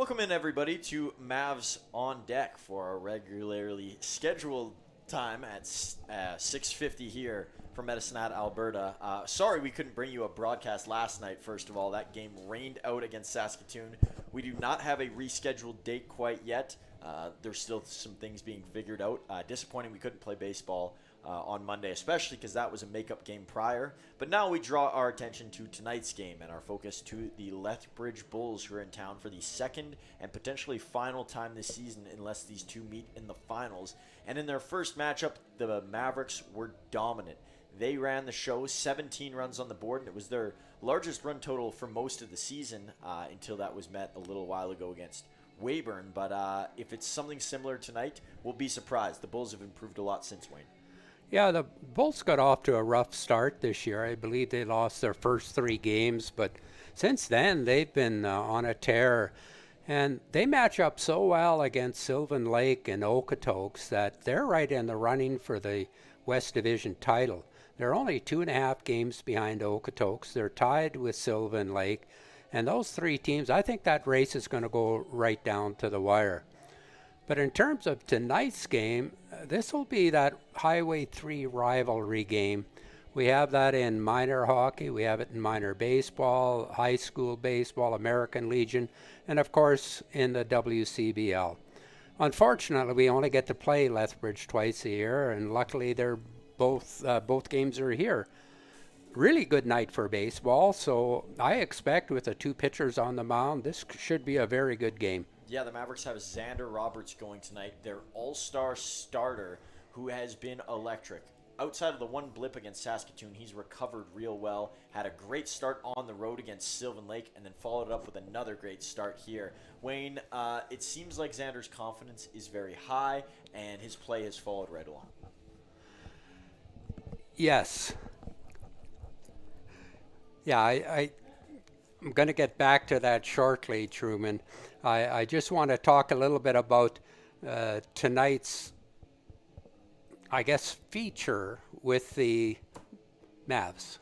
Welcome in, everybody, to Mavs on Deck for our regularly scheduled time at 6:50 here from Medicine Hat, Alberta. Sorry we couldn't bring you a broadcast last night, first of all. That game rained out against Saskatoon. We do not have a rescheduled date quite yet. There's still some things being figured out. Disappointing we couldn't play baseball on Monday, especially because that was a makeup game prior. But now we draw our attention to tonight's game and our focus to the Lethbridge Bulls, who are in town for the second and potentially final time this season unless these two meet in the finals. And in their first matchup, the Mavericks were dominant. They ran the show, 17 runs on the board, and it was their largest run total for most of the season until that was met a little while ago against Weyburn. But if it's something similar tonight, we'll be surprised. The Bulls have improved a lot since, Wayne. Yeah, the Bulls got off to a rough start this year. I believe they lost their first 3 games, but since then they've been on a tear. And they match up so well against Sylvan Lake and Okotoks that they're right in the running for the West Division title. They're only 2.5 games behind Okotoks. They're tied with Sylvan Lake. And those 3 teams, I think that race is going to go right down to the wire. But in terms of tonight's game, this will be that Highway 3 rivalry game. We have that in minor hockey, we have it in minor baseball, high school baseball, American Legion, and of course in the WCBL. Unfortunately, we only get to play Lethbridge twice a year, and luckily they're both games are here. Really good night for baseball, so I expect with the 2 pitchers on the mound, this should be a very good game. Yeah, the Mavericks have Xander Roberts going tonight, their all-star starter, who has been electric. Outside of the one blip against Saskatoon, he's recovered real well, had a great start on the road against Sylvan Lake, and then followed up with another great start here. Wayne, it seems like Xander's confidence is very high, and his play has followed right along. Yes. Yeah, I'm going to get back to that shortly, Truman. I just want to talk a little bit about tonight's, I guess, feature with the Mavs.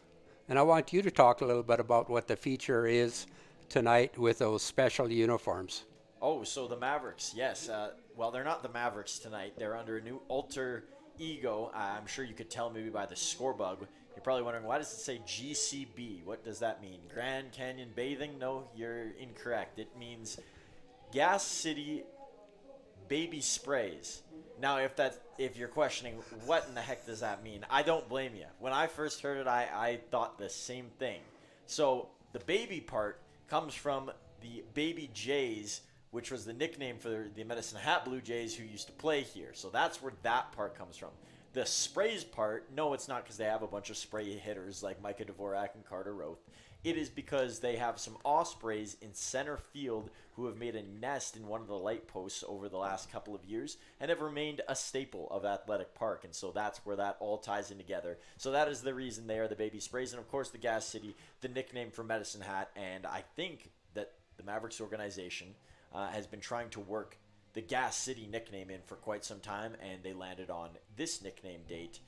And I want you to talk a little bit about what the feature is tonight with those special uniforms. Oh, so the Mavericks, yes. Well, they're not the Mavericks tonight. They're under a new alter ego. I'm sure you could tell maybe by the score bug. You're probably wondering, why does it say GCB? What does that mean? Grand Canyon Bathing? No, you're incorrect. It means Gas City Baby Sprays. Now, if you're questioning what in the heck does that mean, I don't blame you. When I first heard it, I thought the same thing. So the baby part comes from the Baby Jays, which was the nickname for the Medicine Hat Blue Jays who used to play here. So that's where that part comes from. The sprays part, no, it's not because they have a bunch of spray hitters like Micah Dvorak and Carter Roth. It is because they have some ospreys in center field who have made a nest in one of the light posts over the last couple of years and have remained a staple of Athletic Park. And so that's where that all ties in together. So that is the reason they are the Baby Sprays. And, of course, the Gas City, the nickname for Medicine Hat. And I think that the Mavericks organization has been trying to work the Gas City nickname in for quite some time, and they landed on this nickname date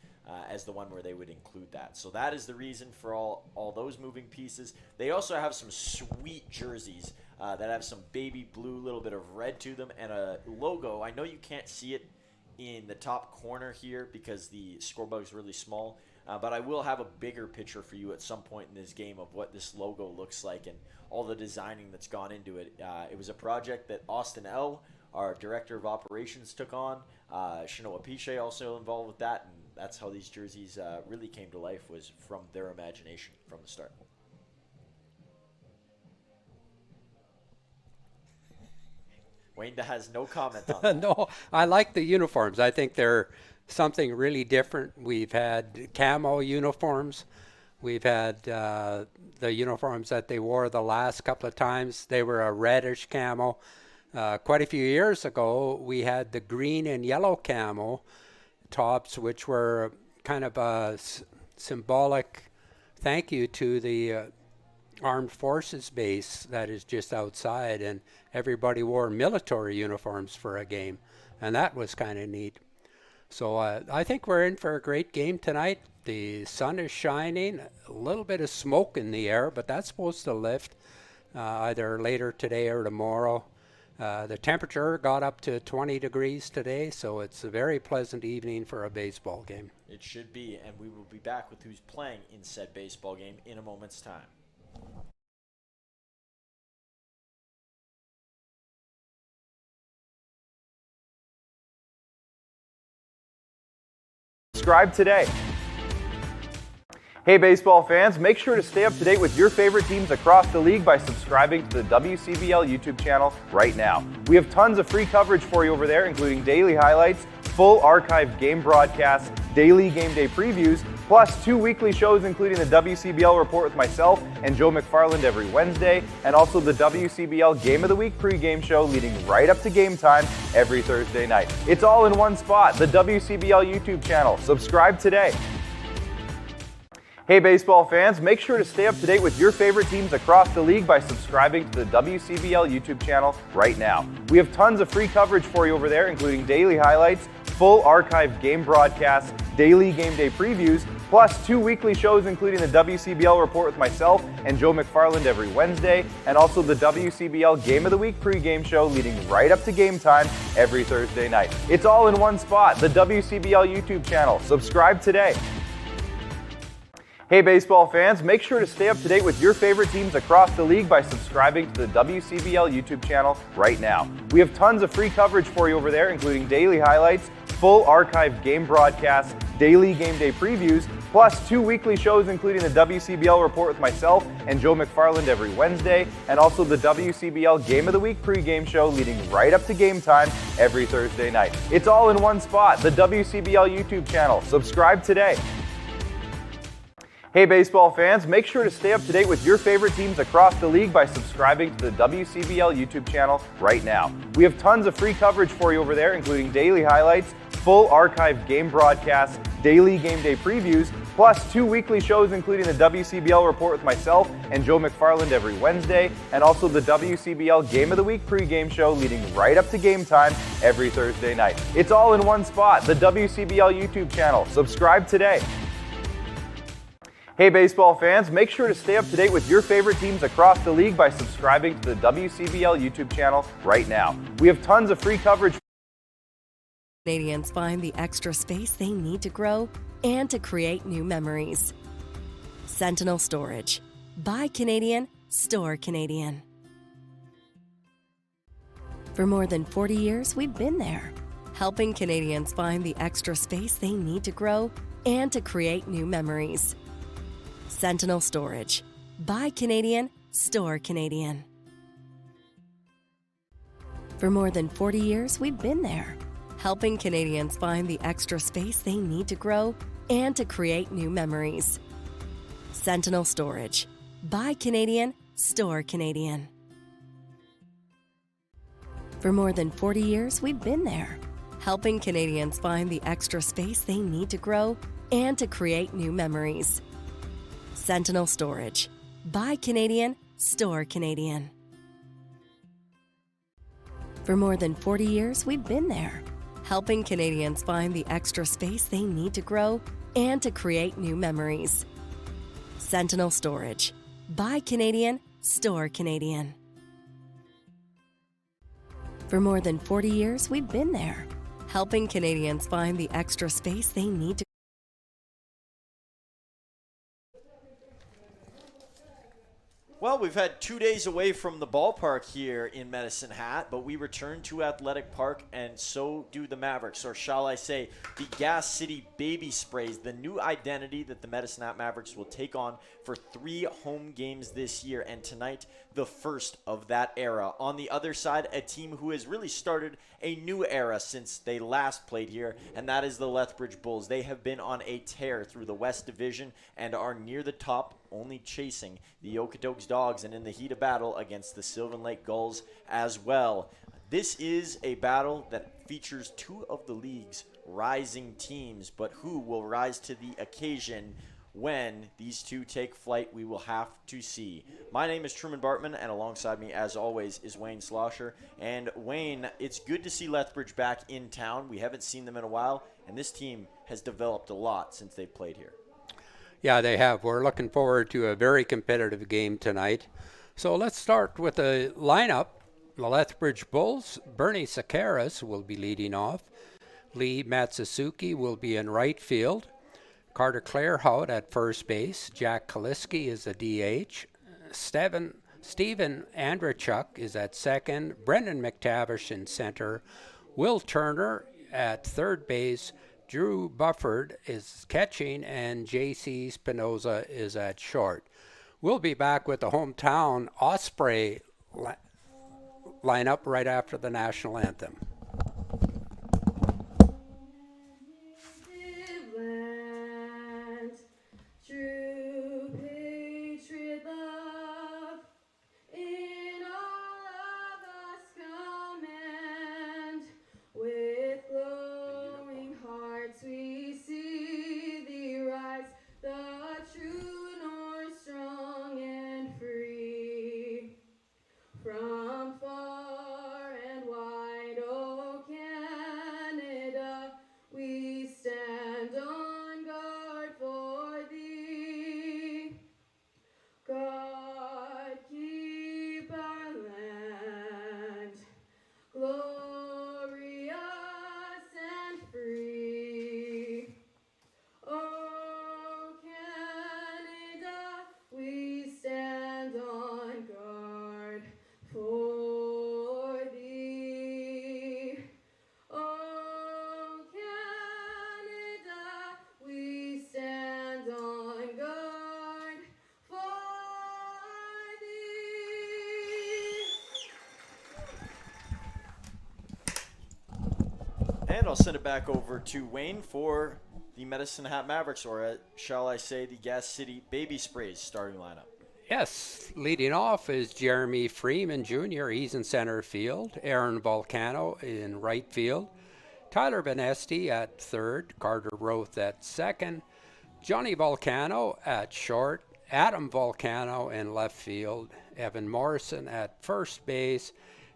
as the one where they would include that. So that is the reason for all those moving pieces. They also have some sweet jerseys that have some baby blue, little bit of red to them, and a logo. I know you can't see it in the top corner here because the scorebug is really small, but I will have a bigger picture for you at some point in this game of what this logo looks like and all the designing that's gone into it. It was a project that Austin L., our director of operations, took on. Shinoa Piche also involved with that, and that's how these jerseys really came to life, was from their imagination from the start. Wayne has no comment on that. No, I like the uniforms. I think they're something really different. We've had camo uniforms. We've had the uniforms that they wore the last couple of times. They were a reddish camo. Quite a few years ago, we had the green and yellow camo tops, which were kind of a symbolic thank you to the Armed Forces base that is just outside, and everybody wore military uniforms for a game, and that was kind of neat. So I think we're in for a great game tonight. The sun is shining, a little bit of smoke in the air, but that's supposed to lift either later today or tomorrow. The temperature got up to 20 degrees today, so it's a very pleasant evening for a baseball game. It should be, and we will be back with who's playing in said baseball game in a moment's time. Subscribe today. Hey baseball fans, make sure to stay up to date with your favorite teams across the league by subscribing to the WCBL YouTube channel right now. We have tons of free coverage for you over there, including daily highlights, full archived game broadcasts, daily game day previews, plus 2 weekly shows including the WCBL Report with myself and Joe McFarland every Wednesday, and also the WCBL Game of the Week pregame show leading right up to game time every Thursday night. It's all in one spot, the WCBL YouTube channel. Subscribe today. Hey baseball fans, make sure to stay up to date with your favorite teams across the league by subscribing to the WCBL YouTube channel right now. We have tons of free coverage for you over there, including daily highlights, full archived game broadcasts, daily game day previews, plus 2 weekly shows including the WCBL Report with myself and Joe McFarland every Wednesday, and also the WCBL Game of the Week pregame show leading right up to game time every Thursday night. It's all in one spot, the WCBL YouTube channel. Subscribe today. Hey baseball fans, make sure to stay up to date with your favorite teams across the league by subscribing to the WCBL YouTube channel right now. We have tons of free coverage for you over there, including daily highlights, full archived game broadcasts, daily game day previews, plus 2 weekly shows including the WCBL Report with myself and Joe McFarland every Wednesday, and also the WCBL Game of the Week pregame show leading right up to game time every Thursday night. It's all in one spot, the WCBL YouTube channel. Subscribe today. Hey baseball fans, make sure to stay up to date with your favorite teams across the league by subscribing to the WCBL YouTube channel right now. We have tons of free coverage for you over there, including daily highlights, full archived game broadcasts, daily game day previews, plus 2 weekly shows including the WCBL Report with myself and Joe McFarland every Wednesday, and also the WCBL Game of the Week pregame show leading right up to game time every Thursday night. It's all in one spot, the WCBL YouTube channel. Subscribe today. Hey baseball fans, make sure to stay up to date with your favorite teams across the league by subscribing to the WCBL YouTube channel right now. We have tons of free coverage. Canadians find the extra space they need to grow and to create new memories. Sentinel Storage. Buy Canadian, store Canadian. For more than 40 years, we've been there, helping Canadians find the extra space they need to grow and to create new memories. Sentinel Storage. Buy Canadian, store Canadian. For more than 40 years, we've been there, helping Canadians find the extra space they need to grow and to create new memories. Sentinel Storage. Buy Canadian, store Canadian. For more than 40 years, we've been there, helping Canadians find the extra space they need to grow and to create new memories. Sentinel Storage. Buy Canadian, store Canadian. For more than 40 years, we've been there, helping Canadians find the extra space they need to grow and to create new memories. Sentinel Storage. Buy Canadian, store Canadian. For more than 40 years, we've been there, helping Canadians find the extra space they need to. Well, we've had 2 days away from the ballpark here in Medicine Hat, but we return to Athletic Park, and so do the Mavericks, or shall I say, the Gas City Baby Sprays, the new identity that the Medicine Hat Mavericks will take on for 3 home games this year, and tonight, the first of that era. On the other side, a team who has really started a new era since they last played here, and that is the Lethbridge Bulls. They have been on a tear through the West Division and are near the top, only chasing the Okotoks Dogs and in the heat of battle against the Sylvan Lake Gulls as well. This is a battle that features 2 of the league's rising teams, but who will rise to the occasion when these 2 take flight, we will have to see. My name is Truman Bartman, and alongside me, as always, is Wayne Slosher. And Wayne, it's good to see Lethbridge back in town. We haven't seen them in a while, and this team has developed a lot since they've played here. Yeah, they have. We're looking forward to a very competitive game tonight. So let's start with the lineup. The Lethbridge Bulls, Bernie Sakaras will be leading off. Lee Matsusuki will be in right field. Carter Clarehout at first base. Jack Kaliski is the DH. Stephen Andrachuk is at second. Brendan McTavish in center. Will Turner at third base. Drew Bufford is catching, and J.C. Spinoza is at short. We'll be back with the hometown Osprey lineup right after the national anthem. True patriot love in all of us command. With glowing hearts we see thee rise, the true north, strong and free. From far and wide, O Canada, we stand on guard for thee. God keep our land glorious and free. O Canada, we stand on guard for thee. O Canada, we stand on guard for thee. And I'll send it back over to Wayne for the Medicine Hat Mavericks, or shall I say the Gas City Baby Sprays starting lineup. Yes, leading off is Jeremy Freeman Jr. He's in center field. Aaron Volcano in right field. Tyler Benesti at third. Carter Roth at second. Johnny Volcano at short. Adam Volcano in left field. Evan Morrison at first base.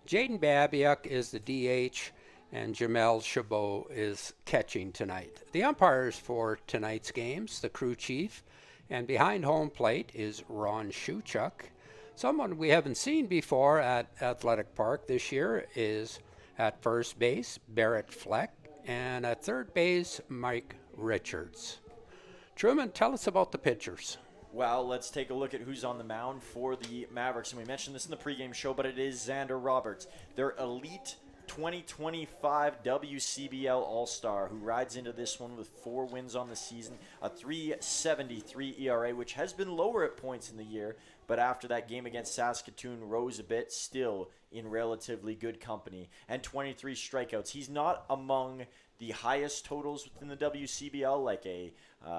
Jaden Babiak is the DH. And Jamel Chabot is catching tonight. The umpires for tonight's games, the crew chief. And behind home plate is Ron Shuchuk. Someone we haven't seen before at Athletic Park this year is at first base, Barrett Fleck. And at third base, Mike Richards. Truman, tell us about the pitchers. Well, let's take a look at who's on the mound for the Mavericks. And we mentioned this in the pregame show, but it is Xander Roberts, their elite 2025 WCBL All-Star, who rides into this one with 4 wins on the season, a 3.73 ERA, which has been lower at points in the year, but after that game against Saskatoon rose a bit, still in relatively good company, and 23 strikeouts. He's not among the highest totals within the WCBL, like a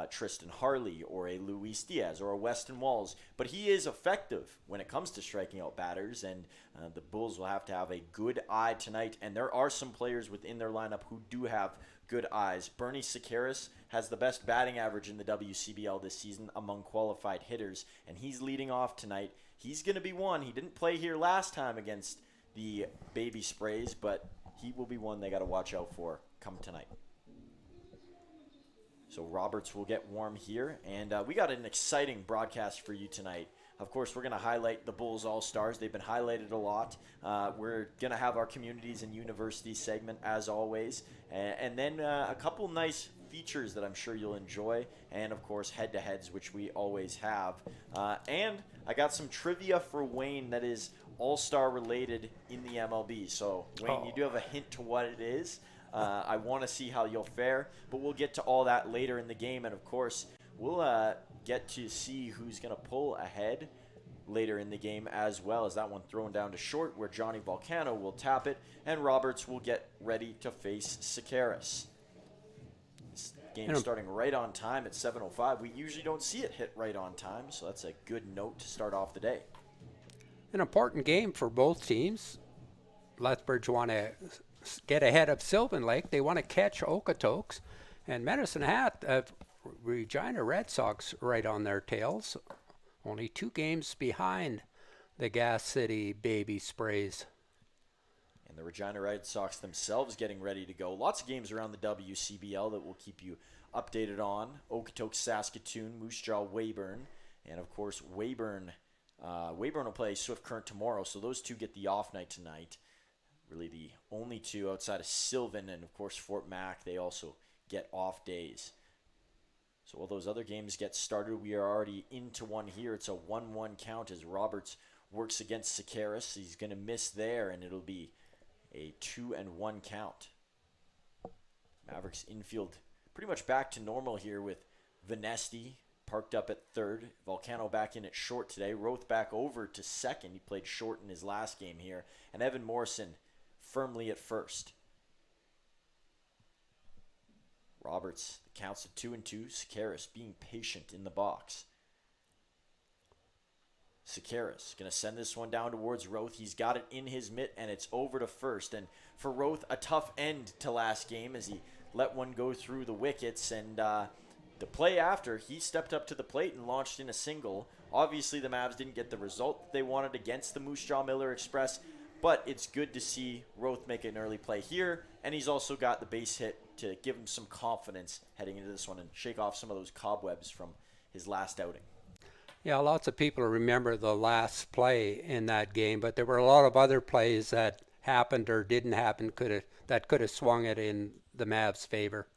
Tristan Harley or a Luis Diaz or a Weston Walls, but he is effective when it comes to striking out batters, and the Bulls will have to have a good eye tonight, and there are some players within their lineup who do have good eyes. Bernie Sakaras has the best batting average in the WCBL this season among qualified hitters, and he's leading off tonight. He's going to be one. He didn't play here last time against the Baby Sprays, but he will be one they got to watch out for come tonight. So Roberts will get warm here, and we got an exciting broadcast for you tonight. Of course, we're going to highlight the Bulls All-Stars. They've been highlighted a lot. We're going to have our communities and universities segment, as always, and then a couple nice features that I'm sure you'll enjoy, and, of course, head-to-heads, which we always have. And I got some trivia for Wayne that is All-Star related in the MLB. So, Wayne, you do have a hint to what it is. I want to see how you'll fare, but we'll get to all that later in the game. And, of course, we'll get to see who's going to pull ahead later in the game, as well as that one thrown down to short where Johnny Volcano will tap it, and Roberts will get ready to face Sakaras. This game is starting right on time at 7:05. We usually don't see it hit right on time, so that's a good note to start off the day. An important game for both teams. Lethbridge want to get ahead of Sylvan Lake. They want to catch Okotoks. And Medicine Hat have Regina Red Sox right on their tails. Only 2 games behind the Gas City Baby Sprays. And the Regina Red Sox themselves getting ready to go. Lots of games around the WCBL that we'll keep you updated on. Okotoks, Saskatoon, Moose Jaw, Weyburn. And, of course, Weyburn Weyburn will play Swift Current tomorrow, so those two get the off night tonight. Really the only two outside of Sylvan and, of course, Fort Mac, they also get off days. So while those other games get started, we are already into one here. It's a 1-1 count as Roberts works against Sakaris. He's going to miss there, and it'll be a 2-1 count. Mavericks infield pretty much back to normal here with Venesti parked up at third. Volcano back in at short today. Roth back over to second. He played short in his last game here. And Evan Morrison firmly at first. Roberts, the counts of 2-2. Sakaris being patient in the box. Sakaris going to send this one down towards Roth. He's got it in his mitt, and it's over to first. And for Roth, a tough end to last game as he let one go through the wickets. And the play after, he stepped up to the plate and launched in a single. Obviously, the Mavs didn't get the result that they wanted against the Moose Jaw Miller Express, but it's good to see Roth make an early play here, and he's also got the base hit to give him some confidence heading into this one and shake off some of those cobwebs from his last outing. Yeah, lots of people remember the last play in that game, but there were a lot of other plays that happened or didn't happen that could have swung it in the Mavs' favor.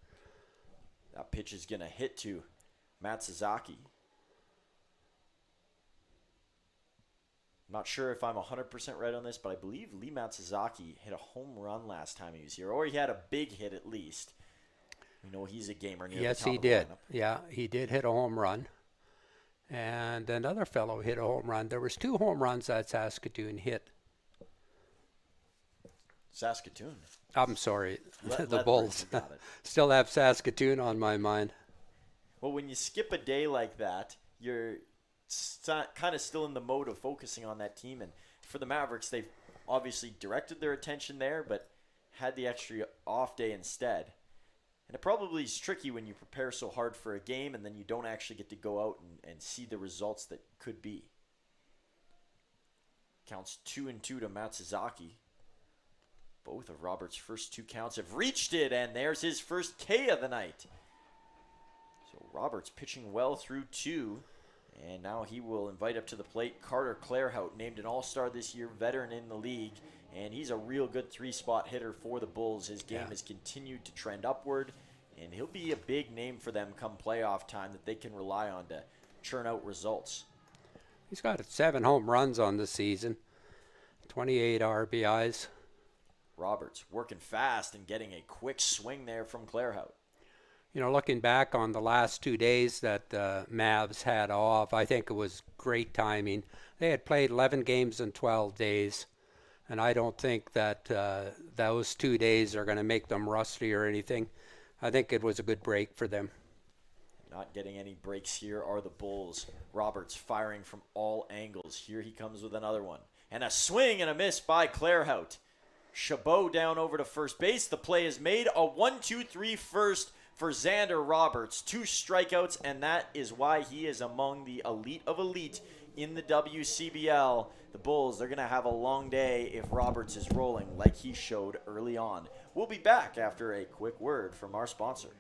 That pitch is going to hit to Matsuzaki. Not sure if I'm 100% right on this, but I believe Lee Matsuzaki hit a home run last time he was here, or he had a big hit at least. We know he's a gamer near yes, the top he of the did. lineup. Yeah, he did hit a home run. And another fellow hit a home run. There was 2 home runs that Saskatoon hit. Saskatoon. I'm sorry, the Lethbridge Bulls. got it. Still have Saskatoon on my mind. Well, when you skip a day like that, you're kind of still in the mode of focusing on that team. And for the Mavericks, they've obviously directed their attention there, but had the extra off day instead. And it probably is tricky when you prepare so hard for a game and then you don't actually get to go out and see the results that could be. Counts 2-2 to Matsuzaki. Both of Roberts' first 2 counts have reached it, and there's his first K of the night. So Roberts pitching well through 2, and now he will invite up to the plate Carter Clairhout, named an all-star this year, veteran in the league, and he's a real good 3-spot hitter for the Bulls. His game has continued to trend upward, and he'll be a big name for them come playoff time that they can rely on to churn out results. He's got 7 home runs on the season, 28 RBIs. Roberts working fast and getting a quick swing there from Clairhout. You know, looking back on the last 2 days that the Mavs had off, I think it was great timing. They had played 11 games in 12 days, and I don't think that those 2 days are going to make them rusty or anything. I think it was a good break for them. Not getting any breaks here are the Bulls. Roberts firing from all angles. Here he comes with another one. And a swing and a miss by Clairhout. Chabot down over to first base. The play is made. A 1-2-3 first for Xander Roberts. 2 strikeouts, and that is why he is among the elite of elite in the WCBL. The Bulls, they're going to have a long day if Roberts is rolling like he showed early on. We'll be back after a quick word from our sponsor.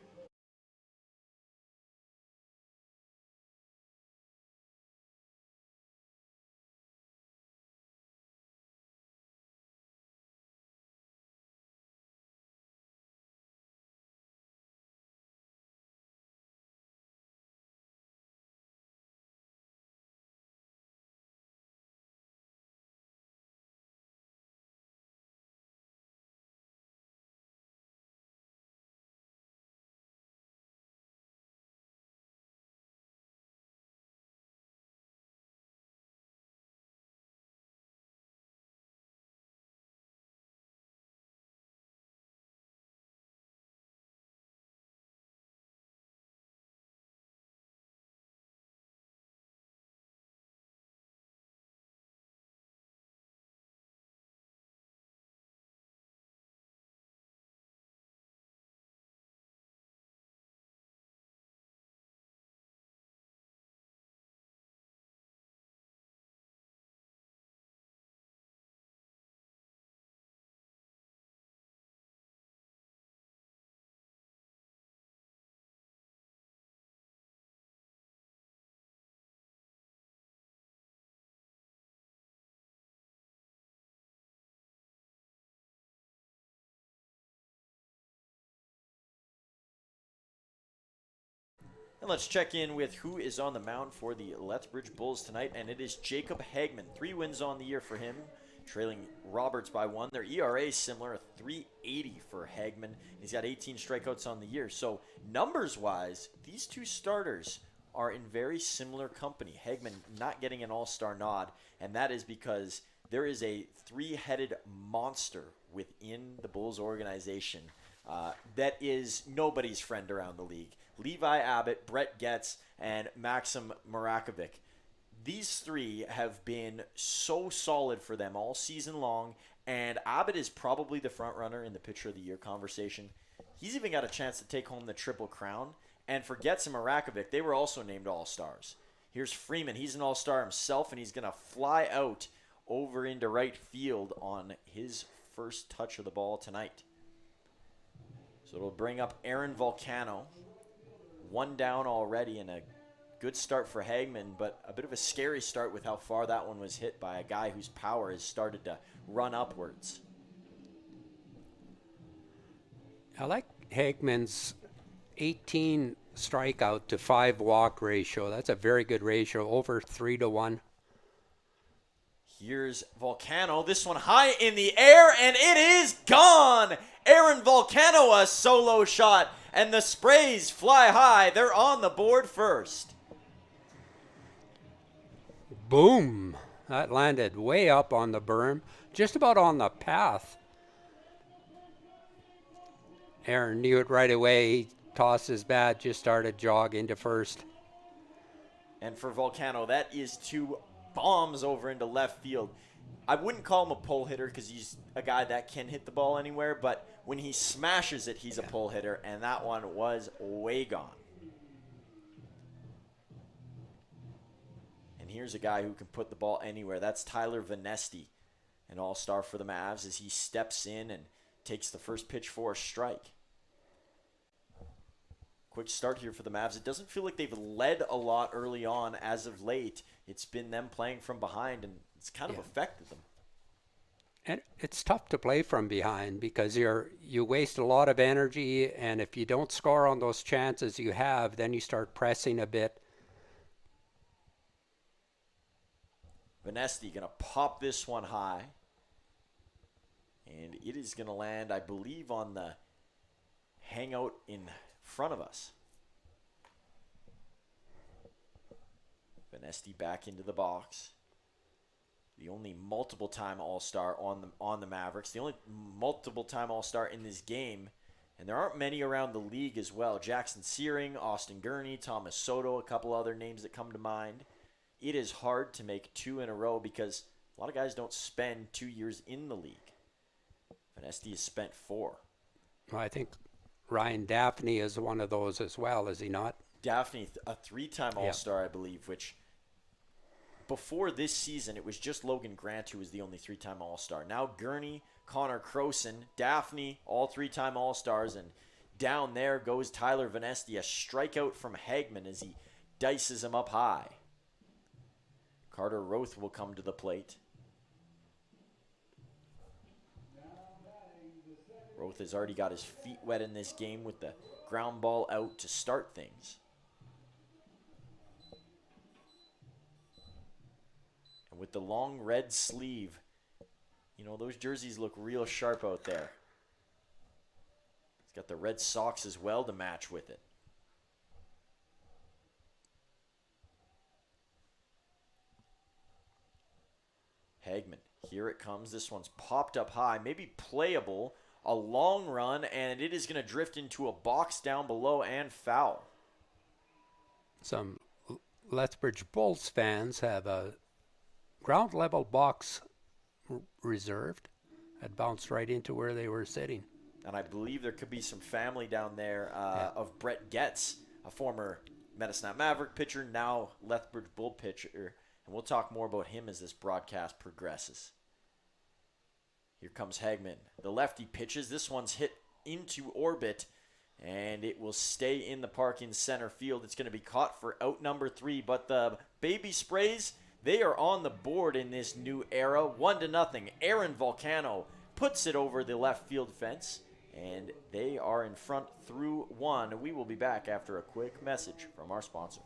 And let's check in with who is on the mound for the Lethbridge Bulls tonight, and it is Jacob Hagman. 3 wins on the year for him, trailing Roberts by 1. Their ERA is similar, a 3.80 for Hagman. He's got 18 strikeouts on the year. So numbers-wise, these two starters are in very similar company. Hagman not getting an all-star nod, and that is because there is a 3-headed monster within the Bulls organization that is nobody's friend around the league. Levi Abbott, Brett Getz, and Maxim Marakovic. These 3 have been so solid for them all season long, and Abbott is probably the front runner in the Pitcher of the Year conversation. He's even got a chance to take home the Triple Crown. And for Getz and Marakovic, they were also named All-Stars. Here's Freeman. He's an All-Star himself, and he's going to fly out over into right field on his first touch of the ball tonight. So it'll bring up Aaron Volcano. 1 down already, and a good start for Hagman, but a bit of a scary start with how far that one was hit by a guy whose power has started to run upwards. I like Hagman's 18 strikeout to 5 walk ratio. That's a very good ratio, over 3-1. Here's Volcano. This one high in the air, and it is gone! Aaron Volcano, a solo shot, and the Sprays fly high. They're on the board first. Boom! That landed way up on the berm, just about on the path. Aaron knew it right away. He tossed his bat, just started jogging to first. And for Volcano, that is 2 bombs over into left field. I wouldn't call him a pull hitter because he's a guy that can hit the ball anywhere, but when he smashes it, he's a pull hitter, and that one was way gone. And here's a guy who can put the ball anywhere. That's Tyler Vanesti, an all-star for the Mavs, as he steps in and takes the first pitch for a strike. Quick start here for the Mavs. It doesn't feel like they've led a lot early on as of late. It's been them playing from behind, and it's kind of affected them. And it's tough to play from behind because you waste a lot of energy, and if you don't score on those chances you have, then you start pressing a bit. Vanesti going to pop this one high, and it is going to land, I believe, on the hangout in front of us. Vanesti back into the box. The only multiple-time All-Star on the Mavericks. The only multiple-time All-Star in this game. And there aren't many around the league as well. Jackson Searing, Austin Gurney, Thomas Soto, a couple other names that come to mind. It is hard to make 2 in a row because a lot of guys don't spend 2 years in the league. Vanesti has spent 4. Well, I think Ryan Daphne is one of those as well, is he not? Daphne, a 3-time All-Star, I believe, which before this season, it was just Logan Grant who was the only 3-time All-Star. Now Gurney, Connor Croson, Daphne, all 3-time All-Stars, and down there goes Tyler Vanesti, a strikeout from Hagman as he dices him up high. Carter Roth will come to the plate. Roth has already got his feet wet in this game with the ground ball out to start things. And with the long red sleeve, you know, those jerseys look real sharp out there. He's got the red socks as well to match with it. Hagman, here it comes. This one's popped up high, maybe playable. A long run, and it is going to drift into a box down below and foul. Some Lethbridge Bulls fans have a ground level box reserved that bounced right into where they were sitting. And I believe there could be some family down there of Brett Getz, a former Medicine Hat Maverick pitcher, now Lethbridge Bull pitcher. And we'll talk more about him as this broadcast progresses. Here comes Hagman. The lefty pitches. This one's hit into orbit, and it will stay in the park in center field. It's going to be caught for out number 3, but the Baby Sprays, they are on the board in this new era. 1-0. Aaron Volcano puts it over the left field fence, and they are in front through 1. We will be back after a quick message from our sponsor.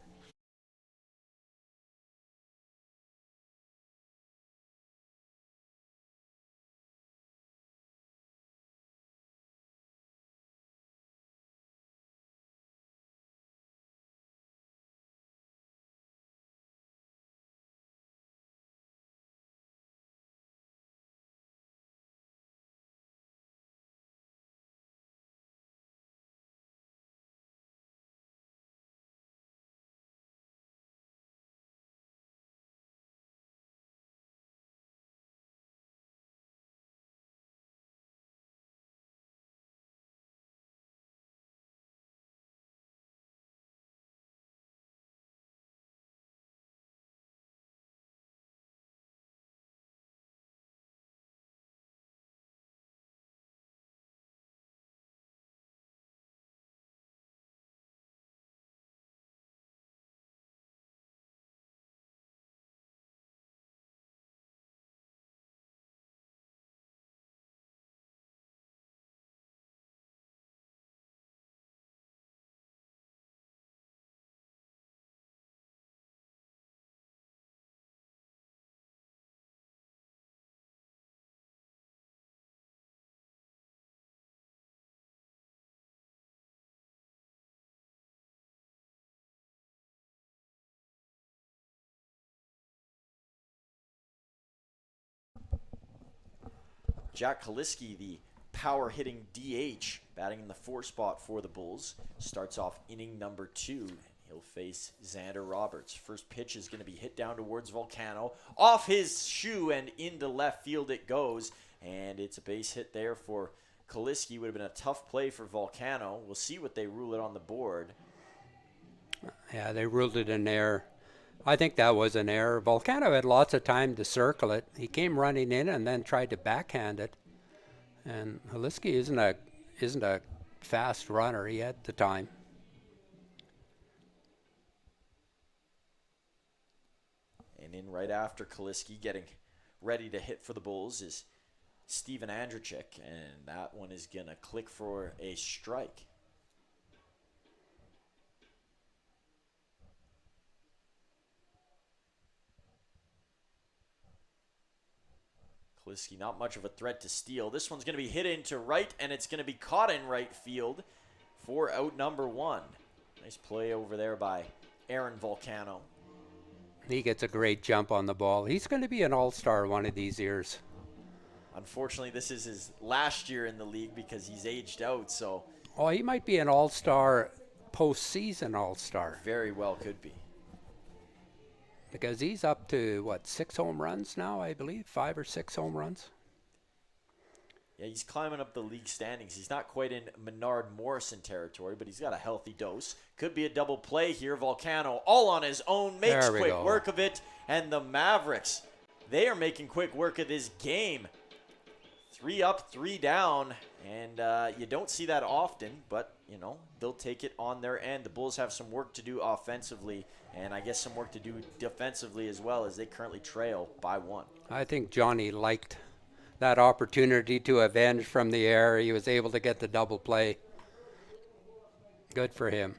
Jack Kaliski, the power-hitting DH, batting in the 4 spot for the Bulls, starts off inning number 2. He'll face Xander Roberts. First pitch is going to be hit down towards Volcano. Off his shoe and into left field it goes. And it's a base hit there for Kaliski. Would have been a tough play for Volcano. We'll see what they rule it on the board. Yeah, they ruled it an error. I think that was an error. Volcano had lots of time to circle it. He came running in and then tried to backhand it. And Kaliski isn't a fast runner. He had the time. And in right after Kaliski, getting ready to hit for the Bulls, is Steven Andrechik. And that one is going to click for a strike. Kaliski, not much of a threat to steal. This one's going to be hit into right, and it's going to be caught in right field for out number 1. Nice play over there by Aaron Volcano. He gets a great jump on the ball. He's going to be an all-star one of these years. Unfortunately, this is his last year in the league because he's aged out, so... Oh, he might be an all-star, postseason all-star. Very well could be. Because he's up to, 6 home runs now, I believe? 5 or 6 home runs? Yeah, he's climbing up the league standings. He's not quite in Menard Morrison territory, but he's got a healthy dose. Could be a double play here. Volcano all on his own, makes quick work of it. And the Mavericks, they are making quick work of this game. 3 up, 3 down. And you don't see that often, but, they'll take it on their end. The Bulls have some work to do offensively, and I guess some work to do defensively as well, as they currently trail by 1. I think Johnny liked that opportunity to avenge from the air. He was able to get the double play. Good for him.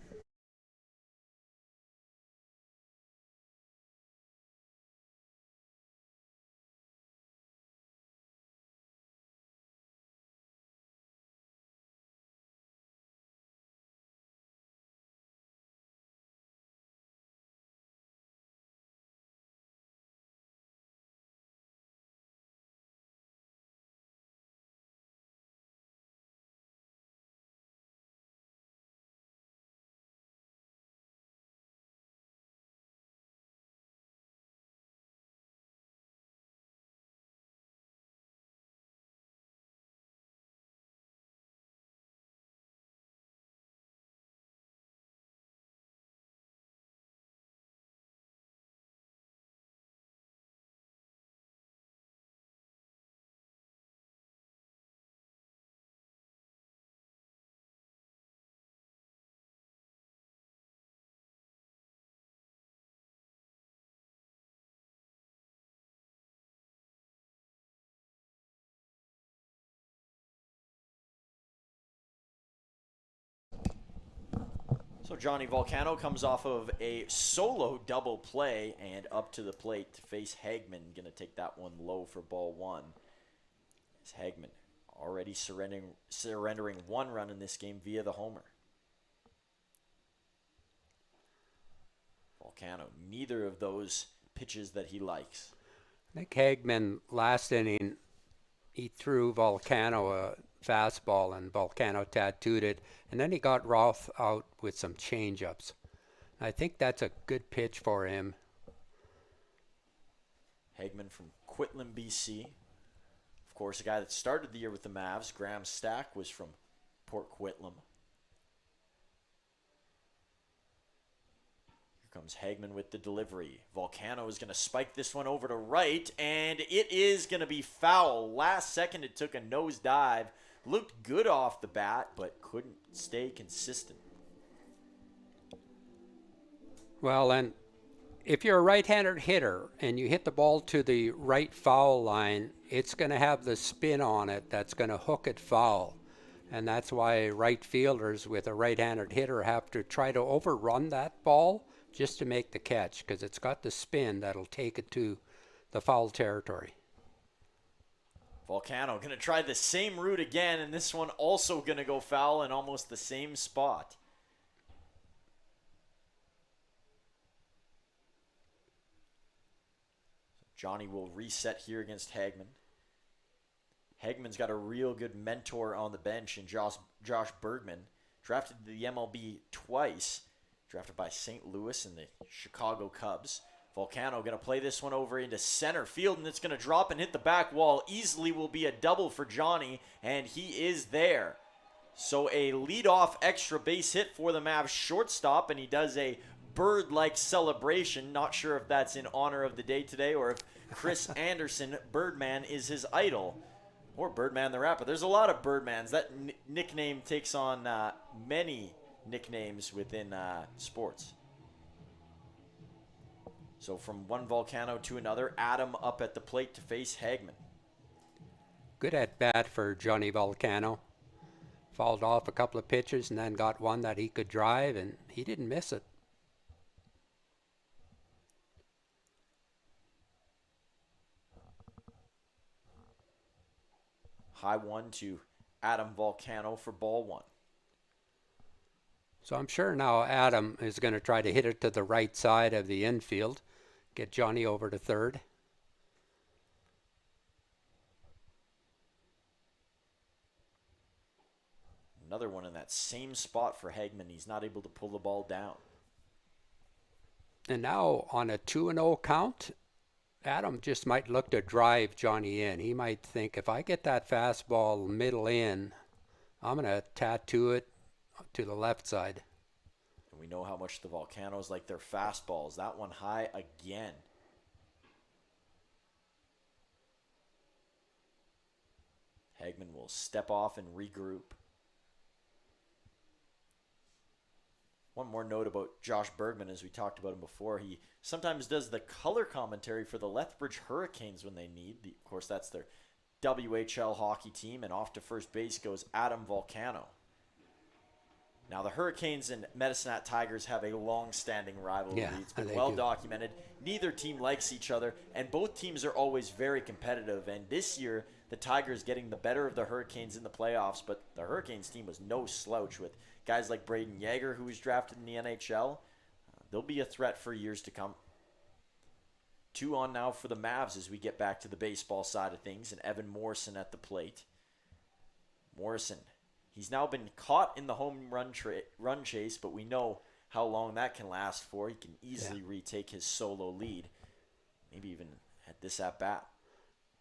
So Johnny Volcano comes off of a solo double play and up to the plate to face Hagman. Going to take that one low for ball one. As Hagman already surrendering one run in this game via the homer. Volcano, neither of those pitches that he likes. I think Hagman last inning, he threw Volcano a fastball and Volcano tattooed it, and then he got Roth out with some changeups. I think that's a good pitch for him. Hagman from Quitlam, BC. Of course, a guy that started the year with the Mavs. Graham Stack was from Port Quitlam. Here comes Hagman with the delivery. Volcano is going to spike this one over to right, and it is going to be foul. Last second, it took a nosedive. Looked good off the bat, but couldn't stay consistent. Well, and if you're a right-handed hitter and you hit the ball to the right foul line, it's going to have the spin on it that's going to hook it foul. And that's why right fielders with a right-handed hitter have to try to overrun that ball just to make the catch, because it's got the spin that'll take it to the foul territory. Volcano going to try the same route again, and this one also going to go foul in almost the same spot. Johnny will reset here against Hagman. Hagman's got a real good mentor on the bench in Josh Bergman. Drafted to the MLB twice. Drafted by St. Louis and the Chicago Cubs. Volcano going to play this one over into center field, and it's going to drop and hit the back wall. Easily will be a double for Johnny, and he is there. So a leadoff extra base hit for the Mavs shortstop, and he does a bird-like celebration. Not sure if that's in honor of the day today or if Chris Anderson, Birdman, is his idol. Or Birdman the rapper. There's a lot of Birdmans. That nickname takes on many nicknames within sports. So from one Volcano to another, Adam up at the plate to face Hagman. Good at bat for Johnny Volcano. Fouled off a couple of pitches and then got one that he could drive, and he didn't miss it. High one to Adam Volcano for ball one. So I'm sure now Adam is going to try to hit it to the right side of the infield, get Johnny over to third. Another one in that same spot for Hagman. He's not able to pull the ball down. And now on a 2-0 count, Adam just might look to drive Johnny in. He might think, if I get that fastball middle in, I'm going to tattoo it to the left side. And we know how much the Volcanoes like their fastballs. That one high again. Hagman will step off and regroup. One more note about Josh Bergman, as we talked about him before. He sometimes does the color commentary for the Lethbridge Hurricanes when they need. Of course, that's their WHL hockey team, and off to first base goes Adam Volcano. Now, the Hurricanes and Medicine Hat Tigers have a long-standing rivalry. Yeah, It's been they well do. documented. Neither team likes each other, and both teams are always very competitive. And this year, the Tigers getting the better of the Hurricanes in the playoffs, but the Hurricanes team was no slouch with guys like Braden Yeager, who was drafted in the NHL. They'll be a threat for years to come. 2 on now for the Mavs as we get back to the baseball side of things, and Evan Morrison at the plate. Morrison, he's now been caught in the home run chase, but we know how long that can last for. He can easily retake his solo lead, maybe even at this at-bat.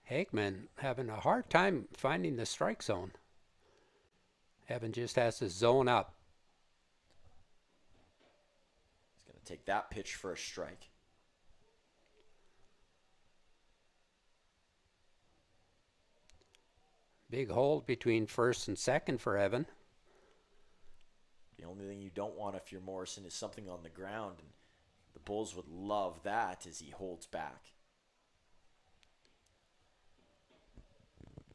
Hagman having a hard time finding the strike zone. Evan just has to zone up. He's going to take that pitch for a strike. Big hole between first and second for Evan. The only thing you don't want if you're Morrison is something on the ground, and the Bulls would love that as he holds back.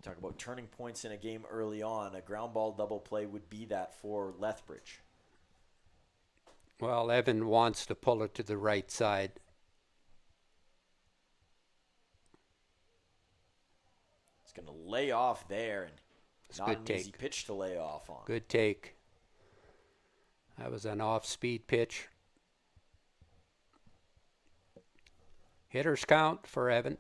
Talk about turning points in a game early on. A ground ball double play would be that for Lethbridge. Well, Evan wants to pull it to the right side. He's going to lay off there, and It's not good an take. easy pitch to lay off on. Good take. That was an off-speed pitch. Hitters count for Evan.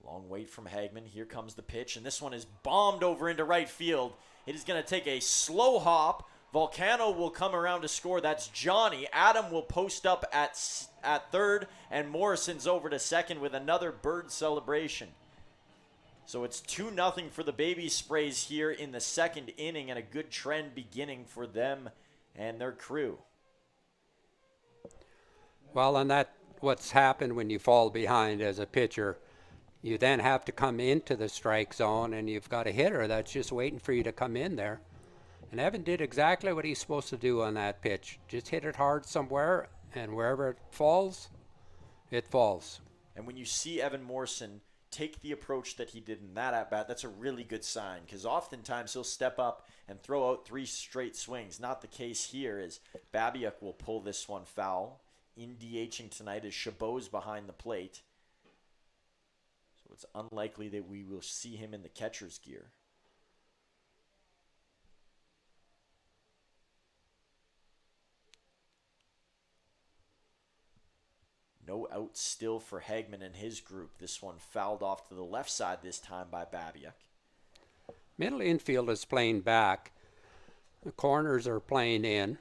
Long wait from Hagman. Here comes the pitch, and this one is bombed over into right field. It is going to take a slow hop. Volcano will come around to score. That's Johnny. Adam will post up at third, and Morrison's over to second with another bird celebration. So it's 2-0 for the Baby Sprays here in the second inning, and a good trend beginning for them and their crew. Well, and that's what's happened when you fall behind as a pitcher. You then have to come into the strike zone, and you've got a hitter that's just waiting for you to come in there. And Evan did exactly what he's supposed to do on that pitch. Just hit it hard somewhere, and wherever it falls, it falls. And when you see Evan Morrison take the approach that he did in that at-bat, that's a really good sign, because oftentimes he'll step up and throw out 3 straight swings. Not the case here, as Babiuk will pull this one foul. In DHing tonight as Chabot's behind the plate. So it's unlikely that we will see him in the catcher's gear. No out still for Hagman and his group. This one fouled off to the left side this time by Babiuk. Middle infield is playing back. The corners are playing in.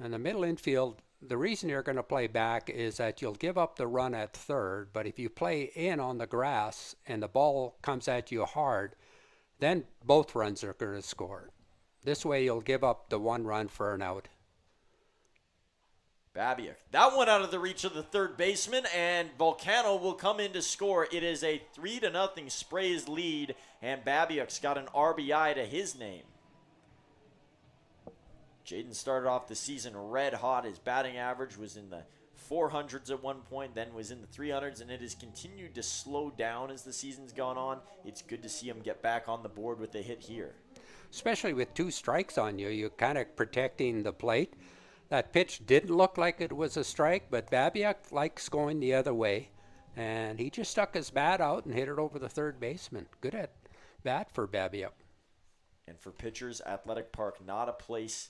And the middle infield, the reason you're going to play back is that you'll give up the run at third, but if you play in on the grass and the ball comes at you hard, then both runs are going to score. This way you'll give up the 1 run for an out. Babiuk. That one out of the reach of the third baseman, and Volcano will come in to score. It is a 3-0 Sprays lead, and Babiuk's got an RBI to his name. Jaden started off the season red hot. His batting average was in the 400s at one point, then was in the 300s, and it has continued to slow down as the season's gone on. It's good to see him get back on the board with a hit here. Especially with 2 strikes on you, you're kind of protecting the plate. That pitch didn't look like it was a strike, but Babiuk likes going the other way, and he just stuck his bat out and hit it over the third baseman. Good at bat for Babiuk. And for pitchers, Athletic Park, not a place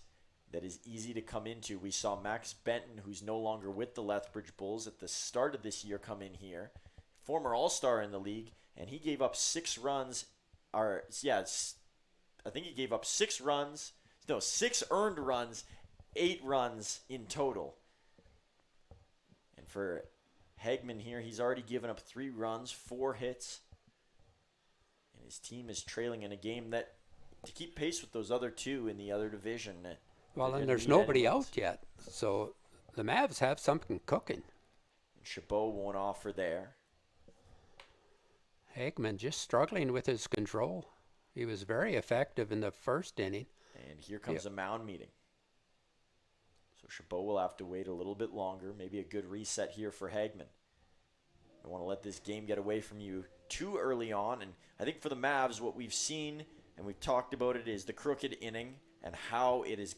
that is easy to come into. We saw Max Benton, who's no longer with the Lethbridge Bulls, at the start of this year come in here. Former All-Star in the league, and he gave up 6 runs. I think he gave up 6 runs. No, 6 earned runs, 8 runs in total. And for Hagman here, he's already given up 3 runs, 4 hits. And his team is trailing in a game that, to keep pace with those other 2 in the other division. Well, and there's nobody out yet, so the Mavs have something cooking. And Chabot won't offer there. Hagman just struggling with his control. He was very effective in the first inning. And here comes a mound meeting. So Chabot will have to wait a little bit longer. Maybe a good reset here for Hagman. I don't want to let this game get away from you too early on. And I think for the Mavs, what we've seen, and we've talked about it, is the crooked inning and how it has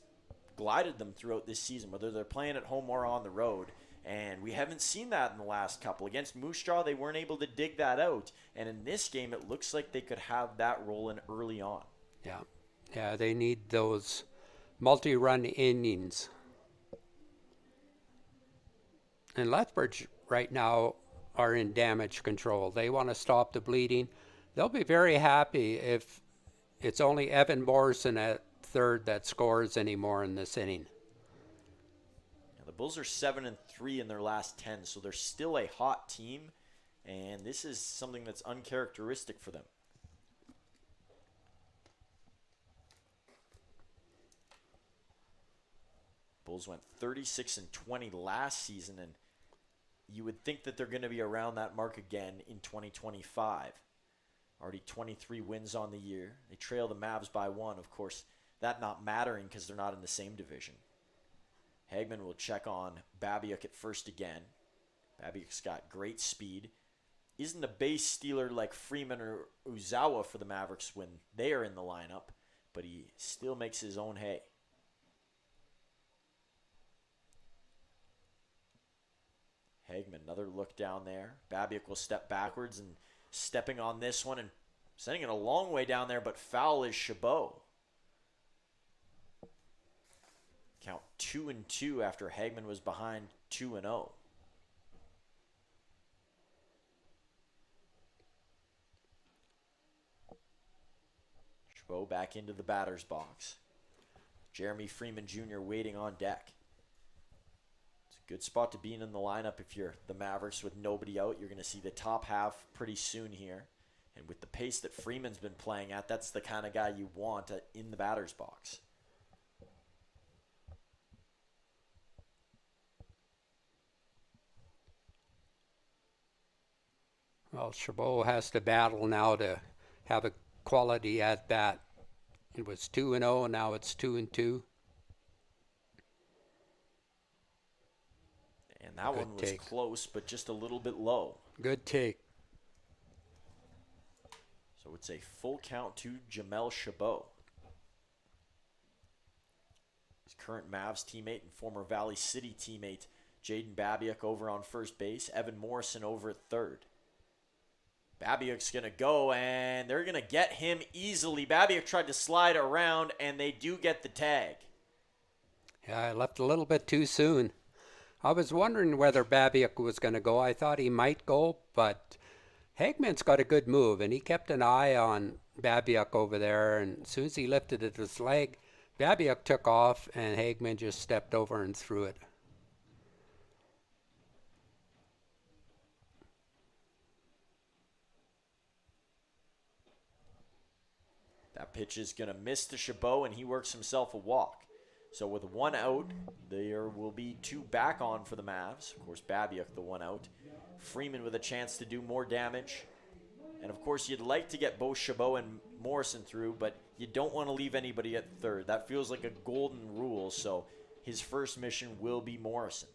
glided them throughout this season, whether they're playing at home or on the road. And we haven't seen that in the last couple. Against Moose Jaw, they weren't able to dig that out. And in this game, it looks like they could have that rolling early on. Yeah, they need those multi-run innings. And Lethbridge right now are in damage control. They want to stop the bleeding. They'll be very happy if it's only Evan Morrison at third that scores anymore in this inning. The Bulls are 7-3 in their last 10, so they're still a hot team, and this is something that's uncharacteristic for them. Bulls went 36-20 last season, and you would think that they're going to be around that mark again in 2025. Already 23 wins on the year. They trail the Mavs by 1, of course. That not mattering because they're not in the same division. Hagman will check on Babiuk at first again. Babiuk's got great speed. isn't a base stealer like Freeman or Uzawa for the Mavericks when they are in the lineup, but he still makes his own hay. Hagman, another look down there. Babiak will step backwards and stepping on this one and sending it a long way down there, but foul is Chabot. Count 2-2 after Hagman was behind 2-0. Chabot back into the batter's box. Jeremy Freeman Jr. waiting on deck. It's a good spot to be in the lineup if you're the Mavericks with nobody out. You're going to see the top half pretty soon here. And with the pace that Freeman's been playing at, that's the kind of guy you want in the batter's box. Well, Chabot has to battle now to have a quality at bat. It was 2-0, and now it's 2-2. And that one was close, but just a little bit low. Good take. So it's a full count to Jamel Chabot. His current Mavs teammate and former Valley City teammate Jaden Babiak over on first base. Evan Morrison over at third. Babiak's going to go, and they're going to get him easily. Babiak tried to slide around, and they do get the tag. Yeah, I left a little bit too soon. I was wondering whether Babiak was going to go. I thought he might go, but Hagman's got a good move, and he kept an eye on Babiak over there, and as soon as he lifted it his leg, Babiak took off, and Hagman just stepped over and threw it. That pitch is going to miss to Chabot, and he works himself a walk. So with one out, there will be two back on for the Mavs. Of course, Babiak the one out. Freeman with a chance to do more damage. And of course, you'd like to get both Chabot and Morrison through, but you don't want to leave anybody at third. That feels like a golden rule, so his first mission will be Morrison.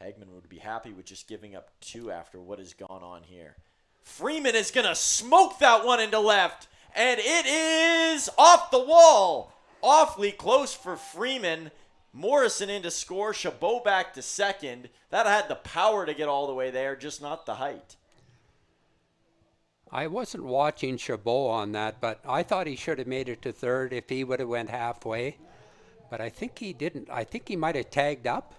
Hagman would be happy with just giving up two after what has gone on here. Freeman is going to smoke that one into left, and it is off the wall. Awfully close for Freeman. Morrison in to score. Chabot back to second. That had the power to get all the way there, just not the height. I wasn't watching Chabot on that, but I thought he should have made it to third if he would have went halfway. But I think he didn't. I think he might have tagged up.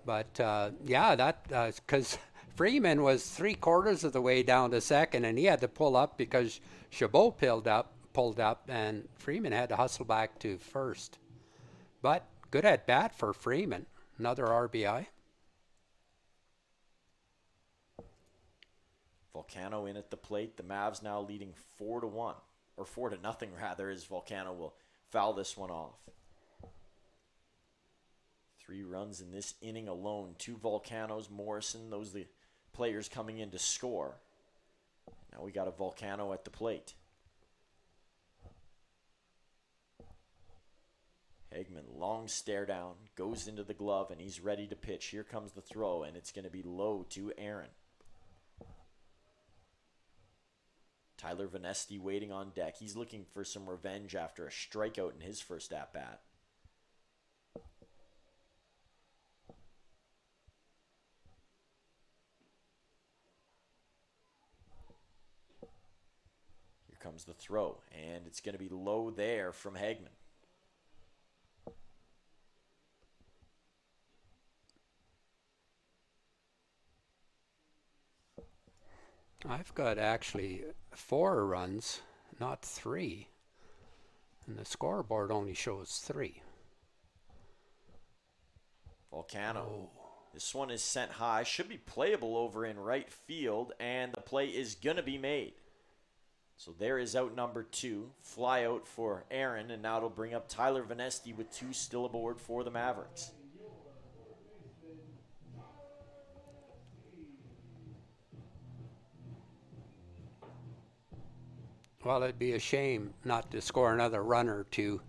But, yeah, that because Freeman was 3/4 of the way down to second, and he had to pull up because Chabot pulled up, and Freeman had to hustle back to first. But good at bat for Freeman. Another RBI. Volcano in at the plate. The Mavs now leading 4-1, or 4-0 rather, as Volcano will foul this one off. 3 runs in this inning alone. 2 Volcanos, Morrison, those are the players coming in to score. Now we got a Volcano at the plate. Hagman, long stare down, goes into the glove, and he's ready to pitch. Here comes the throw, and it's going to be low to Aaron. Tyler Vanesti waiting on deck. He's looking for some revenge after a strikeout in his first at-bat. Here comes the throw, and it's going to be low there from Hagman. I've got actually 4 runs, not 3. And the scoreboard only shows 3. Volcano. This one is sent high. Should be playable over in right field, and the play is going to be made. So there is out number 2. Fly out for Aaron, and now it'll bring up Tyler Vanesti with 2 still aboard for the Mavericks. Well, it'd be a shame not to score another run or 2.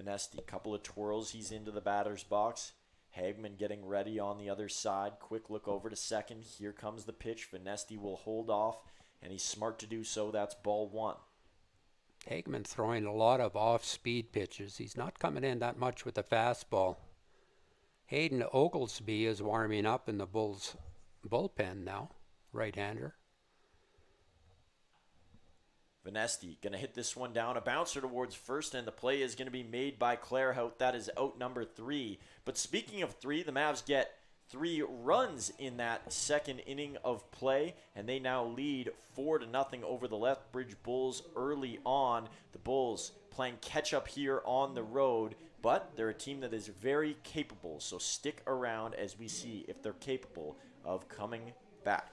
Venesti, couple of twirls, he's into the batter's box. Hagman getting ready on the other side. Quick look over to second. Here comes the pitch. Venesti will hold off, and he's smart to do so. That's ball one. Hagman throwing a lot of off-speed pitches. He's not coming in that much with the fastball. Hayden Oglesby is warming up in the Bulls bullpen now, right-hander. Venesti going to hit this one down. A bouncer towards first, and the play is going to be made by Clairhout. That is out number 3. But speaking of 3, the Mavs get 3 runs in that second inning of play, and they now lead 4-0 over the Lethbridge Bulls early on. The Bulls playing catch-up here on the road, but they're a team that is very capable, so stick around as we see if they're capable of coming back.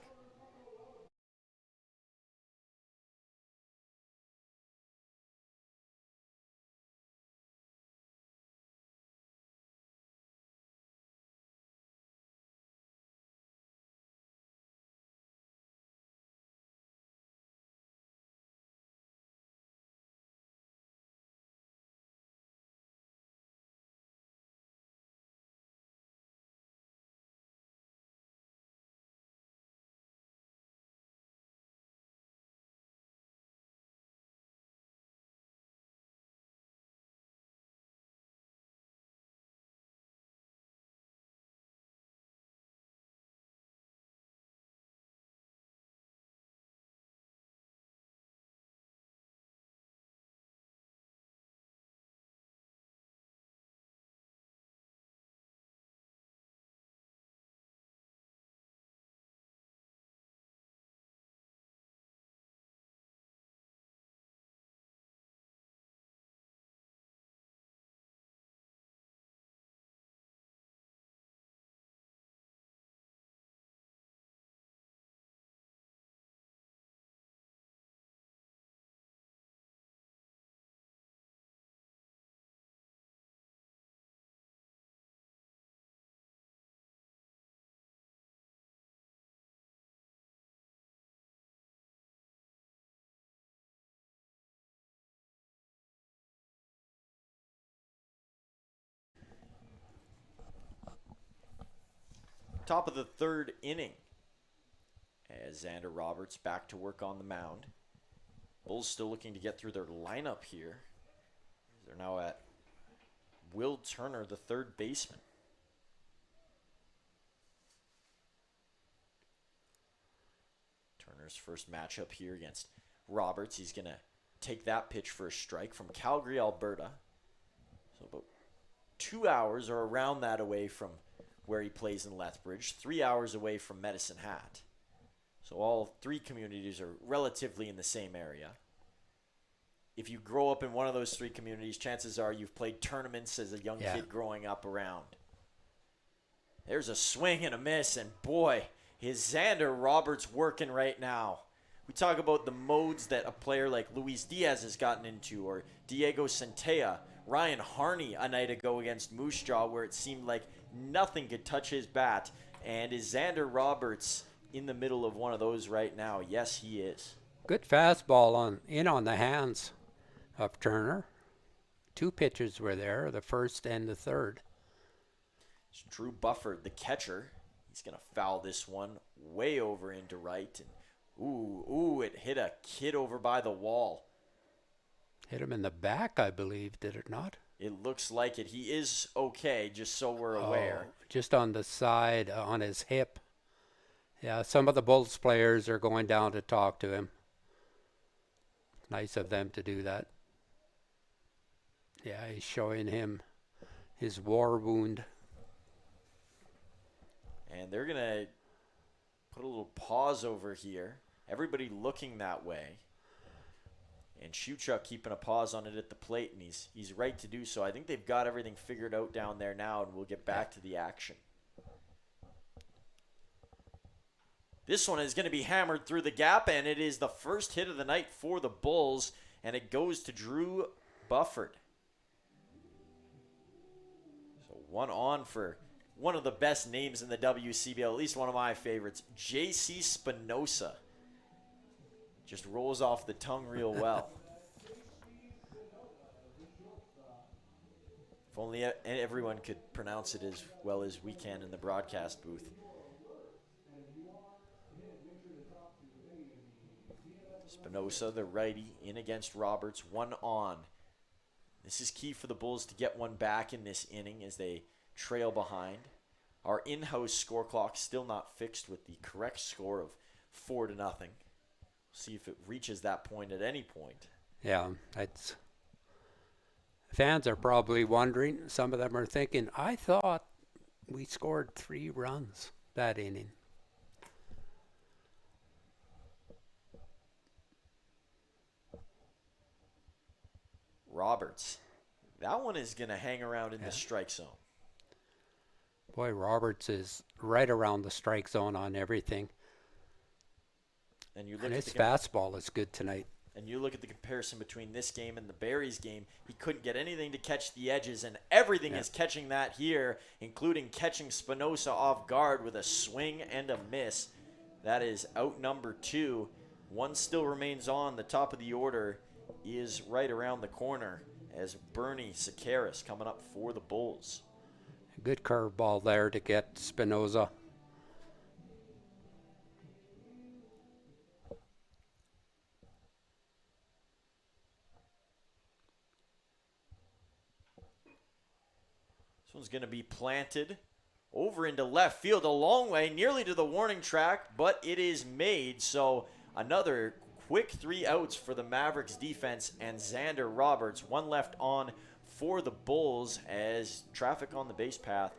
Top of the third inning as Xander Roberts back to work on the mound. Bulls still looking to get through their lineup here. They're now at Will Turner, the third baseman. Turner's first matchup here against Roberts. He's going to take that pitch for a strike from Calgary, Alberta. So about 2 hours or around that away from where he plays in Lethbridge, 3 hours away from Medicine Hat. So all 3 communities are relatively in the same area. If you grow up in one of those 3 communities, chances are you've played tournaments as a young kid growing up around. There's a swing and a miss, and boy, is Xander Roberts working right now. We talk about the modes that a player like Luis Diaz has gotten into, or Diego Centella, Ryan Harney a night ago against Moose Jaw, where it seemed like nothing could touch his bat. And is Xander Roberts in the middle of one of those right now? Yes, he is. Good fastball on the hands of Turner. 2 pitches were there, the first and the third. It's Drew Bufford, the catcher. He's going to foul this one way over into right. And it hit a kid over by the wall. Hit him in the back, I believe, did it not? It looks like it. He is okay, just so we're aware. Just on the side, on his hip. Yeah, some of the Bulls players are going down to talk to him. Nice of them to do that. Yeah, he's showing him his war wound. And they're going to put a little pause over here. Everybody looking that way. And Shuchuk keeping a pause on it at the plate, and he's right to do so. I think they've got everything figured out down there now, and we'll get back to the action. This one is going to be hammered through the gap, and it is the first hit of the night for the Bulls, and it goes to Drew Bufford. So one on for one of the best names in the WCBL, at least one of my favorites, J.C. Spinoza. Just rolls off the tongue real well. If only everyone could pronounce it as well as we can in the broadcast booth. Spinoza, the righty, in against Roberts, 1 on. This is key for the Bulls to get one back in this inning as they trail behind. Our in-house score clock still not fixed with the correct score of 4-0. See if it reaches that point at any point. Yeah, that's. Fans are probably wondering. Some of them are thinking, I thought we scored 3 runs that inning. Roberts. That one is going to hang around in the strike zone. Boy, Roberts is right around the strike zone on everything. And you look And at his fastball is good tonight. And you look at the comparison between this game and the Berries game. He couldn't get anything to catch the edges, and everything is catching that here, including catching Spinoza off guard with a swing and a miss. That is out number 2. One still remains on. The top of the order is right around the corner as Bernie Sakaris coming up for the Bulls. Good curveball there to get Spinoza. This one's going to be planted over into left field a long way, nearly to the warning track, but it is made. So another quick 3 outs for the Mavericks defense and Xander Roberts. 1 left on for the Bulls as traffic on the base path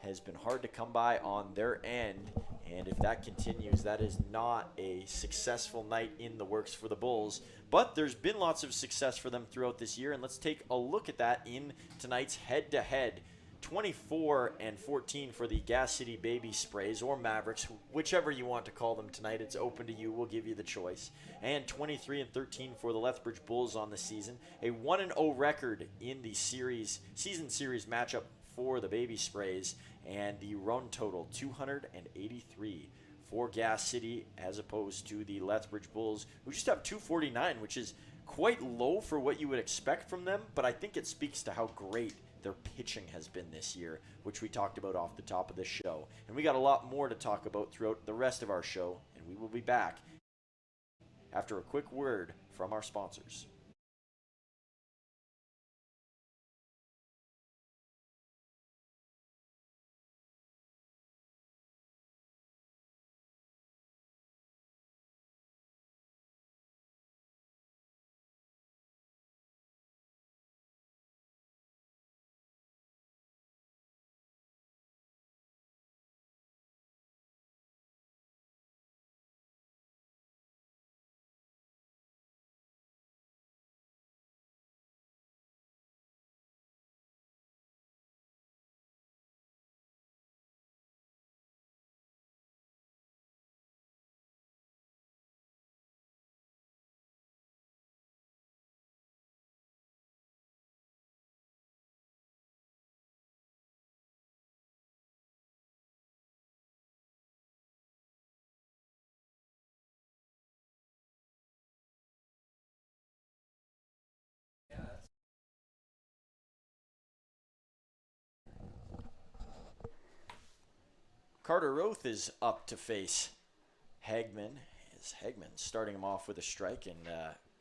has been hard to come by on their end. And if that continues, that is not a successful night in the works for the Bulls. But there's been lots of success for them throughout this year, and let's take a look at that in tonight's head-to-head. 24-14 for the Gas City Baby Sprays, or Mavericks, whichever you want to call them tonight. It's open to you. We'll give you the choice. And 23-13 for the Lethbridge Bulls on the season. A 1-0 record in the season series matchup for the Baby Sprays. And the run total, 283 for Gas City, as opposed to the Lethbridge Bulls, who just have 249, which is quite low for what you would expect from them. But I think it speaks to how great their pitching has been this year, which we talked about off the top of the show. And we got a lot more to talk about throughout the rest of our show, and we will be back after a quick word from our sponsors. Carter Roth is up to face Hagman. Hagman starting him off with a strike, and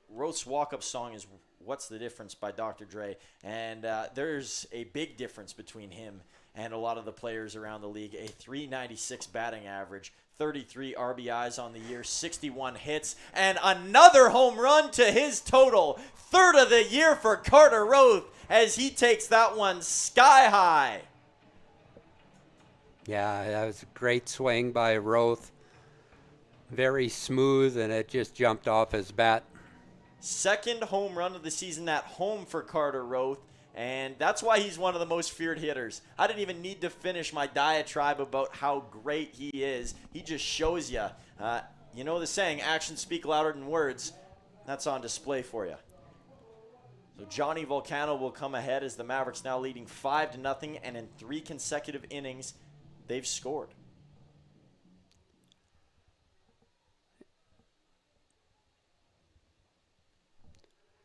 Roth's walk-up song is "What's the Difference" by Dr. Dre, and there's a big difference between him and a lot of the players around the league. A .396 batting average, 33 RBIs on the year, 61 hits, and another home run to his total. 3rd of the year for Carter Roth as he takes that one sky high. Yeah, that was a great swing by Roth. Very smooth, and it just jumped off his bat. 2nd home run of the season at home for Carter Roth, and that's why he's one of the most feared hitters. I didn't even need to finish my diatribe about how great he is. He just shows you. You know the saying, actions speak louder than words. That's on display for you. So Johnny Volcano will come ahead as the Mavericks now leading 5-0, and in 3 consecutive innings, they've scored.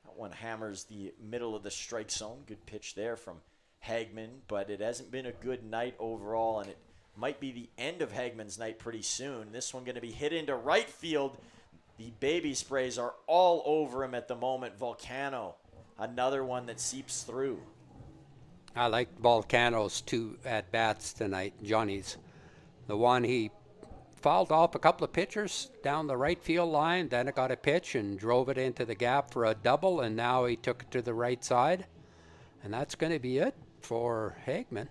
That one hammers the middle of the strike zone. Good pitch there from Hagman, but it hasn't been a good night overall, and it might be the end of Hagman's night pretty soon. This one going to be hit into right field. The baby sprays are all over him at the moment. Volcano, another one that seeps through. I like Volcano's 2 at-bats tonight, Johnny's. The one he fouled off a couple of pitchers down the right field line, then it got a pitch and drove it into the gap for a double, and now he took it to the right side. And that's going to be it for Hagman.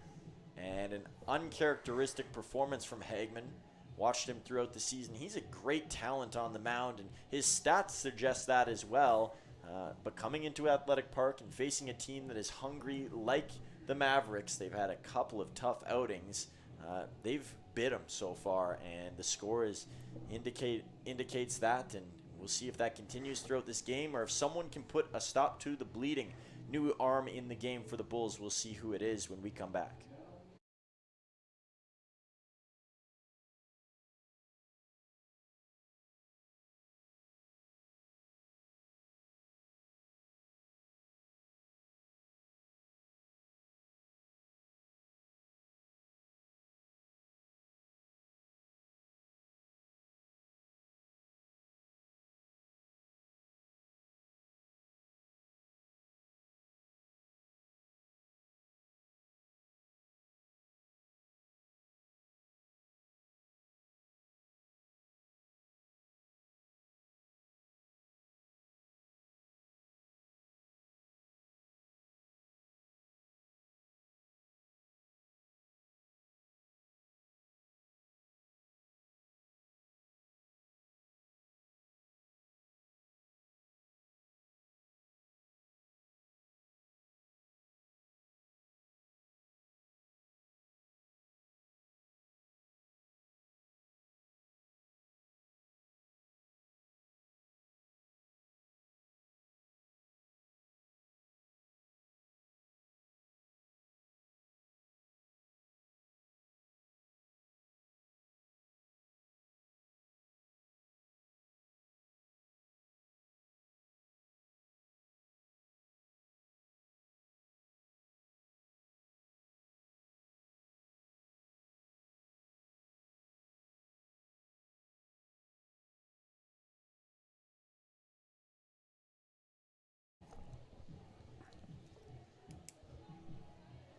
And an uncharacteristic performance from Hagman. Watched him throughout the season. He's a great talent on the mound, and his stats suggest that as well. But coming into Athletic Park and facing a team that is hungry like the Mavericks, they've had a couple of tough outings. They've bit them so far, and the score indicates that, and we'll see if that continues throughout this game or if someone can put a stop to the bleeding. New arm in the game for the Bulls. We'll see who it is when we come back.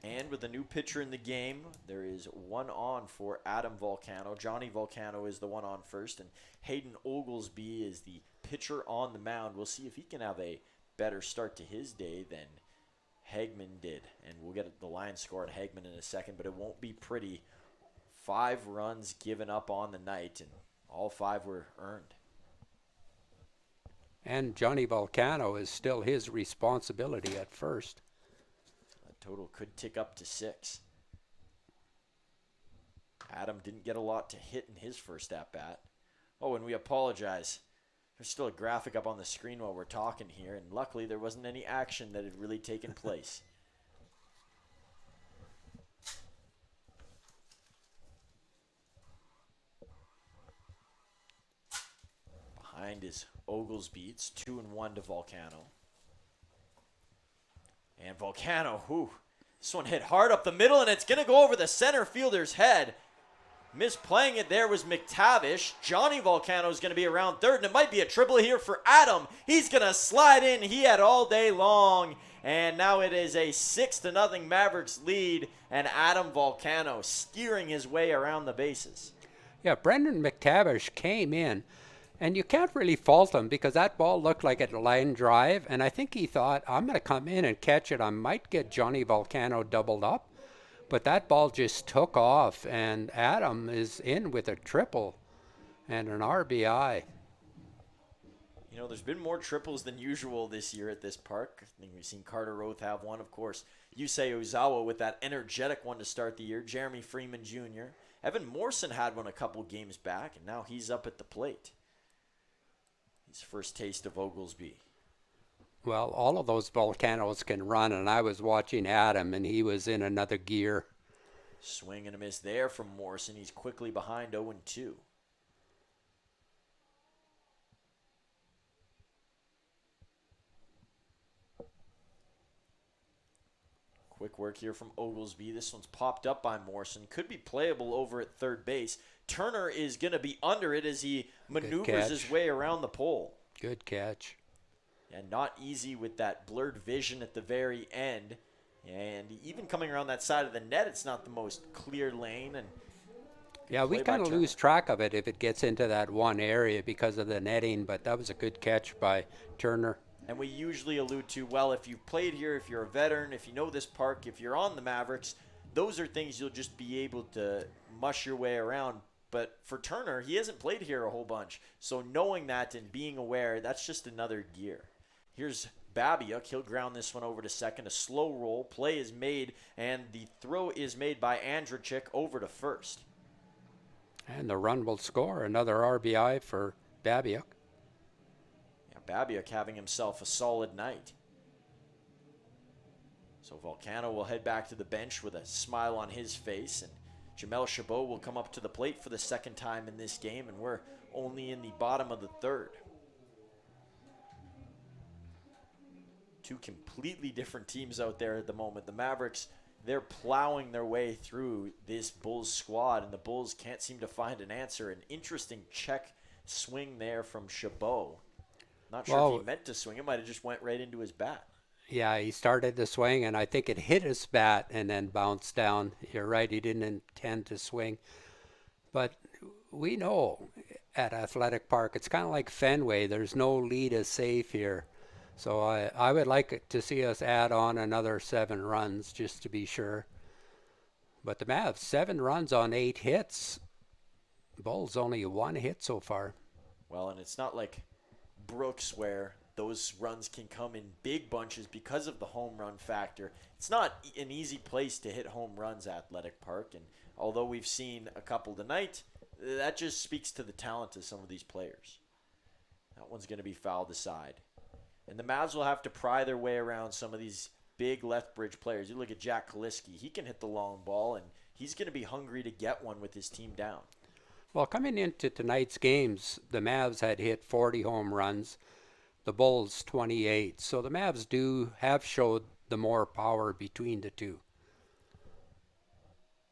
And with a new pitcher in the game, there is one on for Adam Volcano. Johnny Volcano is the one on first, and Hayden Oglesby is the pitcher on the mound. We'll see if he can have a better start to his day than Hagman did. And we'll get the line score at Hagman in a second, but it won't be pretty. 5 runs given up on the night, and all 5 were earned. And Johnny Volcano is still his responsibility at first. Total could tick up to 6. Adam didn't get a lot to hit in his first at-bat. Oh, and we apologize. There's still a graphic up on the screen while we're talking here, and luckily there wasn't any action that had really taken place. Behind is Oglesby. It's 2-1 to Volcano. And Volcano, this one hit hard up the middle, and it's going to go over the center fielder's head. Misplaying it there was McTavish. Johnny Volcano is going to be around third, and it might be a triple here for Adam. He's going to slide in. He had all day long, and now it is a 6-0 Mavericks lead, and Adam Volcano steering his way around the bases. Yeah, Brendan McTavish came in, and you can't really fault him because that ball looked like a line drive, and I think he thought, I'm going to come in and catch it. I might get Johnny Volcano doubled up, but that ball just took off, and Adam is in with a triple and an RBI. You know, there's been more triples than usual this year at this park. I think we've seen Carter Roth have one, of course. Yusei Ozawa with that energetic one to start the year. Jeremy Freeman Jr. Evan Morrison had one a couple games back, and now he's up at the plate. His first taste of Oglesby. Well, all of those Volcanos can run, and I was watching Adam, and he was in another gear. Swing and a miss there from Morrison. He's quickly behind 0-2. Quick work here from Oglesby. This one's popped up by Morrison. Could be playable over at third base. Turner is going to be under it as he maneuvers his way around the pole. Good catch. And not easy with that blurred vision at the very end. And even coming around that side of the net, it's not the most clear lane. And yeah, we kind of lose track of it if it gets into that one area because of the netting, but that was a good catch by Turner. And we usually allude to, well, if you've played here, if you're a veteran, if you know this park, if you're on the Mavericks, those are things you'll just be able to mush your way around. But for Turner, he hasn't played here a whole bunch. So knowing that and being aware, that's just another gear. Here's Babiuk. He'll ground this one over to second. A slow roll. Play is made, and the throw is made by Andrechik over to first. And the run will score. Another RBI for Babiuk. Babiuk having himself a solid night. So Volcano will head back to the bench with a smile on his face, and Jamel Chabot will come up to the plate for the second time in this game, and we're only in the bottom of the third. Two completely different teams out there at the moment. The Mavericks, they're plowing their way through this Bulls squad, and the Bulls can't seem to find an answer. An interesting check swing there from Chabot. Not sure if he meant to swing. It might have just went right into his bat. Yeah, he started to swing, and I think it hit his bat and then bounced down. You're right, he didn't intend to swing. But we know at Athletic Park, it's kind of like Fenway. There's no lead is safe here. So I would like to see us add on another 7 runs just to be sure. But the Mavs, 7 runs on 8 hits. Bulls only 1 hit so far. Well, and it's not like Brooks where those runs can come in big bunches because of the home run factor. It's not an easy place to hit home runs at Athletic Park, and although we've seen a couple tonight, that just speaks to the talent of some of these players. That one's going to be fouled aside. And the Mavs will have to pry their way around some of these big Lethbridge players. You look at Jack Kaliski. He can hit the long ball, and he's going to be hungry to get one with his team down. Well, coming into tonight's games, the Mavs had hit 40 home runs, the Bulls 28. So the Mavs have showed the more power between the two.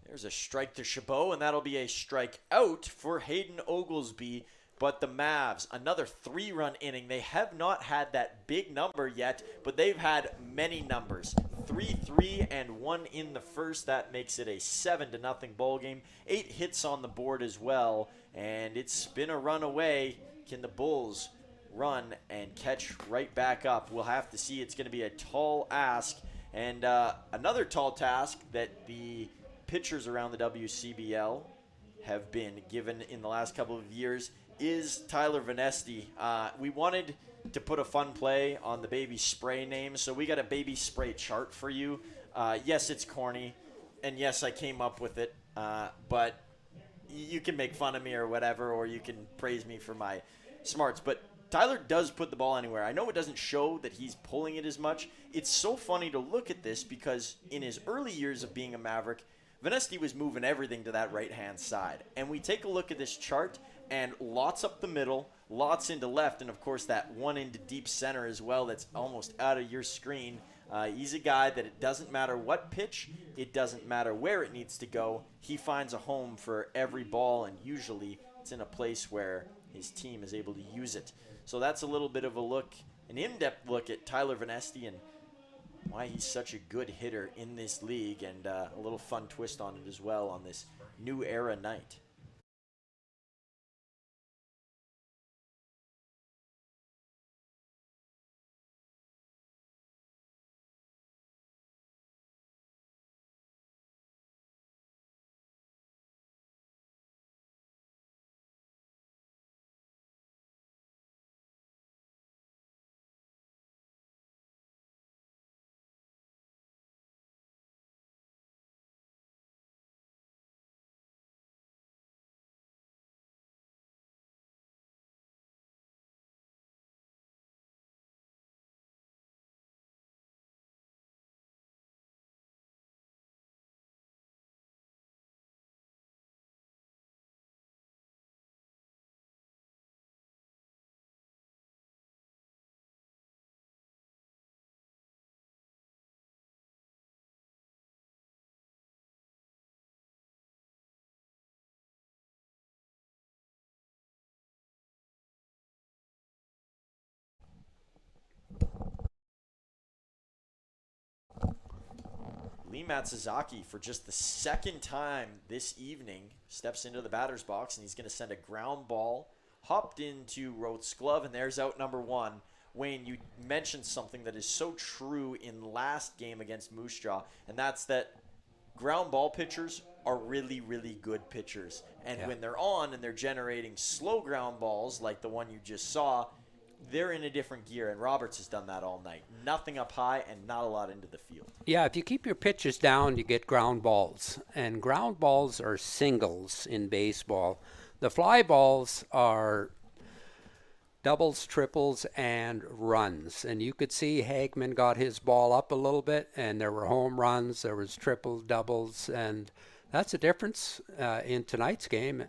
There's a strike to Chabot, and that'll be a strike out for Hayden Oglesby. But the Mavs, another 3-run inning. They have not had that big number yet, but they've had many numbers. 3-3 and 1 in the first. That makes it a 7-0 ball game. 8 hits on the board as well, and it's been a run away. Can the Bulls run and catch right back up? We'll have to see. It's going to be a tall ask, and another tall task that the pitchers around the WCBL have been given in the last couple of years is Tyler Vanesti. We wanted to put a fun play on the baby spray name, so we got a baby spray chart for you. Yes, it's corny, and yes, I came up with it, but you can make fun of me or whatever, or you can praise me for my smarts, but Tyler does put the ball anywhere. I know it doesn't show that he's pulling it as much. It's so funny to look at this because in his early years of being a Maverick, Vanesti was moving everything to that right-hand side. And we take a look at this chart, and lots up the middle, lots into left, and of course that one into deep center as well that's almost out of your screen. He's a guy that it doesn't matter what pitch, it doesn't matter where it needs to go. He finds a home for every ball, and usually it's in a place where his team is able to use it. So that's a little bit of a look, an in-depth look at Tyler Vanesti and why he's such a good hitter in this league, and a little fun twist on it as well on this new era night. Matsuzaki, for just the second time this evening, steps into the batter's box, and he's going to send a ground ball, hopped into Roth's glove, and there's out number one. Wayne, you mentioned something that is so true in last game against Moose Jaw, and that's that ground ball pitchers are really, really good pitchers. And when they're on and they're generating slow ground balls like the one you just saw, they're in a different gear, and Roberts has done that all night. Nothing up high and not a lot into the field. Yeah, if you keep your pitches down, you get ground balls. And ground balls are singles in baseball. The fly balls are doubles, triples, and runs. And you could see Hagman got his ball up a little bit, and there were home runs, there was triples, doubles, and that's the difference in tonight's game.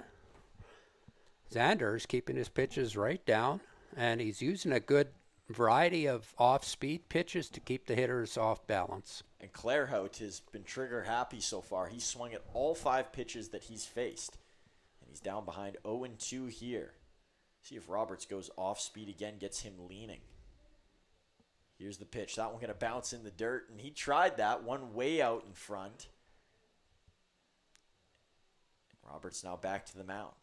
Xander's keeping his pitches right down, and he's using a good variety of off-speed pitches to keep the hitters off balance. And Clairhout has been trigger happy so far. He's swung at all 5 pitches that he's faced. And he's down behind 0-2 here. See if Roberts goes off-speed again, gets him leaning. Here's the pitch. That one going to bounce in the dirt. And he tried that one way out in front. Roberts now back to the mound.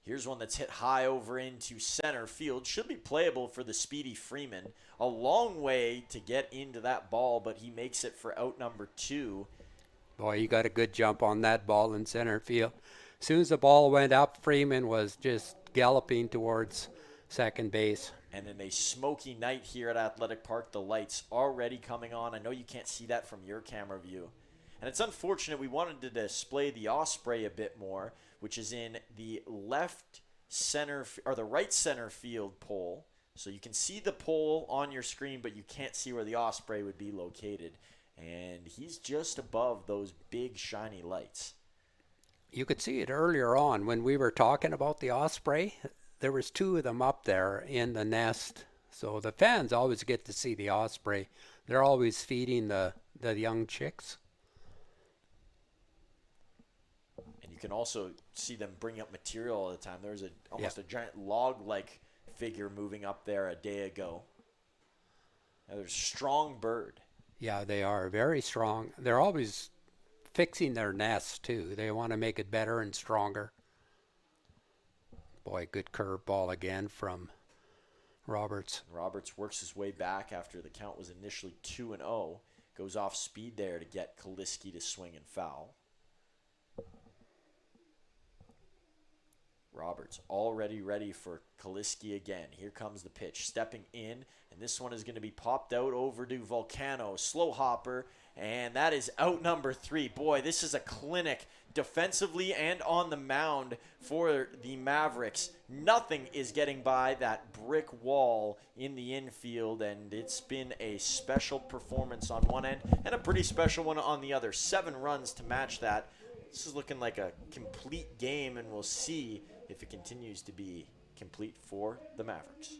Here's one that's hit high over into center field. Should be playable for the speedy Freeman. A long way to get into that ball, but he makes it for out number 2. Boy, he got a good jump on that ball in center field. As soon as the ball went up, Freeman was just galloping towards second base. And in a smoky night here at Athletic Park, the lights already coming on. I know you can't see that from your camera view. And it's unfortunate. We wanted to display the Osprey a bit more, which is in the left center or the right center field pole. So you can see the pole on your screen, but you can't see where the Osprey would be located. And he's just above those big shiny lights. You could see it earlier on when we were talking about the Osprey. There was 2 of them up there in the nest. So the fans always get to see the Osprey. They're always feeding the young chicks. You can also see them bring up material all the time. There was almost a giant log-like figure moving up there a day ago. Now, there's a strong bird. Yeah, they are very strong. They're always fixing their nest, too. They want to make it better and stronger. Boy, good curveball again from Roberts. Roberts works his way back after the count was initially 2-0. Goes off speed there to get Kaliski to swing and foul. Roberts already ready for Kaliski again. Here comes the pitch. Stepping in, and this one is going to be popped out over to Volcano. Slow hopper, and that is out number 3. Boy, this is a clinic defensively and on the mound for the Mavericks. Nothing is getting by that brick wall in the infield, and it's been a special performance on one end and a pretty special one on the other. 7 runs to match that. This is looking like a complete game, and we'll see if it continues to be complete for the Mavericks.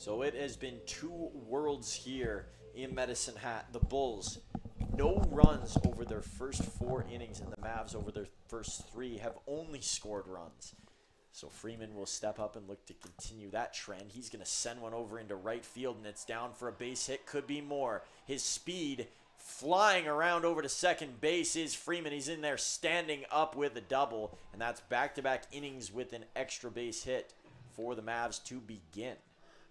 So it has been 2 worlds here in Medicine Hat. The Bulls, no runs over their first 4 innings, and the Mavs over their first 3 have only scored runs. So Freeman will step up and look to continue that trend. He's going to send one over into right field, and it's down for a base hit. Could be more. His speed flying around over to second base is Freeman. He's in there standing up with a double, and that's back-to-back innings with an extra base hit for the Mavs to begin.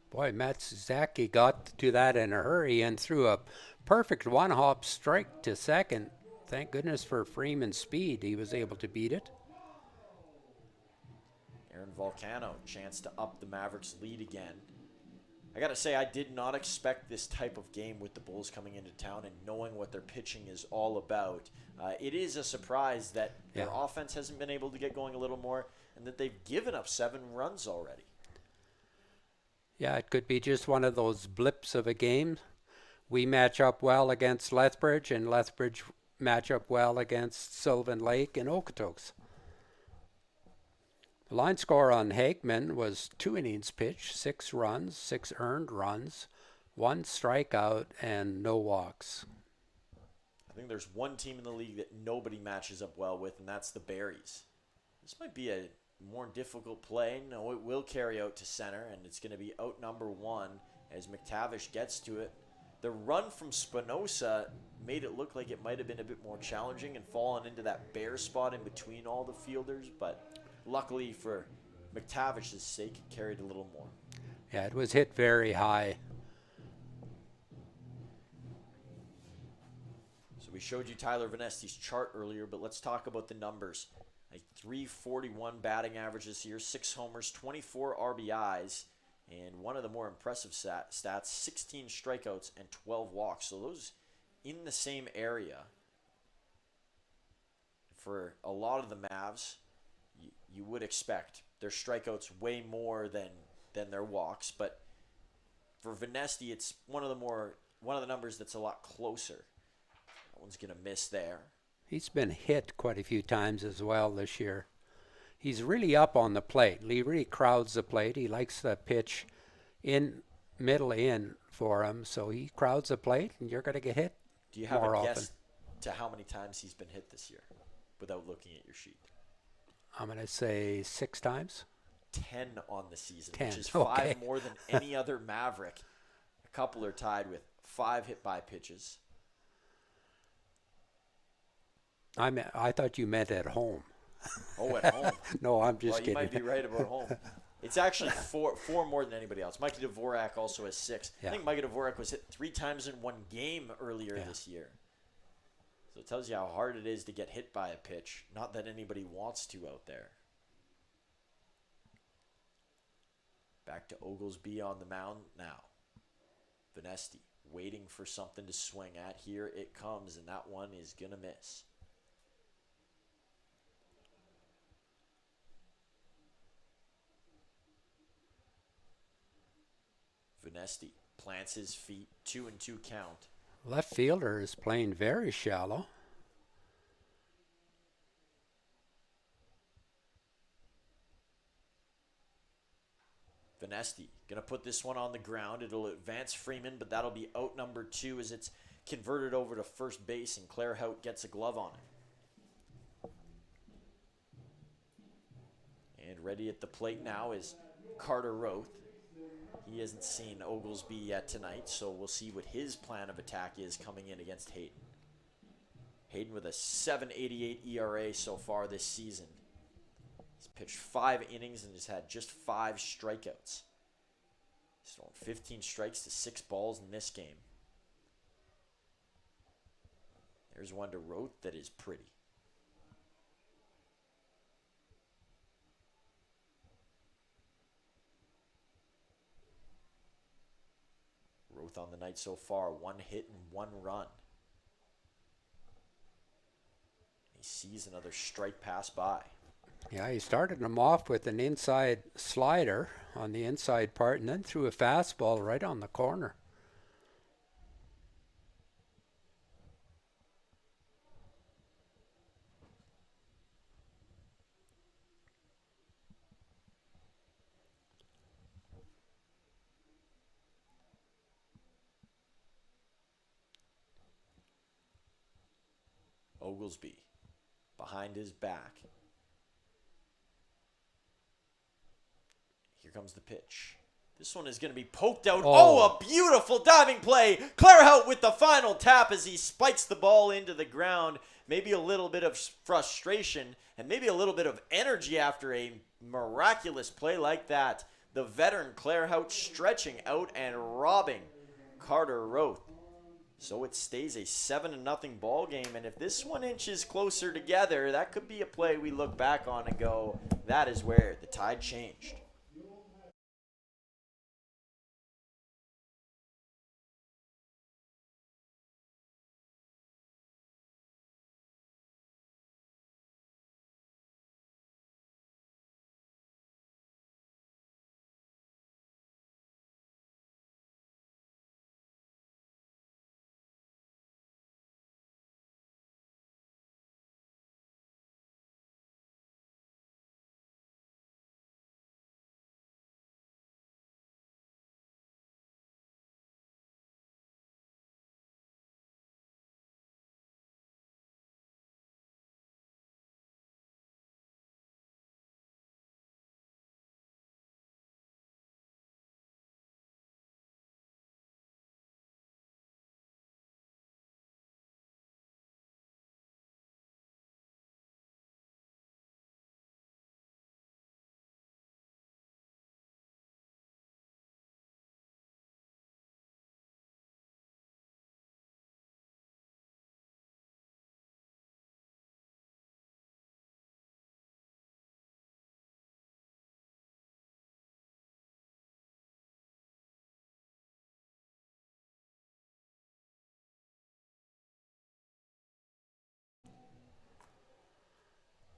Boy, Matt Zaki got to that in a hurry and threw a perfect one-hop strike to second. Thank goodness for Freeman's speed. He was able to beat it. Aaron Volcano, chance to up the Mavericks' lead again. I got to say, I did not expect this type of game with the Bulls coming into town and knowing what their pitching is all about. It is a surprise that their offense hasn't been able to get going a little more and that they've given up 7 runs already. Yeah, it could be just one of those blips of a game. We match up well against Lethbridge, and Lethbridge match up well against Sylvan Lake and Okotoks. The line score on Hagman was 2 innings pitched, 6 runs, 6 earned runs, 1 strikeout, and no walks. I think there's one team in the league that nobody matches up well with, and that's the Berries. This might be a more difficult play. No, it will carry out to center, and it's going to be out number 1 as McTavish gets to it. The run from Spinoza made it look like it might have been a bit more challenging and fallen into that bare spot in between all the fielders, but luckily for McTavish's sake, it carried a little more. Yeah, it was hit very high. So we showed you Tyler Venesti's chart earlier, but let's talk about the numbers. A .341 batting average this year, 6 homers, 24 RBIs, and one of the more impressive stats, 16 strikeouts and 12 walks. So those in the same area. For a lot of the Mavs, you would expect their strikeouts way more than their walks, but for Venesti, it's one of the numbers that's a lot closer. That one's gonna miss there. He's been hit quite a few times as well this year. He's really up on the plate. He really crowds the plate. He likes the pitch middle in for him, so he crowds the plate, and you're going to get hit more often. Do you have a guess to how many times he's been hit this year without looking at your sheet? I'm going to say 6 times. 10 on the season, 10, which is 5 okay. more than any other Maverick. A couple are tied with 5 hit by pitches. I thought you meant at home. Oh, at home. No, I'm just kidding. You might be right about home. It's actually four more than anybody else. Mikey Dvorak also has 6. Yeah. I think Mikey Dvorak was hit 3 times in one game earlier this year. So it tells you how hard it is to get hit by a pitch. Not that anybody wants to out there. Back to Oglesby on the mound now. Venesti waiting for something to swing at. Here it comes, and that one is going to miss. Venesti plants his feet, 2-2 count. Left fielder is playing very shallow. Venesti going to put this one on the ground. It'll advance Freeman, but that'll be out number 2 as it's converted over to first base, and Claire Hout gets a glove on it. And ready at the plate now is Carter Roth. He hasn't seen Oglesby yet tonight, so we'll see what his plan of attack is coming in against Hayden. Hayden with a 7.88 ERA so far this season. He's pitched 5 innings and has had just 5 strikeouts. He's thrown 15 strikes to 6 balls in this game. There's one to Roth that is pretty. Roth on the night so far, 1 hit and 1 run. He sees another strike pass by. Yeah, he started him off with an inside slider on the inside part and then threw a fastball right on the corner. Oglesby behind his back. Here comes the pitch. This one is going to be poked out. Oh, a beautiful diving play. Clairhout with the final tap as he spikes the ball into the ground. Maybe a little bit of frustration and maybe a little bit of energy after a miraculous play like that. The veteran Clairhout stretching out and robbing Carter Roth. So it stays a 7-0 ball game, and if this one inches closer together, that could be a play we look back on and go, that is where the tide changed.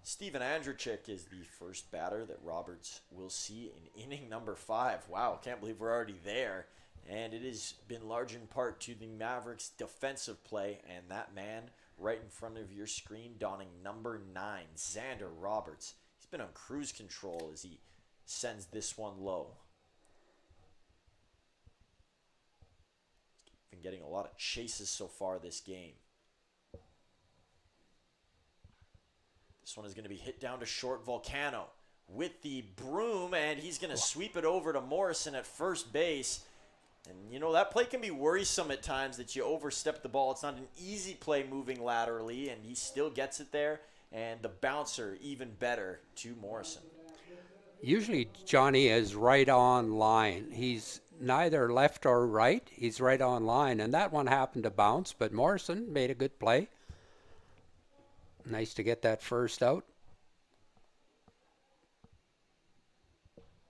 Steven Andrzejczyk is the first batter that Roberts will see in inning number 5. Wow, can't believe we're already there. And it has been large in part to the Mavericks' defensive play. And that man right in front of your screen, donning number 9, Xander Roberts. He's been on cruise control as he sends this one low. Been getting a lot of chases so far this game. This one is going to be hit down to short. Volcano with the broom, and he's going to sweep it over to Morrison at first base. And, you know, that play can be worrisome at times that you overstep the ball. It's not an easy play moving laterally, and he still gets it there. And the bouncer even better to Morrison. Usually Johnny is right on line. He's neither left or right. He's right on line, and that one happened to bounce, but Morrison made a good play. Nice to get that first out.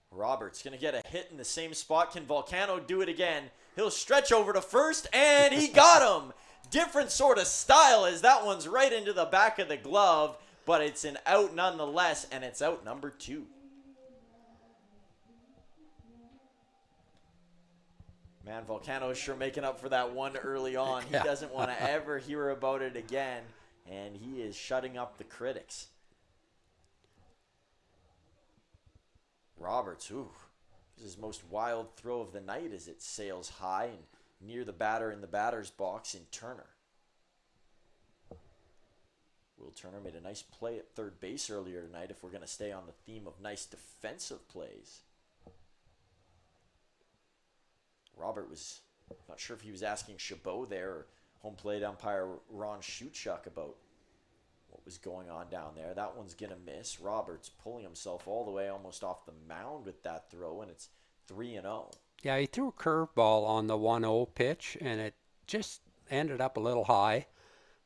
Roberts going to get a hit in the same spot. Can Volcano do it again? He'll stretch over to first, and he got him. Different sort of style as that one's right into the back of the glove, but it's an out nonetheless, and it's out number 2. Man, Volcano is sure making up for that one early on. He doesn't want to ever hear about it again. And he is shutting up the critics. Roberts, this is his most wild throw of the night as it sails high and near the batter in the batter's box in Turner. Will Turner made a nice play at third base earlier tonight if we're going to stay on the theme of nice defensive plays. Robert was not sure if he was asking Chabot there or home plate umpire Ron Shuchuk about what was going on down there. That one's going to miss. Roberts pulling himself all the way almost off the mound with that throw, and it's 3-0. Yeah, he threw a curveball on the 1-0 pitch, and it just ended up a little high.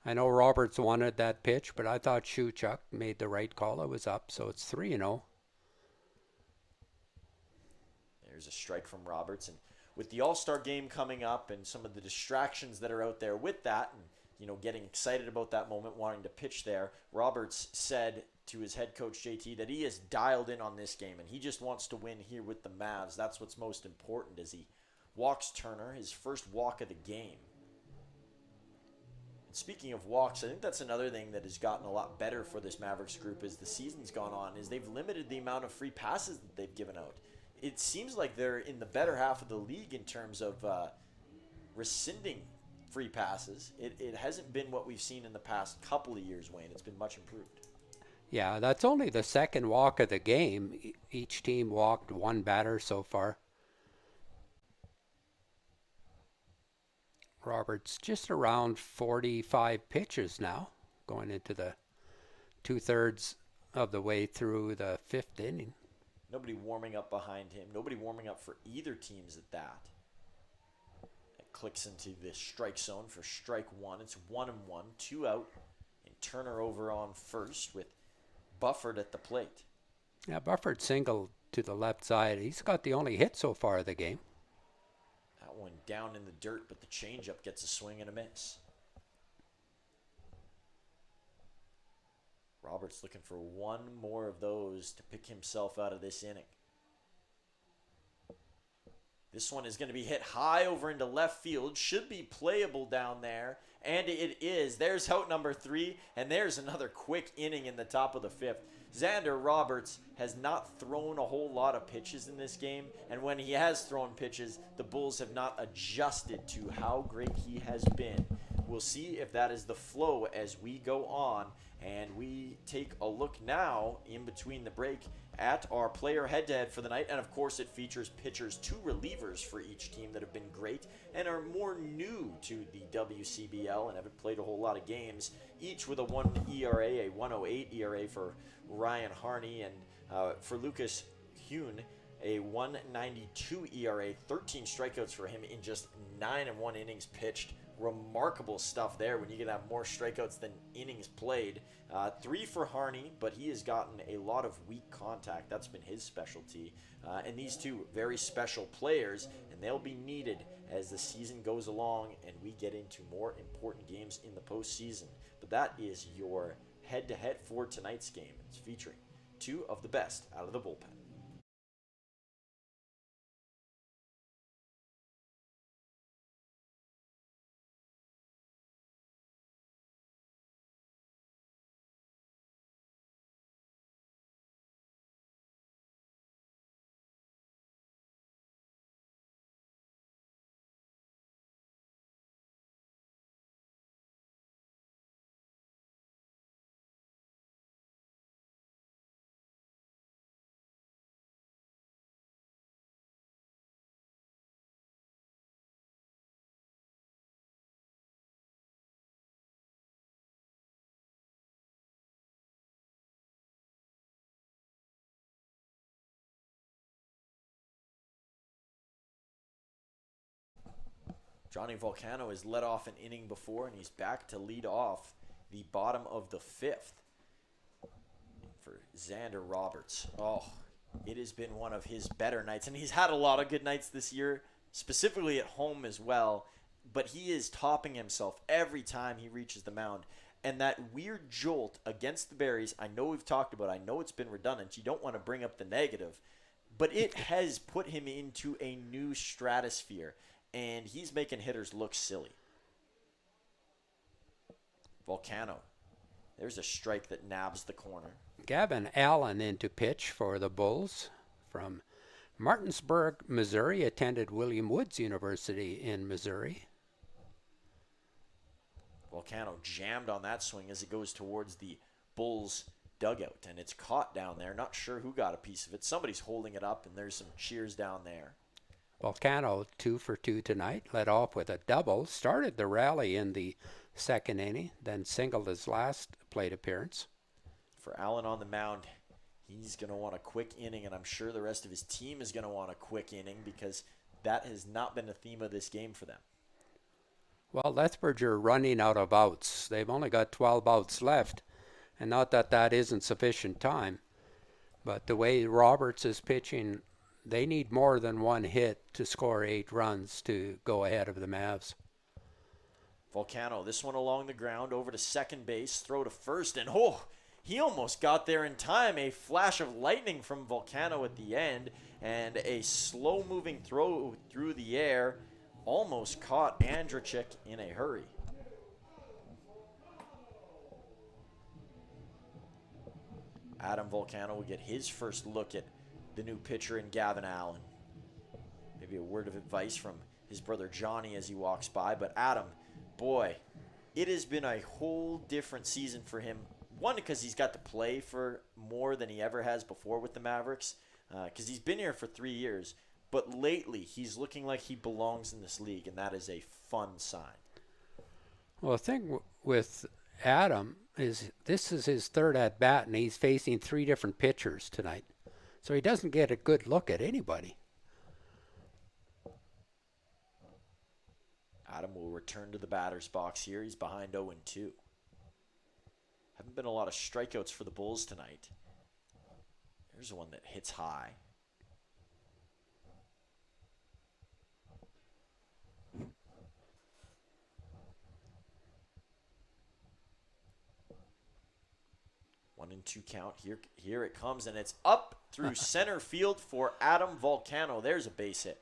I know Roberts wanted that pitch, but I thought Shuchuk made the right call. It was up, so it's 3-0. There's a strike from Roberts, and with the All-Star game coming up and some of the distractions that are out there with that, and getting excited about that moment, wanting to pitch there, Roberts said to his head coach JT that he is dialed in on this game and he just wants to win here with the Mavs. That's what's most important as he walks Turner, his first walk of the game. And speaking of walks, I think that's another thing that has gotten a lot better for this Mavericks group as the season's gone on, is they've limited the amount of free passes that they've given out. It seems like they're in the better half of the league in terms of rescinding free passes. It hasn't been what we've seen in the past couple of years, Wayne. It's been much improved. Yeah, that's only the second walk of the game. Each team walked one batter so far. Roberts just around 45 pitches now, going into the 2/3 of the way through the 5th inning. Nobody warming up behind him. Nobody warming up for either teams at that. It clicks into the strike zone for strike one. It's 1-1, 2 out, and Turner over on first with Bufford at the plate. Yeah, Bufford singled to the left side. He's got the only hit so far of the game. That one down in the dirt, but the changeup gets a swing and a miss. Roberts looking for one more of those to pick himself out of this inning. This one is going to be hit high over into left field. Should be playable down there. And it is. There's out number 3. And there's another quick inning in the top of the 5th. Xander Roberts has not thrown a whole lot of pitches in this game. And when he has thrown pitches, the Bulls have not adjusted to how great he has been. We'll see if that is the flow as we go on. And we take a look now in between the break at our player head-to-head for the night. And of course it features pitchers, 2 relievers for each team that have been great and are more new to the WCBL and haven't played a whole lot of games, each with a 1 ERA, a 1.08 ERA for Ryan Harney, and for Lucas Hune, a 1.92 ERA, 13 strikeouts for him in just 9 innings pitched. Remarkable stuff there when you can have more strikeouts than innings played. 3 for Harney, but he has gotten a lot of weak contact. That's been his specialty. And these 2 very special players, and they'll be needed as the season goes along and we get into more important games in the postseason. But that is your head-to-head for tonight's game. It's featuring 2 of the best out of the bullpen. Johnny Volcano has led off an inning before, and he's back to lead off the bottom of the 5th for Xander Roberts. Oh, it has been one of his better nights, and he's had a lot of good nights this year, specifically at home as well, but he is topping himself every time he reaches the mound. And that weird jolt against the Berries, I know we've talked about, I know it's been redundant, you don't want to bring up the negative, but it has put him into a new stratosphere. And he's making hitters look silly. Volcano. There's a strike that nabs the corner. Gavin Allen in to pitch for the Bulls from Martinsburg, Missouri. Attended William Woods University in Missouri. Volcano jammed on that swing as it goes towards the Bulls dugout. And it's caught down there. Not sure who got a piece of it. Somebody's holding it up, and there's some cheers down there. Volcano 2 for 2 tonight, led off with a double, started the rally in the 2nd inning, then singled his last plate appearance. For Allen on the mound, he's going to want a quick inning, and I'm sure the rest of his team is going to want a quick inning because that has not been a theme of this game for them. Well, Lethbridge are running out of outs. They've only got 12 outs left, and not that that isn't sufficient time, but the way Roberts is pitching, they need more than 1 hit to score 8 runs to go ahead of the Mavs. Volcano, this one along the ground, over to second base, throw to first, and he almost got there in time. A flash of lightning from Volcano at the end, and a slow-moving throw through the air almost caught Andrachik in a hurry. Adam Volcano will get his first look at the new pitcher in Gavin Allen. Maybe a word of advice from his brother Johnny as he walks by. But Adam, boy, it has been a whole different season for him. One, because he's got to play for more than he ever has before with the Mavericks, because he's been here for 3 years. But lately, he's looking like he belongs in this league, and that is a fun sign. Well, the thing with Adam is this is his third at bat, and he's facing 3 different pitchers tonight. So he doesn't get a good look at anybody. Adam will return to the batter's box here. He's behind 0-2. Haven't been a lot of strikeouts for the Bulls tonight. Here's one that hits high. One and two count. Here it comes, and it's up through center field for Adam Volcano. There's a base hit.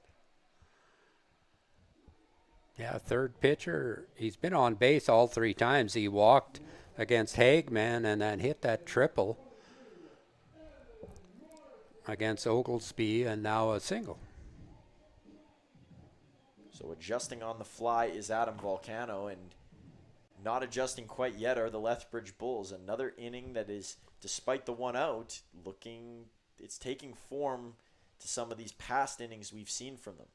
Yeah, third pitcher. He's been on base all 3 times. He walked against Hagman and then hit that triple against Oglesby, and now a single. So adjusting on the fly is Adam Volcano, and not adjusting quite yet are the Lethbridge Bulls. Another inning that is, despite the 1 out, it's taking form to some of these past innings we've seen from them.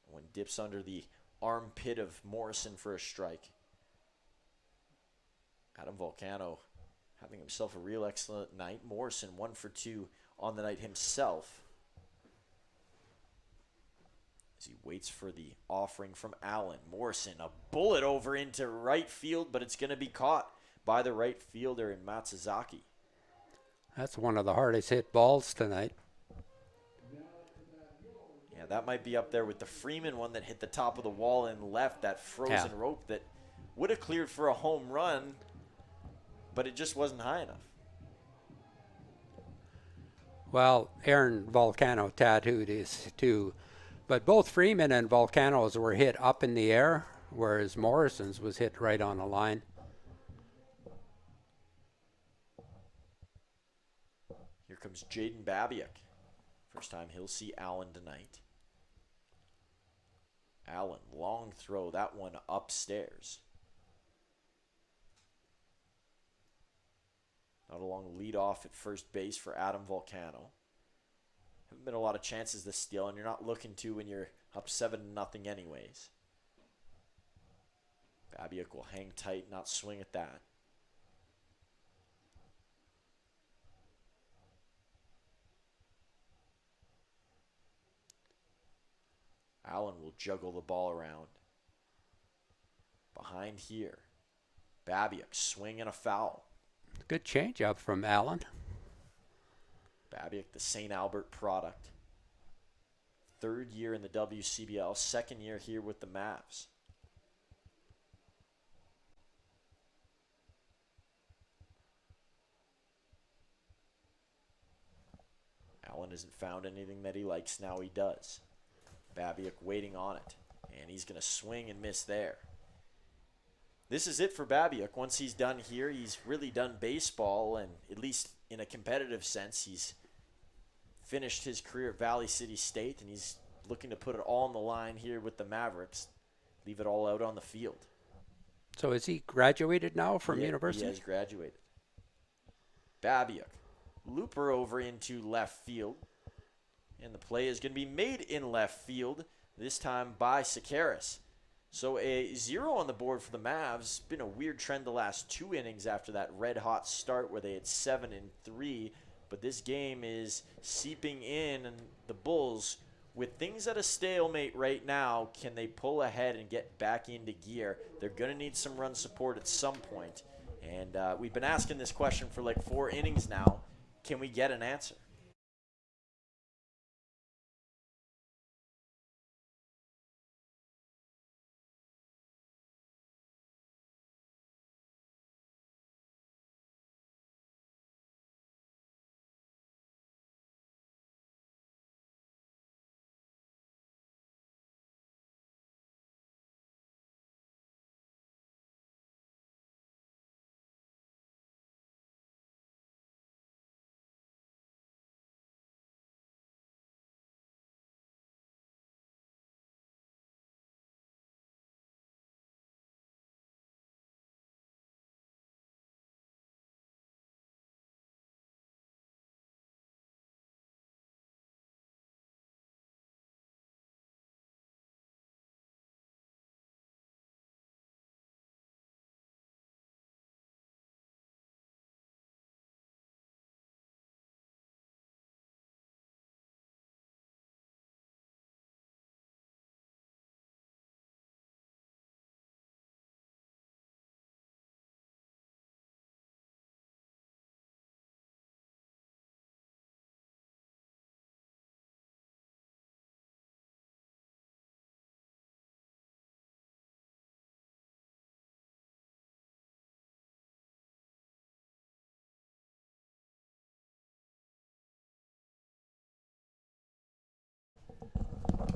One dips under the armpit of Morrison for a strike. Adam Volcano having himself a real excellent night. Morrison 1 for 2 on the night himself, as he waits for the offering from Allen. Morrison, a bullet over into right field, but it's going to be caught by the right fielder in Matsuzaki. That's one of the hardest hit balls tonight. Yeah, that might be up there with the Freeman one that hit the top of the wall and left, that frozen rope that would have cleared for a home run, but it just wasn't high enough. Well, Aaron Volcano tattooed his too. But both Freeman and Volcano's were hit up in the air, whereas Morrison's was hit right on the line. Here comes Jaden Babiak. First time he'll see Allen tonight. Allen, long throw, that one upstairs. Not a long lead off at first base for Adam Volcano. Haven't been a lot of chances to steal, and you're not looking to when you're up 7-0 anyways. Babiak will hang tight, not swing at that. Allen will juggle the ball around. Behind here, Babiak swing and a foul. Good changeup from Allen. Babiak, the St. Albert product. 3rd year in the WCBL, 2nd year here with the Mavs. Allen hasn't found anything that he likes. Now he does. Babiak waiting on it, and he's going to swing and miss there. This is it for Babiak. Once he's done here, he's really done baseball, and at least in a competitive sense, he's finished his career at Valley City State, and he's looking to put it all on the line here with the Mavericks, leave it all out on the field. So is he graduated now from university? He has graduated. Babiak, looper over into left field, and the play is going to be made in left field, this time by Sakaris. So a 0 on the board for the Mavs. Been a weird trend the last 2 innings after that red-hot start where they had 7-3. But this game is seeping in, and the Bulls, with things at a stalemate right now, can they pull ahead and get back into gear? They're going to need some run support at some point. And we've been asking this question for like 4 innings now. Can we get an answer?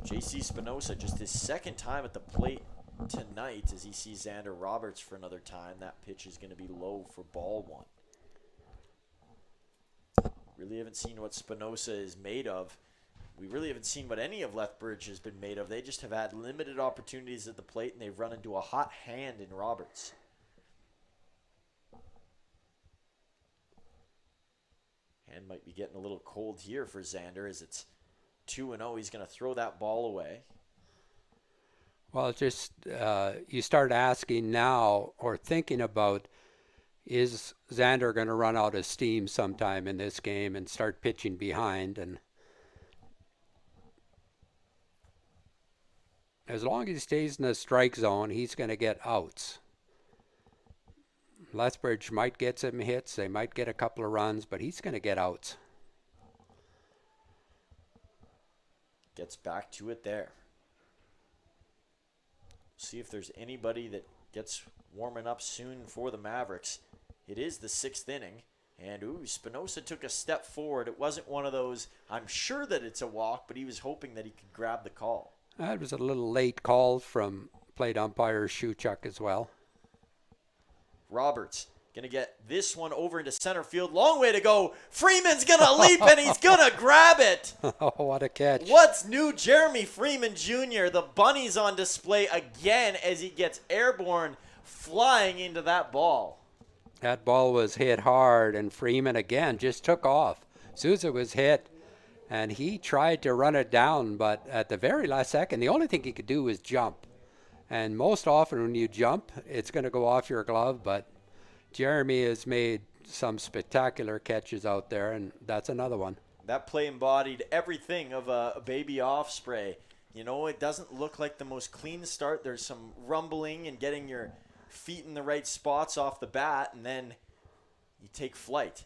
JC Spinoza, just his second time at the plate tonight as he sees Xander Roberts for another time. That pitch is going to be low for ball one. Really haven't seen what Spinoza is made of. We really haven't seen what any of Lethbridge has been made of. They just have had limited opportunities at the plate, and they've run into a hot hand in Roberts. Hand might be getting a little cold here for Xander as it's 2-0. He's going to throw that ball away. Well, just you start asking now or thinking about, is Xander going to run out of steam sometime in this game and start pitching behind? And as long as he stays in the strike zone, he's going to get outs. Lethbridge might get some hits. They might get a couple of runs, but he's going to get outs. Gets back to it there. See if there's anybody that gets warming up soon for the Mavericks. It is the 6th inning. And, Spinoza took a step forward. It wasn't one of those, I'm sure that it's a walk, but he was hoping that he could grab the call. That was a little late call from plate umpire Shuchuk as well. Roberts going to get this one over into center field. Long way to go. Freeman's going to leap, and he's going to grab it. Oh, what a catch. What's new? Jeremy Freeman Jr., the bunny's on display again as he gets airborne flying into that ball. That ball was hit hard, and Freeman again just took off. Souza was hit, and he tried to run it down, but at the very last second, the only thing he could do was jump. And most often when you jump, it's going to go off your glove, but Jeremy has made some spectacular catches out there, and that's another one. That play embodied everything of a baby Osprey. You know, it doesn't look like the most clean start. There's some rumbling and getting your feet in the right spots off the bat, and then you take flight.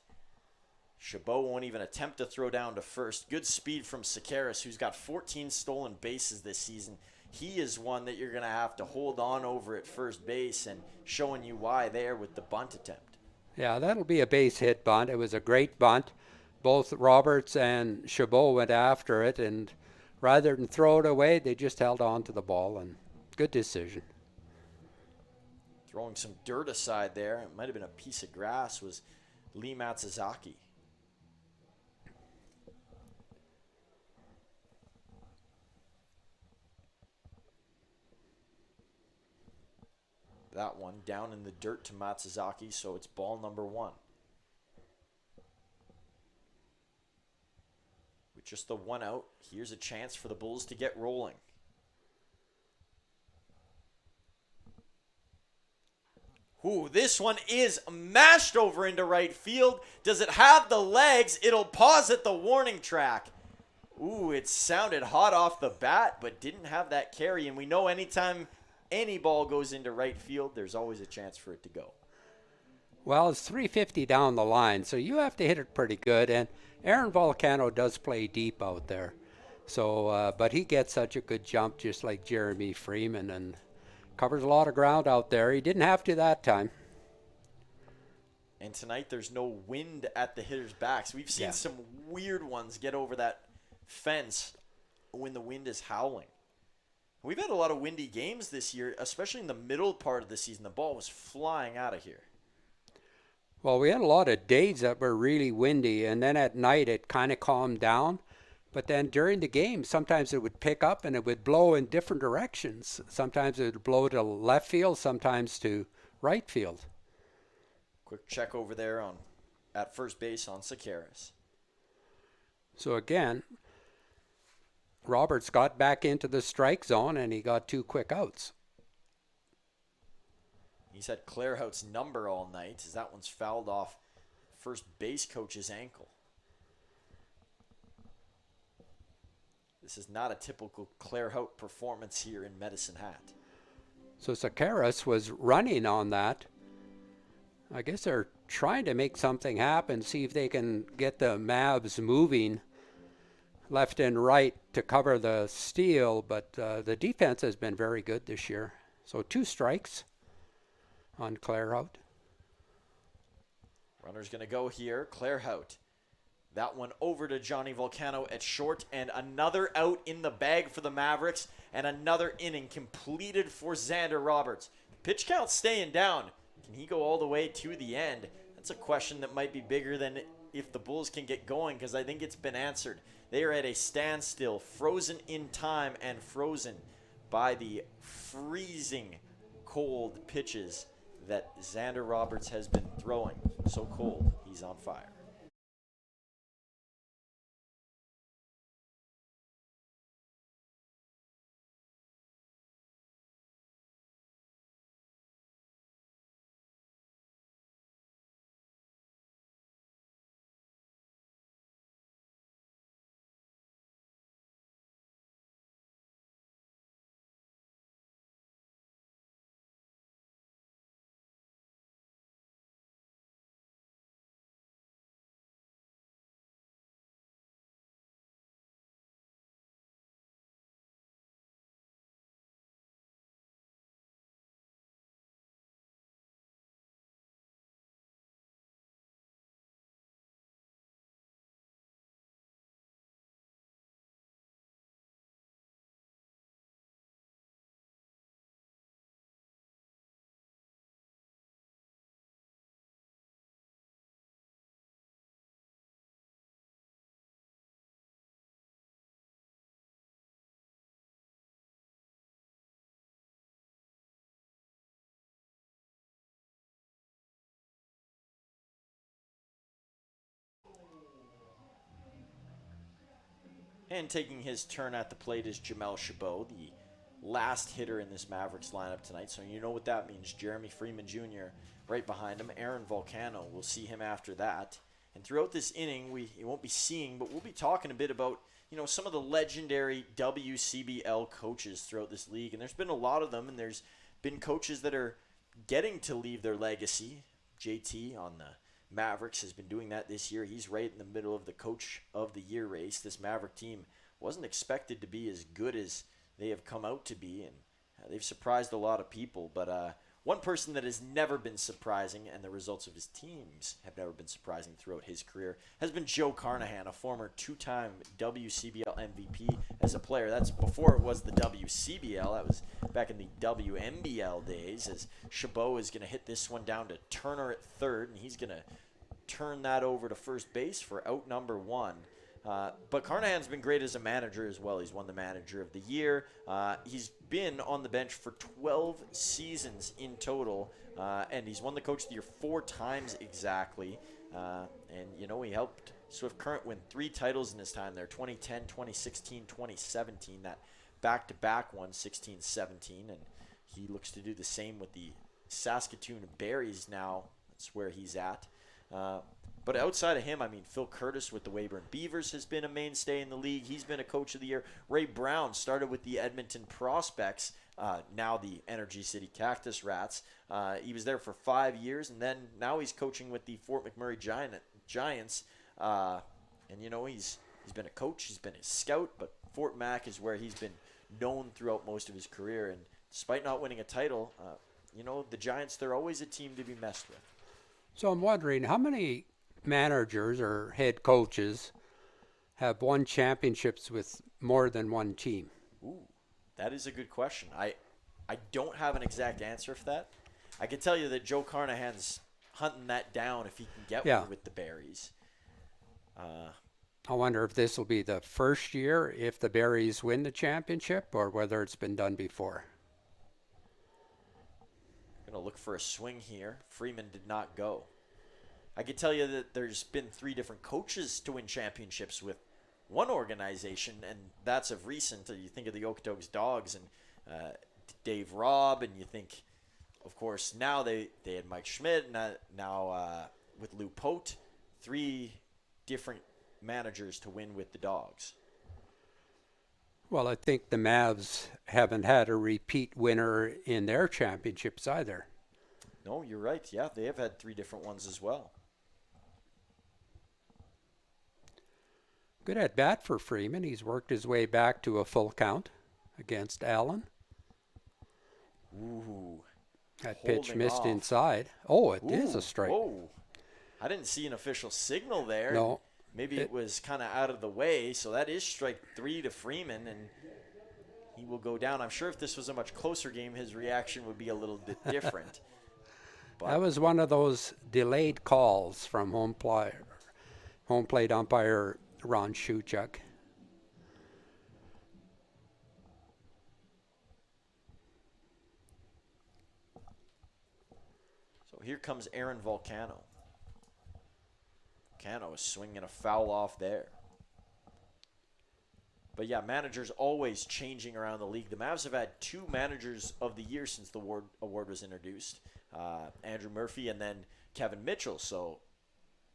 Chabot won't even attempt to throw down to first. Good speed from Sakaris, who's got 14 stolen bases this season. He is one that you're going to have to hold on over at first base, and showing you why there with the bunt attempt. Yeah, that'll be a base hit bunt. It was a great bunt. Both Roberts and Chabot went after it, and rather than throw it away, they just held on to the ball, and good decision. Throwing some dirt aside there, it might have been a piece of grass, was Lee Matsuzaki. That one down in the dirt to Matsuzaki, so it's ball number 1. With just the one out, here's a chance for the Bulls to get rolling. Ooh, this one is mashed over into right field. Does it have the legs? It'll pause at the warning track. Ooh, it sounded hot off the bat, but didn't have that carry, and we know anytime any ball goes into right field, there's always a chance for it to go. Well, it's 350 down the line, so you have to hit it pretty good. And Aaron Volcano does play deep out there. So, but he gets such a good jump just like Jeremy Freeman and covers a lot of ground out there. He didn't have to that time. And tonight there's no wind at the hitters' backs. We've seen some weird ones get over that fence when the wind is howling. We've had a lot of windy games this year, especially in the middle part of the season. The ball was flying out of here. Well, we had a lot of days that were really windy, and then at night it kind of calmed down. But then during the game, sometimes it would pick up and it would blow in different directions. Sometimes it would blow to left field, sometimes to right field. Quick check over there at first base on Sakaris. So again, Roberts got back into the strike zone and he got 2 quick outs. He's had Clairhout's number all night as that one's fouled off first base coach's ankle. This is not a typical Clairhout performance here in Medicine Hat. So Sakaris was running on that. I guess they're trying to make something happen, see if they can get the Mavs moving left and right to cover the steal, but the defense has been very good this year. So 2 strikes on Clairhout. Runner's going to go here. Clairhout That one over to Johnny Volcano at short, and another out in the bag for the Mavericks, and another inning completed for Xander Roberts. Pitch count staying down. Can he go all the way to the end? That's a question that might be bigger than if the Bulls can get going, because I think it's been answered. They are at a standstill, frozen in time and frozen by the freezing cold pitches that Xander Roberts has been throwing. So cold, he's on fire. And taking his turn at the plate is Jamel Chabot, the last hitter in this Mavericks lineup tonight. So you know what that means. Jeremy Freeman Jr. right behind him. Aaron Volcano, we'll see him after that. And throughout this inning, we won't be seeing, but we'll be talking a bit about, you know, some of the legendary WCBL coaches throughout this league. And there's been a lot of them, and there's been coaches that are getting to leave their legacy. JT on the Mavericks has been doing that this year. He's right in the middle of the Coach of the Year race. This Maverick team wasn't expected to be as good as they have come out to be, and they've surprised a lot of people. But one person that has never been surprising, and the results of his teams have never been surprising throughout his career, has been Joe Carnahan, a former two-time WCBL MVP as a player. That's before it was the WCBL. That was back in the WNBL days, as Chabot is going to hit this one down to Turner at third, and he's going to turn that over to first base for out number one. But Carnahan's been great as a manager as well. He's won the Manager of the Year. He's been on the bench for 12 seasons in total, and he's won the Coach of the Year 4 times exactly. And, you know, he helped Swift Current win 3 titles in his time there, 2010, 2016, 2017, that back-to-back one, 16-17, and he looks to do the same with the Saskatoon Berries now. That's where he's at. But outside of him, I mean, Phil Curtis with the Weyburn Beavers has been a mainstay in the league. He's been a Coach of the Year. Ray Brown started with the Edmonton Prospects, now the Energy City Cactus Rats. He was there for 5 years, and then now he's coaching with the Fort McMurray Giants. And, you know, he's been a coach, he's been a scout, but Fort Mac is where he's been known throughout most of his career. And despite not winning a title, you know, the Giants, they're always a team to be messed with. So I'm wondering, how many managers or head coaches have won championships with more than one team? Ooh, that is a good question. I don't have an exact answer for that. I can tell you that Joe Carnahan's hunting that down if he can get one with the Berries. I wonder if this will be the first year if the Berries win the championship, or whether it's been done before. Going to look for a swing here. Freeman did not go. I can tell you that there's been 3 different coaches to win championships with one organization, and that's of recent. You think of the Okotoks Dogs and Dave Robb, and you think, of course, now they had Mike Schmidt, now with Lou Pote, 3 different managers to win with the Dogs. Well, I think the Mavs haven't had a repeat winner in their championships either. No, you're right. Yeah, they have had 3 different ones as well. Good at bat for Freeman. He's worked his way back to a full count against Allen. Ooh. That pitch missed inside. Oh, it is a strike. Whoa. I didn't see an official signal there. No. maybe it was kind of out of the way. So that is strike 3 to Freeman, and he will go down. I'm sure if this was a much closer game, his reaction would be a little bit different. That was one of those delayed calls from home plate umpire Ron Shuchuk. So here comes Aaron Volcano. Volcano is swinging a foul off there. But yeah, managers always changing around the league. The Mavs have had 2 managers of the year since the award was introduced. Andrew Murphy and then Kevin Mitchell. So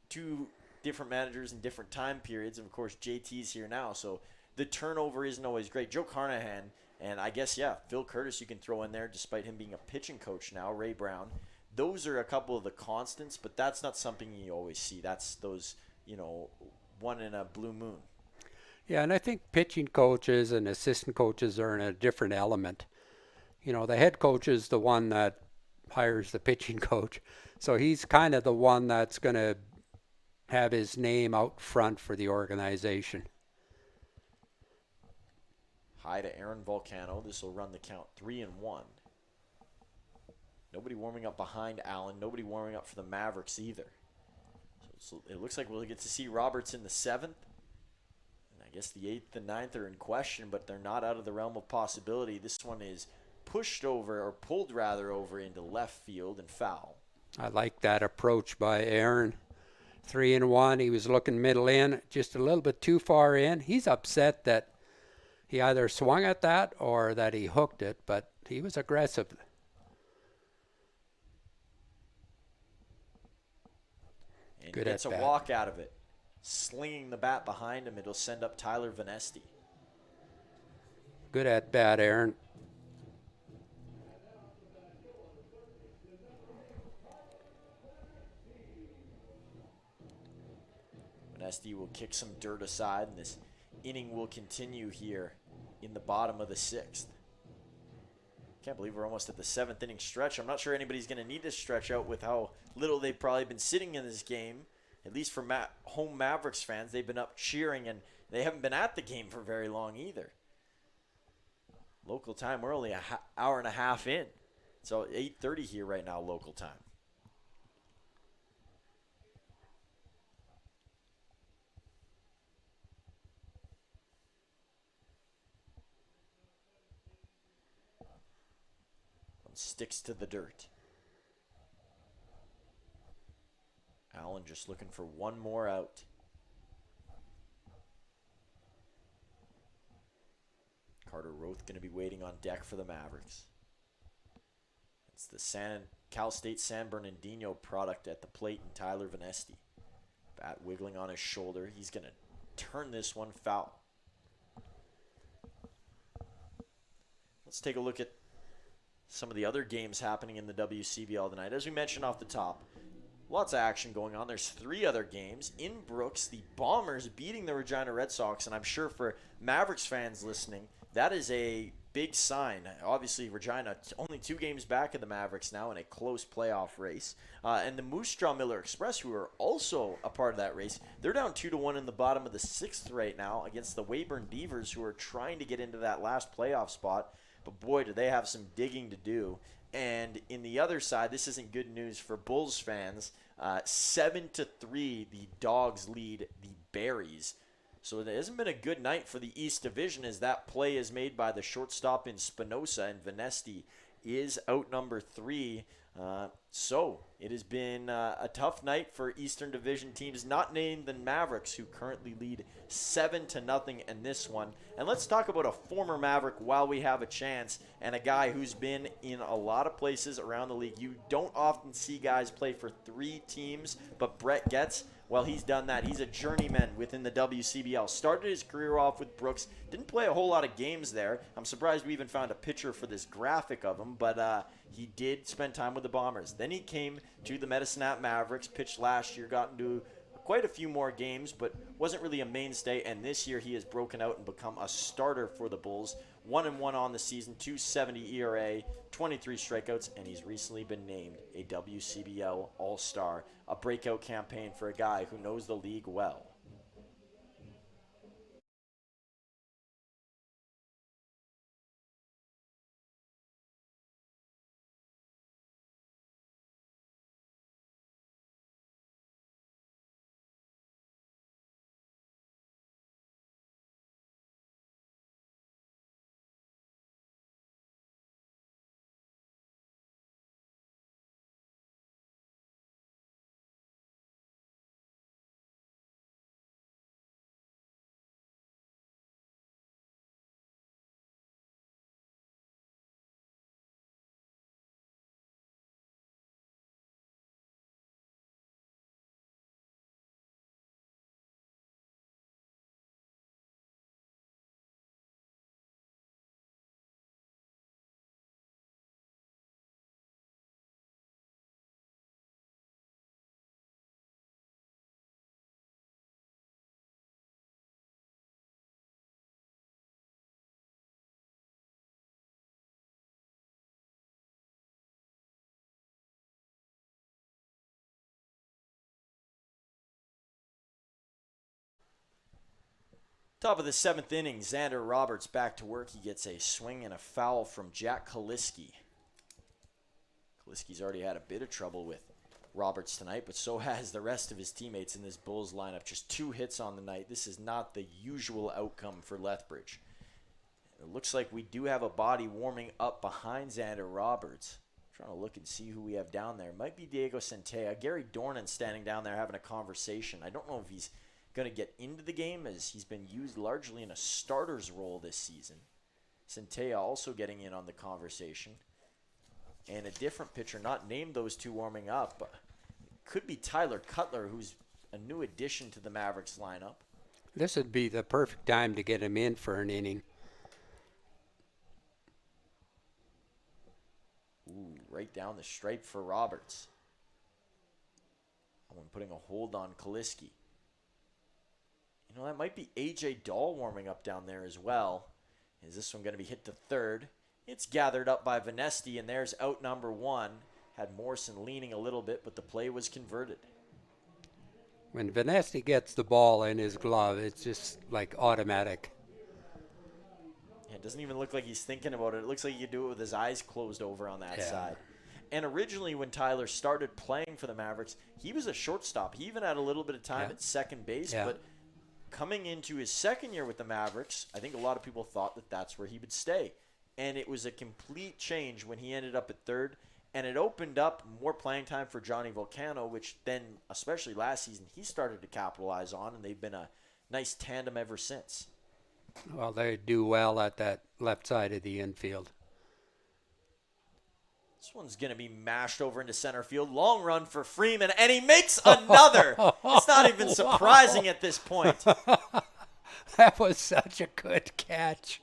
2 different managers in different time periods. And of course, JT's here now. So the turnover isn't always great. Joe Carnahan, and I guess, yeah, Phil Curtis you can throw in there despite him being a pitching coach now, Ray Brown. Those are a couple of the constants, but that's not something you always see. That's those, one in a blue moon. Yeah, and I think pitching coaches and assistant coaches are in a different element. The head coach is the one that hires the pitching coach. So he's kind of the one that's going to have his name out front for the organization. High to Aaron Volcano. This will run the count 3-1. Nobody warming up behind Allen. Nobody warming up for the Mavericks either. So it looks like we'll get to see Roberts in the 7th. And I guess the 8th and 9th are in question, but they're not out of the realm of possibility. This one is pushed over, or pulled rather over, into left field and foul. I like that approach by Aaron. 3-1. He was looking middle in, just a little bit too far in. He's upset that he either swung at that or that he hooked it, but he was aggressive. And he gets a walk out of it. Slinging the bat behind him, it'll send up Tyler Vanesti. Good at bat, Aaron. Vanesti will kick some dirt aside, and this inning will continue here in the bottom of the 6th. Can't believe we're almost at the 7th inning stretch. I'm not sure anybody's going to need to stretch out with how little they've probably been sitting in this game. At least for home Mavericks fans, they've been up cheering, and they haven't been at the game for very long either. Local time, we're only an hour and a half in. So 8:30 here right now, local time. Sticks to the dirt. Allen just looking for one more out. Carter Roth going to be waiting on deck for the Mavericks. It's the Cal State San Bernardino product at the plate, and Tyler Vanesti. Bat wiggling on his shoulder. He's going to turn this one foul. Let's take a look at some of the other games happening in the WCBL tonight. As we mentioned off the top, lots of action going on. There's 3 other games. In Brooks, the Bombers beating the Regina Red Sox, and I'm sure for Mavericks fans listening, that is a big sign. Obviously, Regina only 2 games back of the Mavericks now in a close playoff race. And the Moose Jaw Miller Express, who are also a part of that race, they're down 2-1 in the bottom of the 6th right now against the Weyburn Beavers, who are trying to get into that last playoff spot. But boy, do they have some digging to do. And in the other side, this isn't good news for Bulls fans. 7-3, the Dogs lead the Berries. So it hasn't been a good night for the East Division, as that play is made by the shortstop in Spinoza, and Vanesti is out number 3. So it has been a tough night for Eastern Division teams, not named the Mavericks, who currently lead 7-0 in this one. And let's talk about a former Maverick while we have a chance, and a guy who's been in a lot of places around the league. You don't often see guys play for 3 teams, but Brett Getz, well, he's done that. He's a journeyman within the WCBL. Started his career off with Brooks. Didn't play a whole lot of games there. I'm surprised we even found a picture for this graphic of him, but he did spend time with the Bombers. Then he came to the Medicine Hat Mavericks, pitched last year, got into quite a few more games, but wasn't really a mainstay. And this year he has broken out and become a starter for the Bulls. 1-1 on the season, .270 ERA, 23 strikeouts, and he's recently been named a WCBL All-Star, a breakout campaign for a guy who knows the league well. Top of the 7th inning, Xander Roberts back to work. He gets a swing and a foul from Jack Kaliski. Kaliski's already had a bit of trouble with Roberts tonight, but so has the rest of his teammates in this Bulls lineup. Just 2 hits on the night. This is not the usual outcome for Lethbridge. It looks like we do have a body warming up behind Xander Roberts. Trying to look and see who we have down there. Might be Diego Centella. Gary Dornan standing down there having a conversation. I don't know if he's going to get into the game, as he's been used largely in a starter's role this season. Centella also getting in on the conversation. And a different pitcher, not named those two warming up, but it could be Tyler Cutler, who's a new addition to the Mavericks lineup. This would be the perfect time to get him in for an inning. Ooh, right down the stripe for Roberts. I'm putting a hold on Kaliski. You know, that might be A.J. Dahl warming up down there as well. Is this one going to be hit to third? It's gathered up by Vanesti, and there's out number 1. Had Morrison leaning a little bit, but the play was converted. When Vanesti gets the ball in his glove, it's just like automatic. Yeah, it doesn't even look like he's thinking about it. It looks like he could do it with his eyes closed over on that side. And originally when Tyler started playing for the Mavericks, he was a shortstop. He even had a little bit of time at second base, but coming into his second year with the Mavericks, I think a lot of people thought that that's where he would stay. And it was a complete change when he ended up at third. And it opened up more playing time for Johnny Volcano, which then, especially last season, he started to capitalize on. And they've been a nice tandem ever since. Well, they do well at that left side of the infield. This one's going to be mashed over into center field. Long run for Freeman, and he makes another. It's not even surprising at this point. That was such a good catch.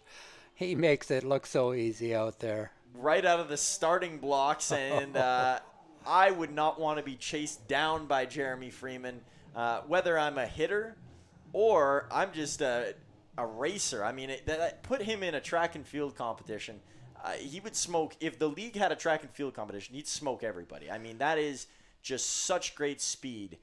He makes it look so easy out there. Right out of the starting blocks, and I would not want to be chased down by Jeremy Freeman, whether I'm a hitter or I'm just a racer. I mean, put him in a track and field competition. He would smoke. If the league had a track and field competition, he'd smoke everybody. I mean, that is just such great speed.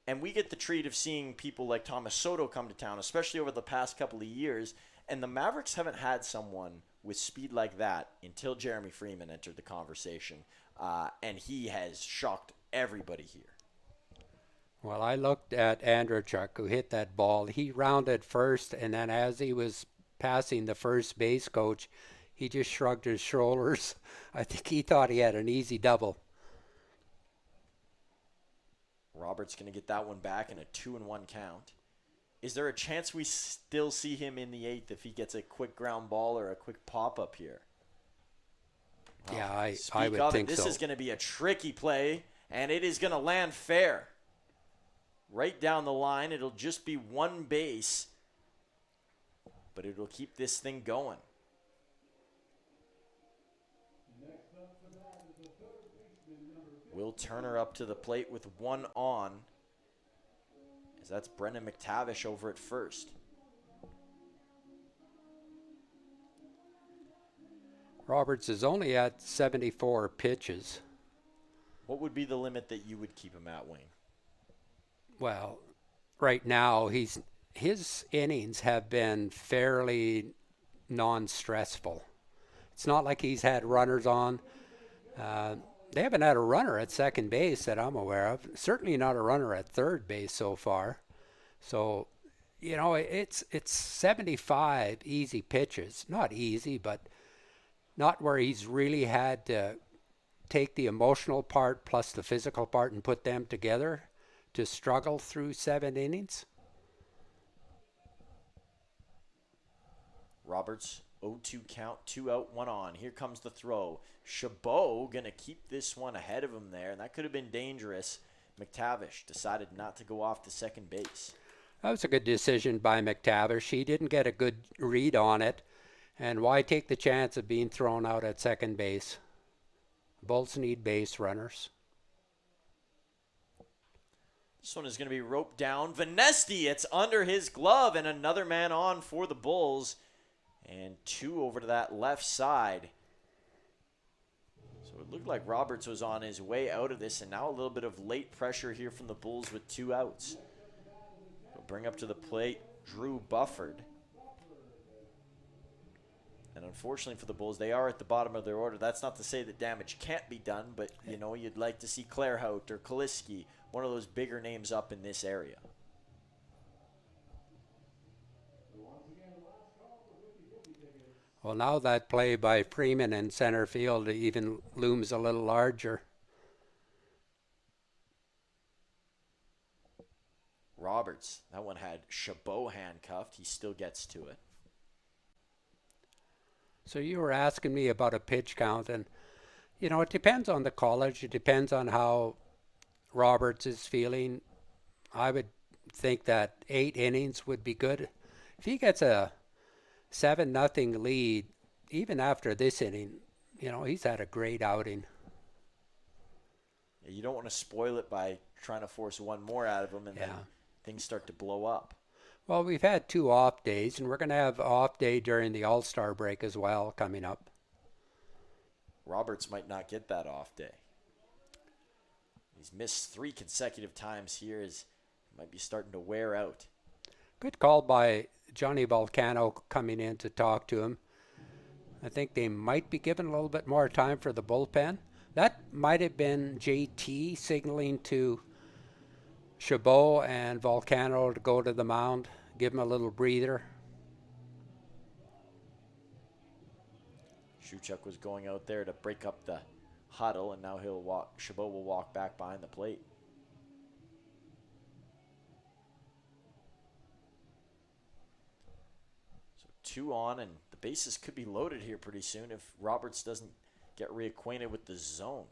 And we get the treat of seeing people like Thomas Soto come to town, especially over the past couple of years. And the Mavericks haven't had someone with speed like that until Jeremy Freeman entered the conversation. And he has shocked everybody here. Well, I looked at Andrechuk, who hit that ball. He rounded first, and then as he was passing the first base coach, he just shrugged his shoulders. I think he thought he had an easy double. Roberts going to get that one back in a 2-1 count. Is there a chance we still see him in the 8th if he gets a quick ground ball or a quick pop-up here? Yeah, I would think so. This is going to be a tricky play, and it is going to land fair. Right down the line. It'll just be one base, but it'll keep this thing going. Will Turner up to the plate with one on, as that's Brendan McTavish over at first. Roberts is only at 74 pitches. What would be the limit that you would keep him at, Wayne? Well, right now his innings have been fairly non-stressful. It's not like he's had runners on. They haven't had a runner at second base that I'm aware of. Certainly not a runner at third base so far. So, you know, it's 75 easy pitches. Not easy, but not where he's really had to take the emotional part plus the physical part and put them together to struggle through 7 innings. Roberts, 0-2 count, 2 out, 1 on. Here comes the throw. Chabot going to keep this one ahead of him there, and that could have been dangerous. McTavish decided not to go off to second base. That was a good decision by McTavish. He didn't get a good read on it, and why take the chance of being thrown out at second base? Bulls need base runners. This one is going to be roped down. Vanesti, it's under his glove, and another man on for the Bulls. And 2 over to that left side. So it looked like Roberts was on his way out of this, and now a little bit of late pressure here from the Bulls with 2 outs. They'll bring up to the plate Drew Bufford. And unfortunately for the Bulls, they are at the bottom of their order. That's not to say that damage can't be done, but, you know, you'd like to see Claerhout or Kaliski, one of those bigger names up in this area. Well, now that play by Freeman in center field even looms a little larger. Roberts, that one had Chabot handcuffed. He still gets to it. So you were asking me about a pitch count, and, you know, it depends on the college. It depends on how Roberts is feeling. I would think that 8 innings would be good. If he gets a 7-0 lead, even after this inning, you know, he's had a great outing. You don't want to spoil it by trying to force one more out of him, and then things start to blow up. Well, we've had 2 off days, and we're going to have an off day during the All-Star break as well coming up. Roberts might not get that off day. He's missed 3 consecutive times here. He might be starting to wear out. Good call by Johnny Volcano coming in to talk to him. I think they might be given a little bit more time for the bullpen. That might have been JT signaling to Chabot and Volcano to go to the mound, give him a little breather. Shuchuk was going out there to break up the huddle, and now Chabot will walk back behind the plate. So 2 on, and the bases could be loaded here pretty soon if Roberts doesn't get reacquainted with the zone.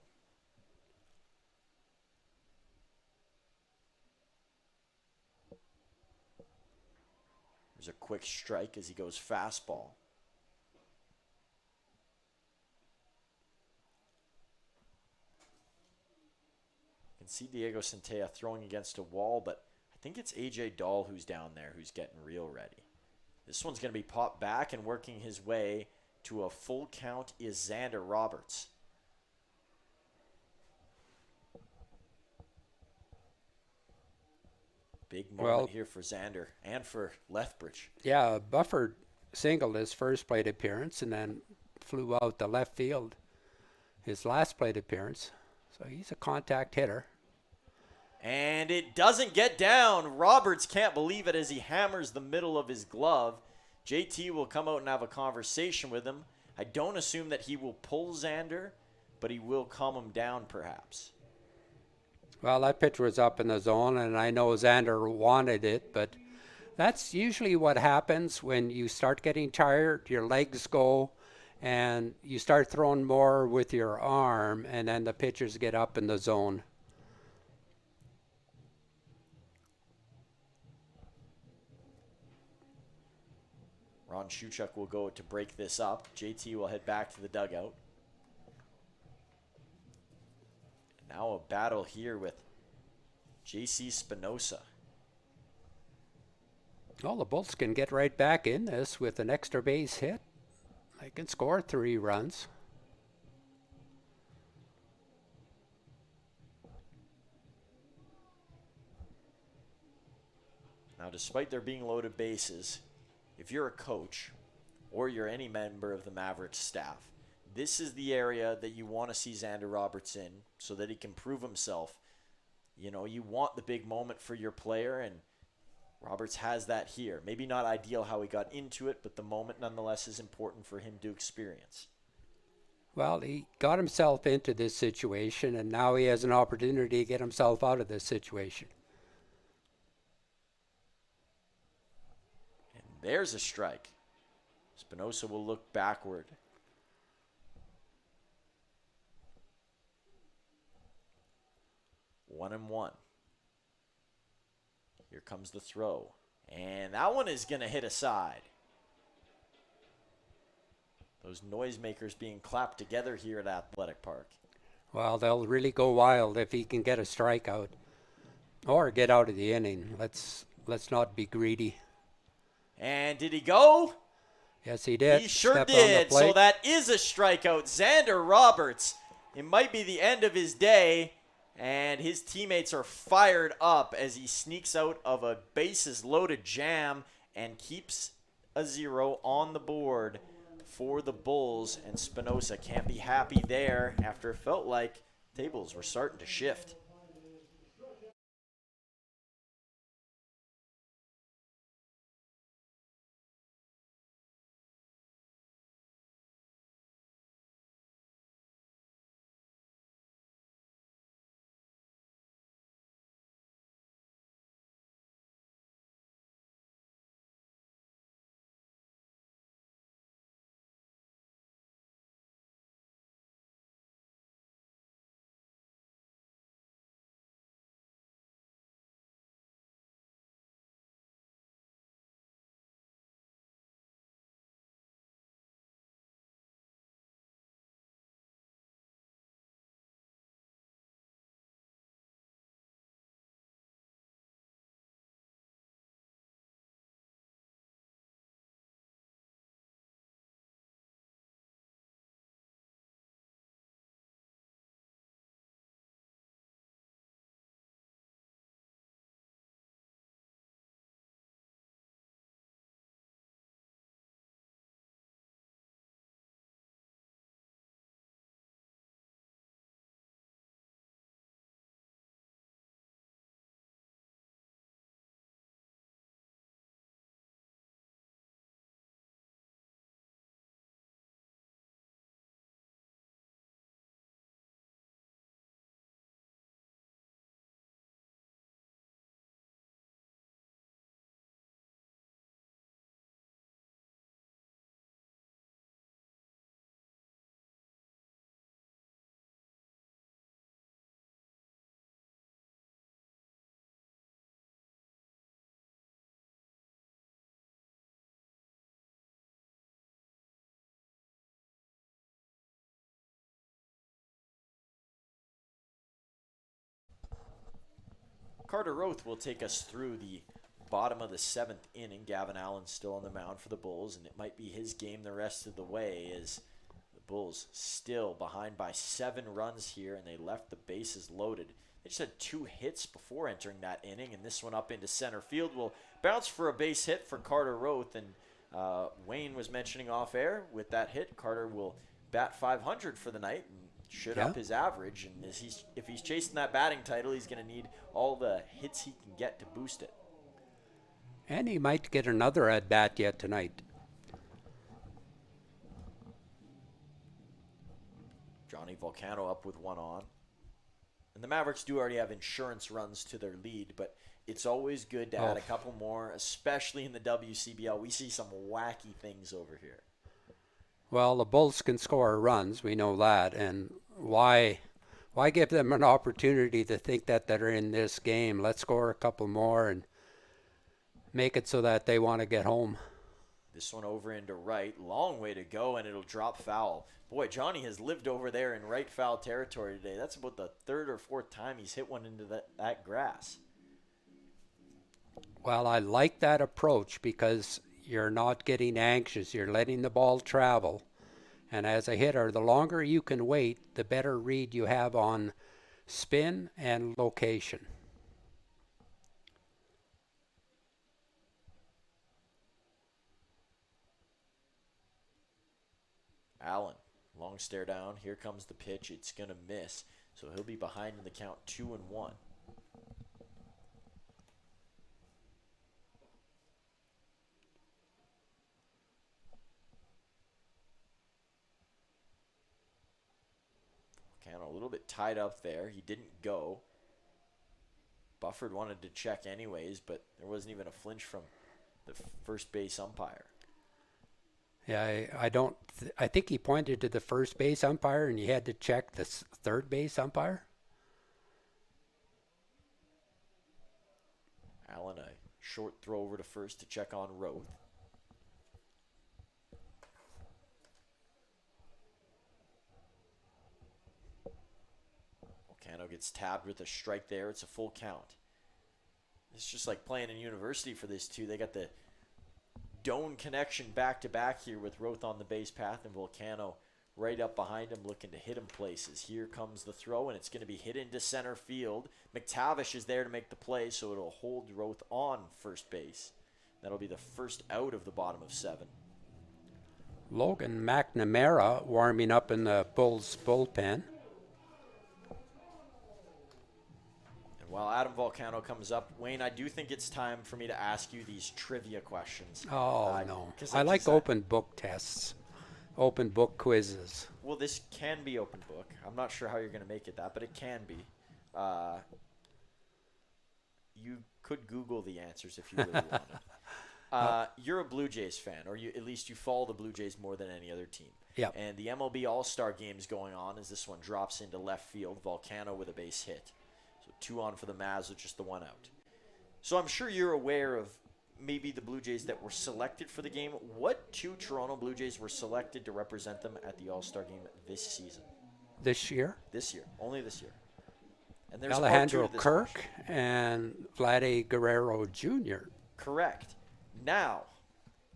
There's a quick strike as he goes fastball. You can see Diego Centella throwing against a wall, but I think it's AJ Dahl who's down there who's getting real ready. This one's going to be popped back, and working his way to a full count is Xander Roberts. Big moment here for Xander and for Lethbridge. Yeah, Bufford singled his first plate appearance and then flew out the left field his last plate appearance. So he's a contact hitter. And it doesn't get down. Roberts can't believe it as he hammers the middle of his glove. JT will come out and have a conversation with him. I don't assume that he will pull Xander, but he will calm him down perhaps. Well, that pitch was up in the zone, and I know Xander wanted it, but that's usually what happens when you start getting tired, your legs go, and you start throwing more with your arm, and then the pitchers get up in the zone. Ron Shuchuk will go to break this up. JT will head back to the dugout. Now a battle here with J.C. Spinoza. Well, the Bulls can get right back in this with an extra base hit. They can score 3 runs. Now, despite there being loaded bases, if you're a coach or you're any member of the Mavericks staff, this is the area that you want to see Xander Roberts in so that he can prove himself. You know, you want the big moment for your player, and Roberts has that here. Maybe not ideal how he got into it, but the moment nonetheless is important for him to experience. Well, he got himself into this situation, and now he has an opportunity to get himself out of this situation. And there's a strike. Spinoza will look backward. 1-1. Here comes the throw. And that one is going to hit aside. Those noisemakers being clapped together here at Athletic Park. Well, they'll really go wild if he can get a strikeout or get out of the inning. Let's not be greedy. And did he go? Yes, he did. He sure Stepped on the did. plate. So that is a strikeout. Xander Roberts. It might be the end of his day. And his teammates are fired up as he sneaks out of a bases-loaded jam and keeps a 0 on the board for the Bulls, and Spinoza can't be happy there after it felt like tables were starting to shift. Carter Roth will take us through the bottom of the 7th inning. Gavin Allen's still on the mound for the Bulls, and it might be his game the rest of the way as the Bulls still behind by 7 runs here, and they left the bases loaded. They just had 2 hits before entering that inning, and this one up into center field will bounce for a base hit for Carter Roth. And Wayne was mentioning off air, with that hit, Carter will bat .500 for the night and should up his average. And if he's chasing that batting title, he's going to need all the hits he can get to boost it. And he might get another at bat yet tonight. Johnny Volcano up with 1 on. And the Mavericks do already have insurance runs to their lead, but it's always good to add a couple more, especially in the WCBL. We see some wacky things over here. Well, the Bulls can score runs, we know that, and why give them an opportunity to think that they're in this game? Let's score a couple more and make it so that they want to get home. This one over into right, long way to go, and it'll drop foul. Boy, Johnny has lived over there in right foul territory today. That's about the 3rd or 4th time he's hit one into that grass. Well, I like that approach because you're not getting anxious. You're letting the ball travel. And as a hitter, the longer you can wait, the better read you have on spin and location. Allen, long stare down. Here comes the pitch. It's going to miss. So he'll be behind in the count 2-1. Volcano a little bit tied up there. He didn't go. Bufford wanted to check anyways, but there wasn't even a flinch from the first base umpire. Yeah, I think he pointed to the first base umpire and he had to check the third base umpire. Allen, a short throw over to first to check on Roth. Volcano gets tabbed with a strike there. It's a full count. It's just like playing in university for this two. They got the Doan connection back-to-back here with Roth on the base path and Volcano right up behind him looking to hit him places. Here comes the throw, and it's going to be hit into center field. McTavish is there to make the play, so it'll hold Roth on first base. That'll be the first out of the bottom of 7. Logan McNamara warming up in the Bulls bullpen. And while Adam Volcano comes up, Wayne, I do think it's time for me to ask you these trivia questions. Oh, no. 'cause I like just- open book tests, open book quizzes. Well, this can be open book. I'm not sure how you're going to make it that, but it can be. You could Google the answers if you really wanted. You're a Blue Jays fan, or at least you follow the Blue Jays more than any other team. Yep. And the MLB All-Star Game's going on as this one drops into left field. Volcano with a base hit. So 2 on for the Mavs with just the 1 out. So I'm sure you're aware of maybe the Blue Jays that were selected for the game. What 2 Toronto Blue Jays were selected to represent them at the All-Star Game this season? This year, This year. Only this year. And there's part 2 Alejandro to this Kirk question. and Vladdy Guerrero Jr. Correct. Now,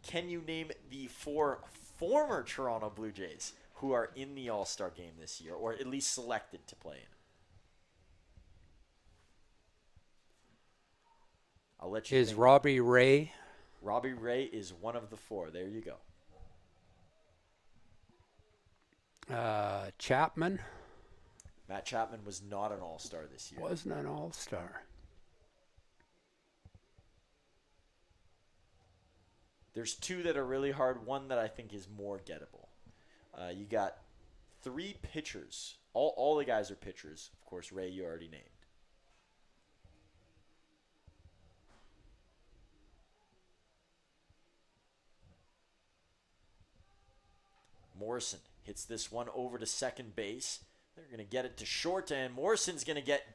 can you name the 4 former Toronto Blue Jays who are in the All-Star Game this year, or at least selected to play in? I'll let you Is think. Robbie Ray? Robbie Ray is one of the 4. There you go. Chapman Matt Chapman was not an All-Star this year. wasn't an all-star. There's 2 that are really hard. One that I think is more gettable. You got 3 pitchers. All the guys are pitchers. Of course, Ray you already named. Morrison hits this one over to second base. They're going to get it to short, and Morrison's going to get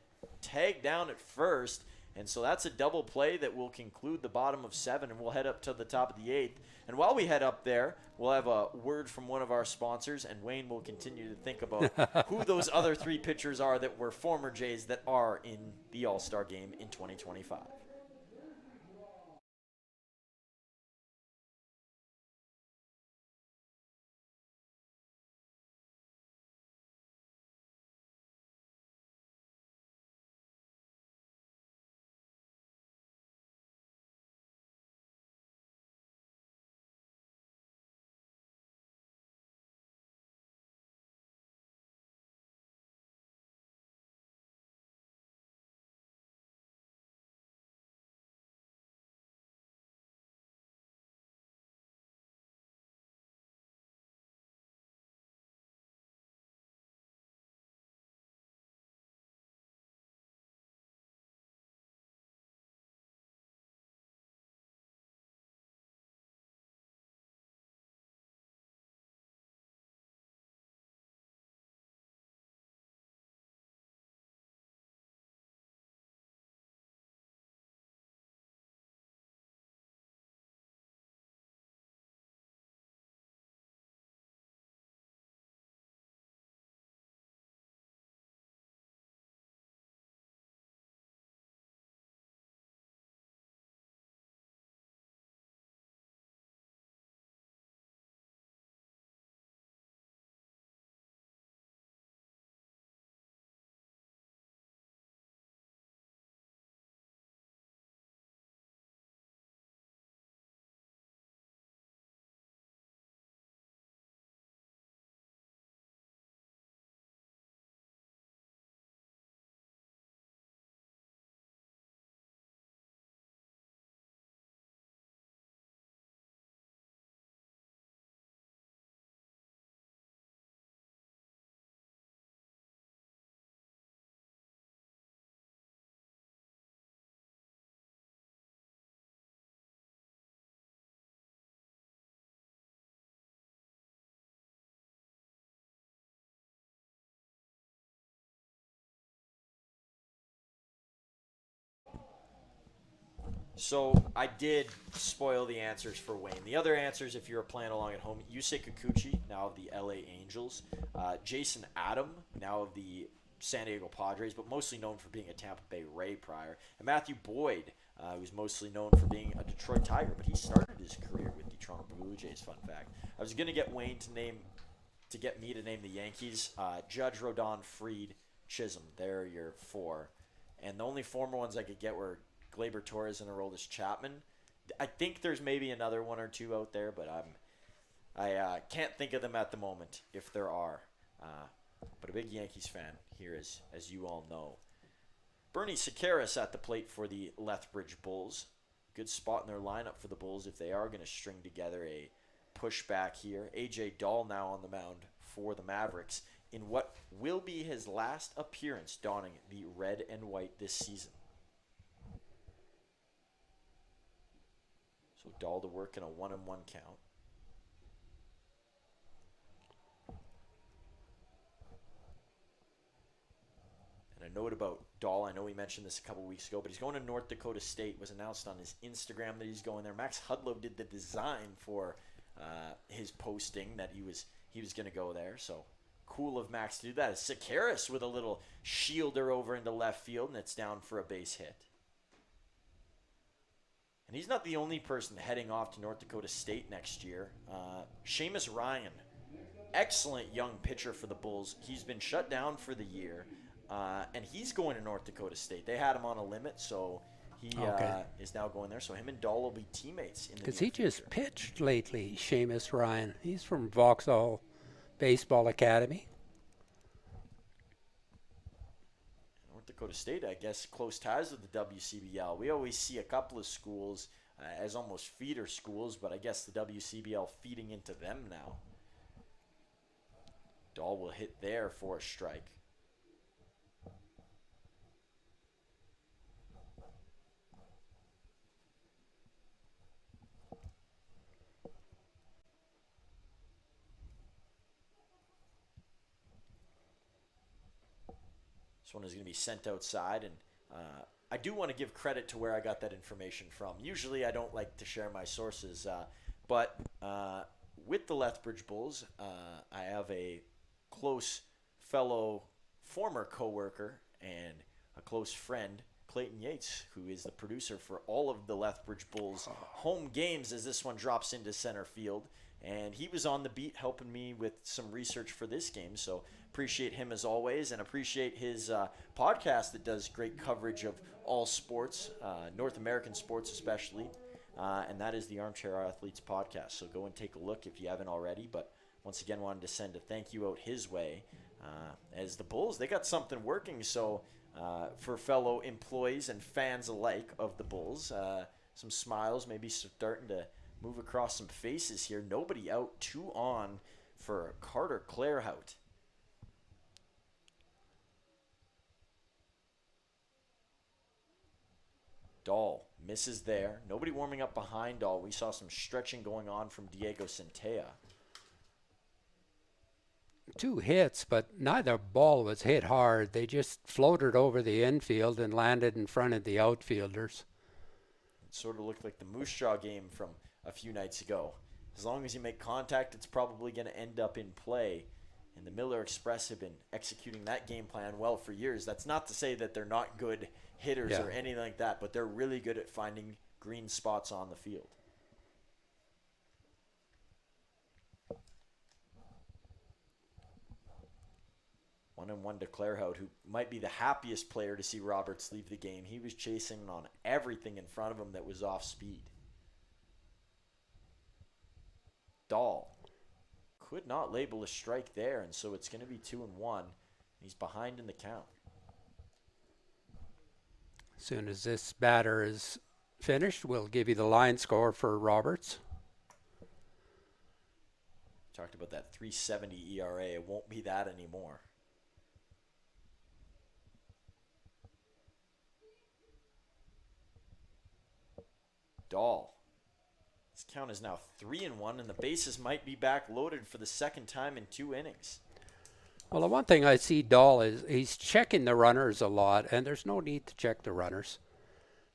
tagged down at first. And so that's a double play that will conclude the bottom of 7, and we'll head up to the top of the 8th. And while we head up there, we'll have a word from one of our sponsors, and Wayne will continue to think about who those other 3 pitchers are that were former Jays that are in the All-Star Game in 2025. So I did spoil the answers for Wayne. The other answers, if you're playing along at home, Yusei Kikuchi, now of the LA Angels. Jason Adam, now of the San Diego Padres, but mostly known for being a Tampa Bay Ray prior. And Matthew Boyd, who's mostly known for being a Detroit Tiger, but he started his career with the Toronto Blue Jays, fun fact. I was going to get Wayne to get me to name the Yankees. Judge, Rodon, Fried, Chisholm. They're your 4. And the only former ones I could get were Gleyber Torres and Aroldis Chapman. I think there's maybe another one or two out there, but I can't think of them at the moment if there are. But a big Yankees fan here, as you all know. Bernie Sakaris at the plate for the Lethbridge Bulls. Good spot in their lineup for the Bulls if they are going to string together a pushback here. A.J. Dahl now on the mound for the Mavericks in what will be his last appearance donning the red and white this season. So Dahl to work in a 1-1 count. And a note about Dahl, I know we mentioned this a couple weeks ago, but he's going to North Dakota State. It was announced on his Instagram that he's going there. Max Hudlow did the design for his posting that he was going to go there. So cool of Max to do that. It's Sakaris with a little shielder over into left field, and it's down for a base hit. And he's not the only person heading off to North Dakota State next year. Seamus Ryan, excellent young pitcher for the Bulls. He's been shut down for the year. And he's going to North Dakota State. They had him on a limit, so he is now going there. So him and Dahl will be teammates in the Because near he just future. pitched lately, Seamus Ryan. He's from Vauxhall Baseball Academy. North Dakota State, I guess, close ties with the WCBL. We always see a couple of schools as almost feeder schools, but I guess the WCBL feeding into them now. Dahl will hit there for a strike. This one is going to be sent outside, and I do want to give credit to where I got that information from. Usually I don't like to share my sources, but with the Lethbridge Bulls, I have a close fellow former coworker and a close friend, Clayton Yates, who is the producer for all of the Lethbridge Bulls home games as this one drops into center field. And he was on the beat helping me with some research for this game. So appreciate him as always, and appreciate his podcast that does great coverage of all sports, North American sports especially. And that is the Armchair Athletes podcast. So go and take a look if you haven't already. But once again, wanted to send a thank you out his way. As the Bulls, they got something working. So for fellow employees and fans alike of the Bulls, some smiles maybe starting to move across some faces here. Nobody out, 2 on for Carter Clairhout. Dahl misses there. Nobody warming up behind Dahl. We saw some stretching going on from Diego Centella. 2 hits, but neither ball was hit hard. They just floated over the infield and landed in front of the outfielders. It sort of looked like the Moose Jaw game from a few nights ago. As long as you make contact, it's probably going to end up in play. And the Miller Express have been executing that game plan well for years. That's not to say that they're not good hitters or anything like that, but they're really good at finding green spots on the field. One and one to Clairhout, who might be the happiest player to see Roberts leave the game. He was chasing on everything in front of him that was off speed. Dahl could not label a strike there, and so it's going to be 2-1. He's behind in the count. As soon as this batter is finished, we'll give you the line score for Roberts. Talked about that 3.70 ERA. It won't be that anymore. Dahl. His count is now 3-1, and the bases might be back loaded for the second time in 2 innings. Well, the one thing I see Dahl is he's checking the runners a lot, and there's no need to check the runners.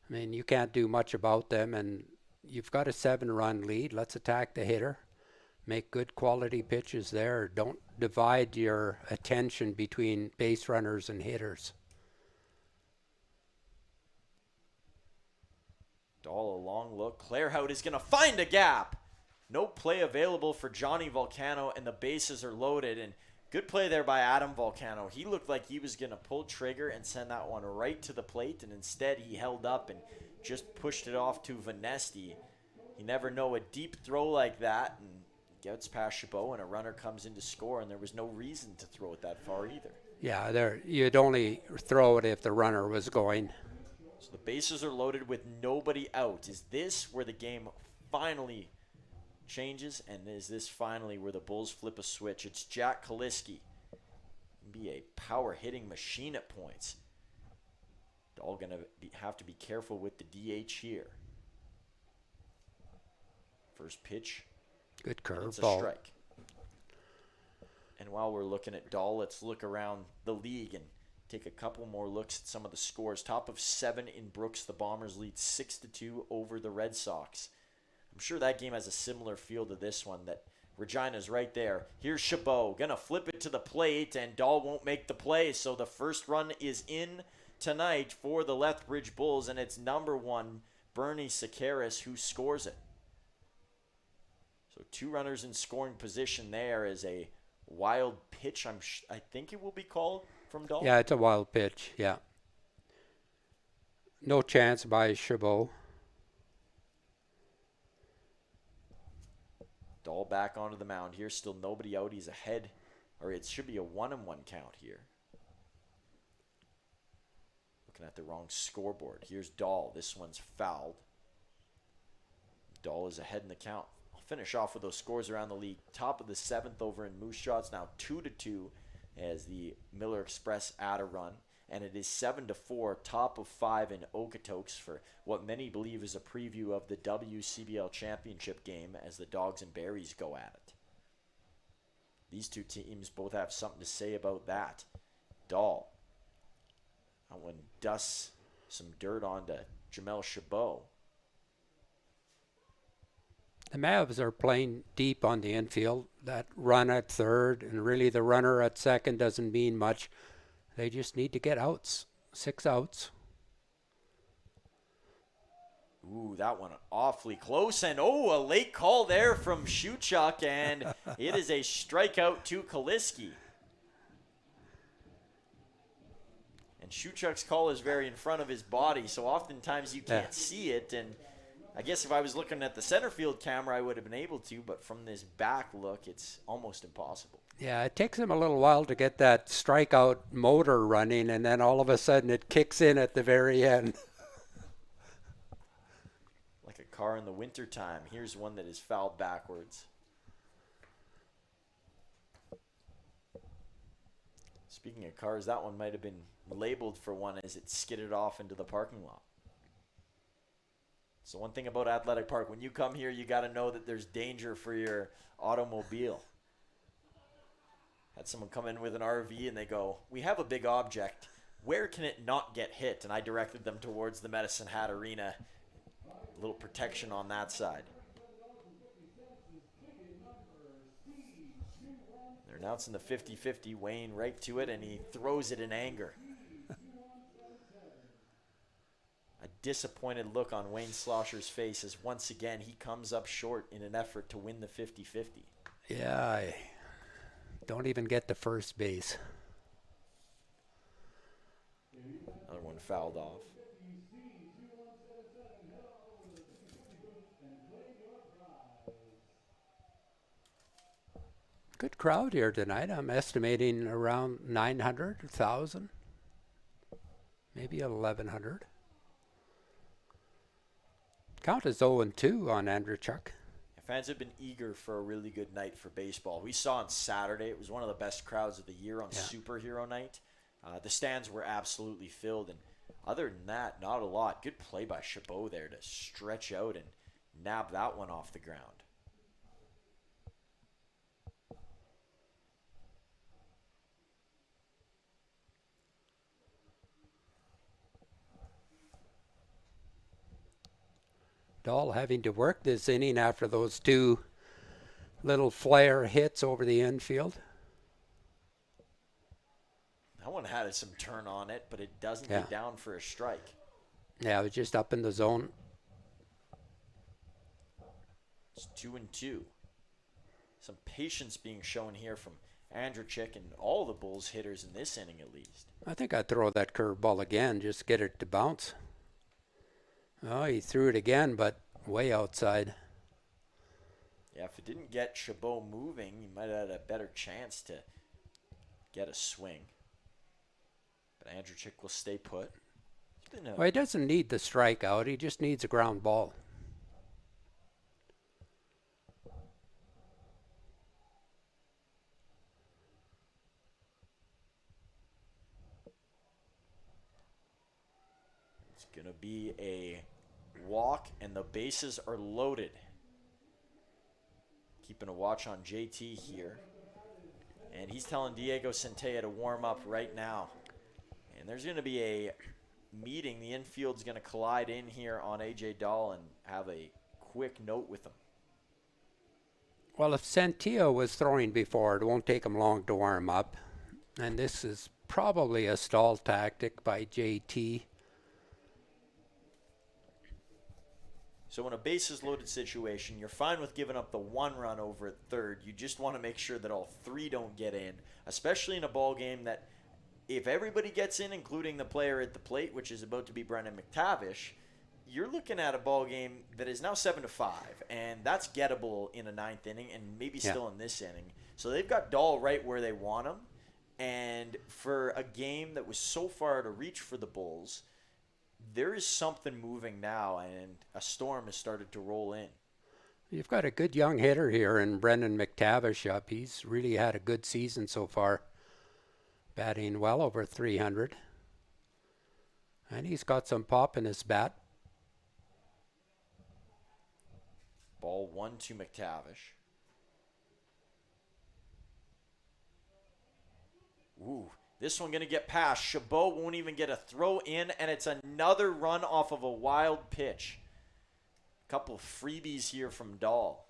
I mean, you can't do much about them, and you've got a 7-run lead. Let's attack the hitter. Make good quality pitches there. Don't divide your attention between base runners and hitters. Dahl, a long look. Clairhout is going to find a gap. No play available for Johnny Volcano, and the bases are loaded. And Good play there by Adam Volcano. He looked like he was going to pull trigger and send that one right to the plate, and instead he held up and just pushed it off to Vanesti. You never know, a deep throw like that and gets past Chabot, and a runner comes in to score, and there was no reason to throw it that far either. Yeah, you'd only throw it if the runner was going. So the bases are loaded with nobody out. Is this where the game finally changes, and is this finally where the Bulls flip a switch? It's Jack Kaliski. Be a power hitting machine at points. All going to have to be careful with the DH here. First pitch. Good curve It's a ball. strike. And while we're looking at Dahl, let's look around the league and take a couple more looks at some of the scores. Top of 7 in Brooks, the Bombers lead 6-2 over the Red Sox. I'm sure that game has a similar feel to this one, that Regina's right there. Here's Chabot, gonna flip it to the plate, and Dahl won't make the play, so the first run is in tonight for the Lethbridge Bulls, and it's number 1, Bernie Sakaris, who scores it. So 2 runners in scoring position there is a wild pitch, I think it will be called from Dahl. Yeah, it's a wild pitch, yeah. No chance by Chabot. Dahl back onto the mound here. Still nobody out. He's ahead. Or it should be a 1-1 count here. Looking at the wrong scoreboard. Here's Dahl. This one's fouled. Dahl is ahead in the count. I'll finish off with those scores around the league. Top of the 7th over in Moose Jaw. It's now 2-2 as the Miller Express add a run. And it is 7-4, top of 5 in Okotoks for what many believe is a preview of the WCBL championship game as the Dogs and Berries go at it. These two teams both have something to say about that. Dahl, that one dusts some dirt onto Jamel Chabot. The Mavs are playing deep on the infield. That run at third, and really the runner at second doesn't mean much. They just need to get outs, 6 outs. Ooh, that one awfully close. And, a late call there from Shuchuk, and it is a strikeout to Kaliski. And Shuchuk's call is very in front of his body, so oftentimes you can't see it. And I guess if I was looking at the center field camera, I would have been able to, but from this back look, it's almost impossible. Yeah, it takes him a little while to get that strikeout motor running, and then all of a sudden it kicks in at the very end. Like a car in the wintertime. Here's one that is fouled backwards. Speaking of cars, that one might have been labeled for one as it skidded off into the parking lot. So one thing about Athletic Park, when you come here, you got to know that there's danger for your automobile. Had someone come in with an RV and they go, "We have a big object. Where can it not get hit?" And I directed them towards the Medicine Hat Arena. A little protection on that side. They're announcing the 50-50. Wayne right to it, and he throws it in anger. A disappointed look on Wayne Slosher's face as once again he comes up short in an effort to win the 50-50. Yeah, I don't even get to first base. Another one fouled off. Good crowd here tonight. I'm estimating around 900, 1,000, maybe 1,100. Count is 0-2 on Andrew Chuck. Fans have been eager for a really good night for baseball. We saw on Saturday, it was one of the best crowds of the year on Superhero Night. The stands were absolutely filled, and other than that, not a lot. Good play by Chabot there to stretch out and nab that one off the ground. Dahl having to work this inning after those 2 little flare hits over the infield. That one had some turn on it, but it doesn't get down for a strike. Yeah, it was just up in the zone. It's 2-2. Some patience being shown here from Andrechik and all the Bulls hitters in this inning at least. I think I'd throw that curveball again, just get it to bounce. Oh, he threw it again, but way outside. Yeah, if it didn't get Chabot moving, he might have had a better chance to get a swing. But Andrechik will stay put. Well, he doesn't need the strikeout. He just needs a ground ball. It's going to be a walk, and the bases are loaded. Keeping a watch on JT here. And he's telling Diego Centella to warm up right now. And there's going to be a meeting. The infield's going to collide in here on A.J. Dahl and have a quick note with him. Well, if Centella was throwing before, it won't take him long to warm up. And this is probably a stall tactic by JT. So in a bases loaded situation, you're fine with giving up the 1 run over at third. You just want to make sure that all 3 don't get in, especially in a ball game that if everybody gets in, including the player at the plate, which is about to be Brendan McTavish, you're looking at a ball game that is now 7-5, and that's gettable in a 9th inning and maybe still in this inning. So they've got Dahl right where they want him, and for a game that was so far out of reach for the Bulls, there is something moving now, and a storm has started to roll in. You've got a good young hitter here in Brendan McTavish up. He's really had a good season so far, batting well over 300. And he's got some pop in his bat. Ball 1 to McTavish. Ooh, this one going to get past. Chabot won't even get a throw in, and it's another run off of a wild pitch. A couple of freebies here from Dahl.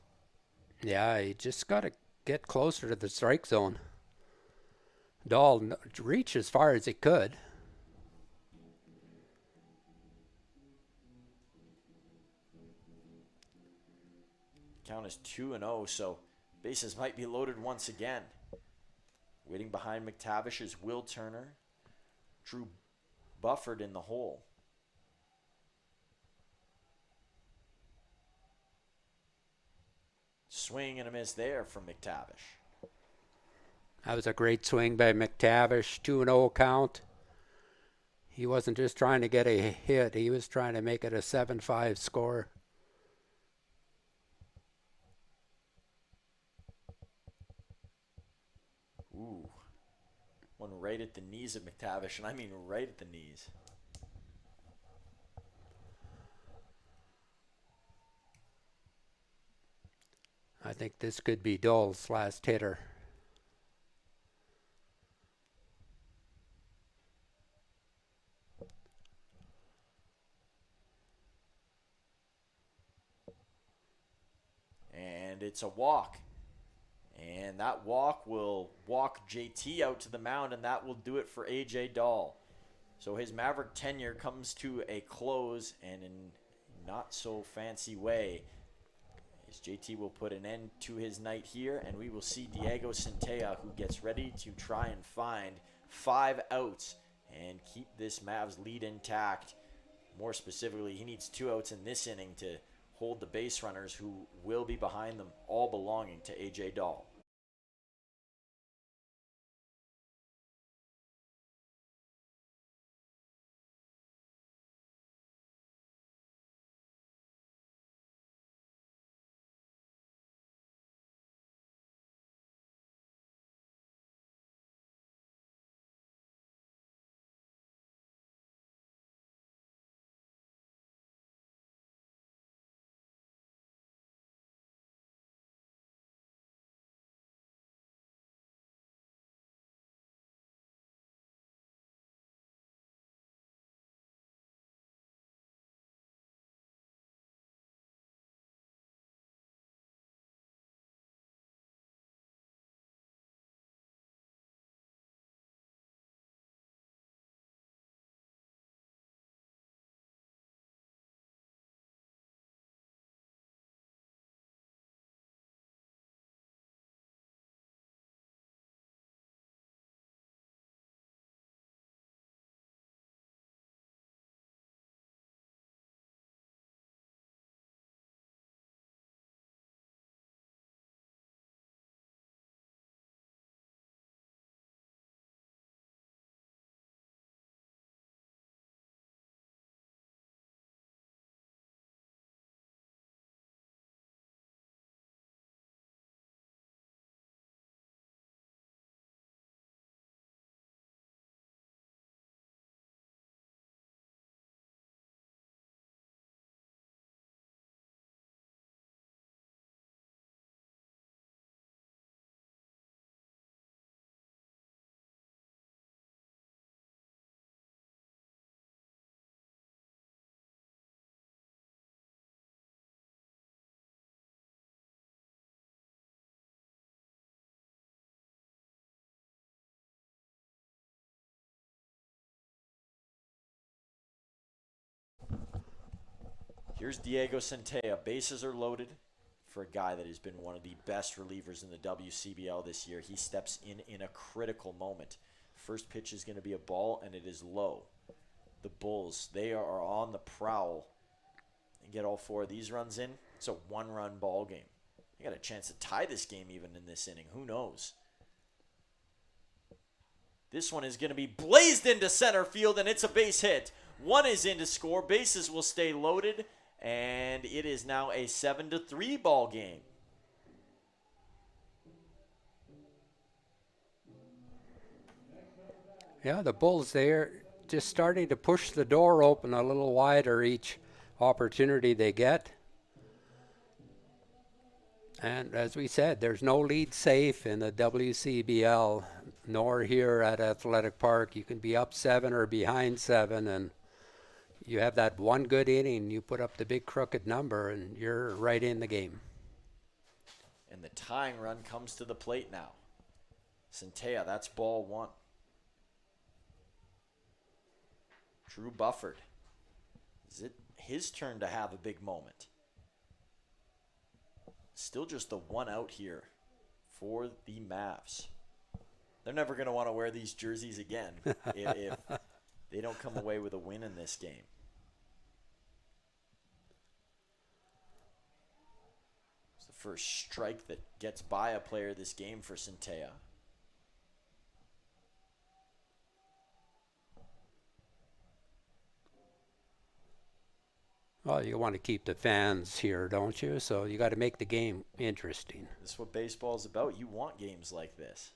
Yeah, he just got to get closer to the strike zone. Dahl reached as far as he could. Count is 2-0, so bases might be loaded once again. Waiting behind McTavish is Will Turner. Drew Bufford in the hole. Swing and a miss there from McTavish. That was a great swing by McTavish. 2-0 count. He wasn't just trying to get a hit. He was trying to make it a 7-5 score. Ooh. One right at the knees of McTavish, and I mean right at the knees. I think this could be Dahl's last hitter. And it's a walk. And that walk will walk JT out to the mound, and that will do it for A.J. Dahl. So his Maverick tenure comes to a close, and in not so fancy way, as JT will put an end to his night here, and we will see Diego Centella, who gets ready to try and find 5 outs and keep this Mavs lead intact. More specifically, he needs 2 outs in this inning to hold the base runners who will be behind them, all belonging to A.J. Dahl. Here's Diego Centella. Bases are loaded for a guy that has been one of the best relievers in the WCBL this year. He steps in a critical moment. First pitch is going to be a ball, and it is low. The Bulls, they are on the prowl and get all 4 of these runs in. It's a 1-run ball game. You got a chance to tie this game even in this inning. Who knows? This one is going to be blazed into center field, and it's a base hit. 1 is in to score. Bases will stay loaded, and it is now a 7-3 ball game. Yeah, the Bulls, they're just starting to push the door open a little wider each opportunity they get. And as we said, there's no lead safe in the WCBL, nor here at Athletic Park. You can be up 7 or behind 7, and you have that one good inning, you put up the big crooked number, and you're right in the game. And the tying run comes to the plate now. Centella, that's ball 1. Drew Bufford. Is it his turn to have a big moment? Still just the 1 out here for the Mavs. They're never going to want to wear these jerseys again if they don't come away with a win in this game. It's the first strike that gets by a player this game for Centella. Well, you want to keep the fans here, don't you? So you got to make the game interesting. This is what baseball is about. You want games like this.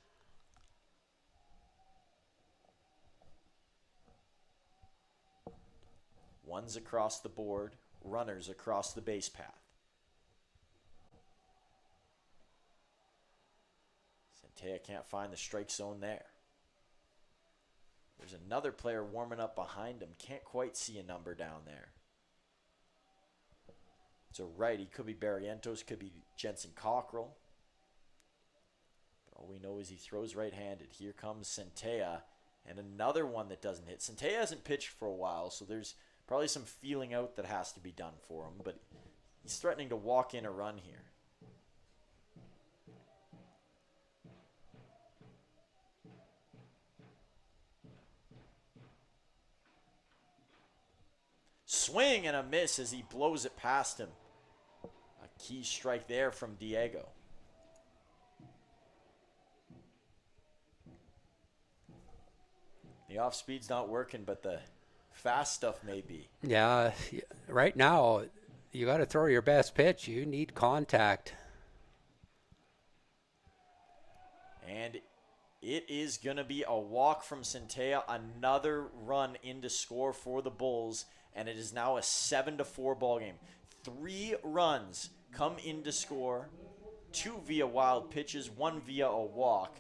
Ones across the board, runners across the base path. Centella can't find the strike zone there. There's another player warming up behind him. Can't quite see a number down there. It's a righty. Could be Barrientos, could be Jensen Cockrell. But all we know is he throws right-handed. Here comes Centella, and another one that doesn't hit. Centella hasn't pitched for a while, so there's probably some feeling out that has to be done for him, but he's threatening to walk in a run here. Swing and a miss as he blows it past him. A key strike there from Diego. The off speed's not working, but the fast stuff may be. Yeah, right now you got to throw your best pitch. You need contact. And it is going to be a walk from Centella, another run in to score for the Bulls, and it is now a 7-4 ball game. 3 runs come in to score, 2 via wild pitches, 1 via a walk.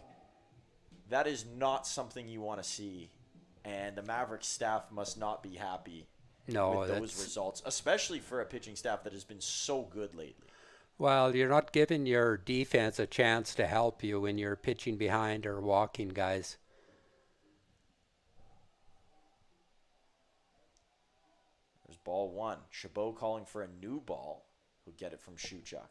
That is not something you want to see, and the Mavericks staff must not be happy with those results, especially for a pitching staff that has been so good lately. Well, you're not giving your defense a chance to help you when you're pitching behind or walking guys. There's ball 1. Chabot calling for a new ball. Who'll get it from Shuchuk.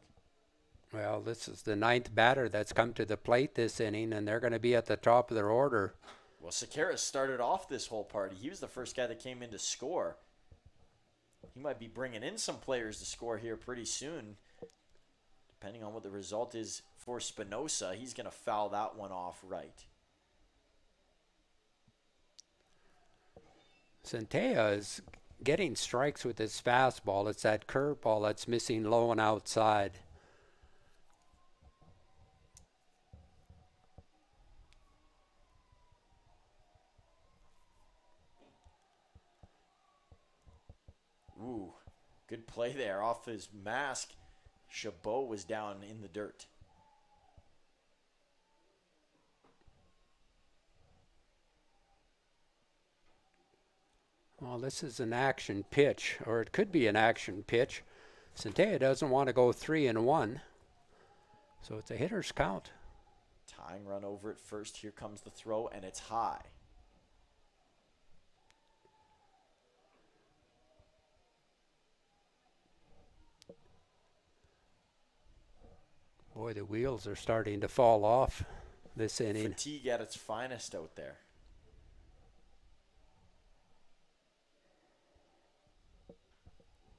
Well, this is the 9th batter that's come to the plate this inning, and they're going to be at the top of their order. Well, Sequeira started off this whole party. He was the first guy that came in to score. He might be bringing in some players to score here pretty soon. Depending on what the result is for Spinoza, he's going to foul that one off right. Centella is getting strikes with his fastball. It's that curveball that's missing low and outside. Ooh, good play there. Off his mask, Chabot was down in the dirt. Well, this is an action pitch, or it could be an action pitch. Centella doesn't want to go 3-1, so it's a hitter's count. Tying run over at first. Here comes the throw, and it's high. Boy, the wheels are starting to fall off this inning. Fatigue at its finest out there.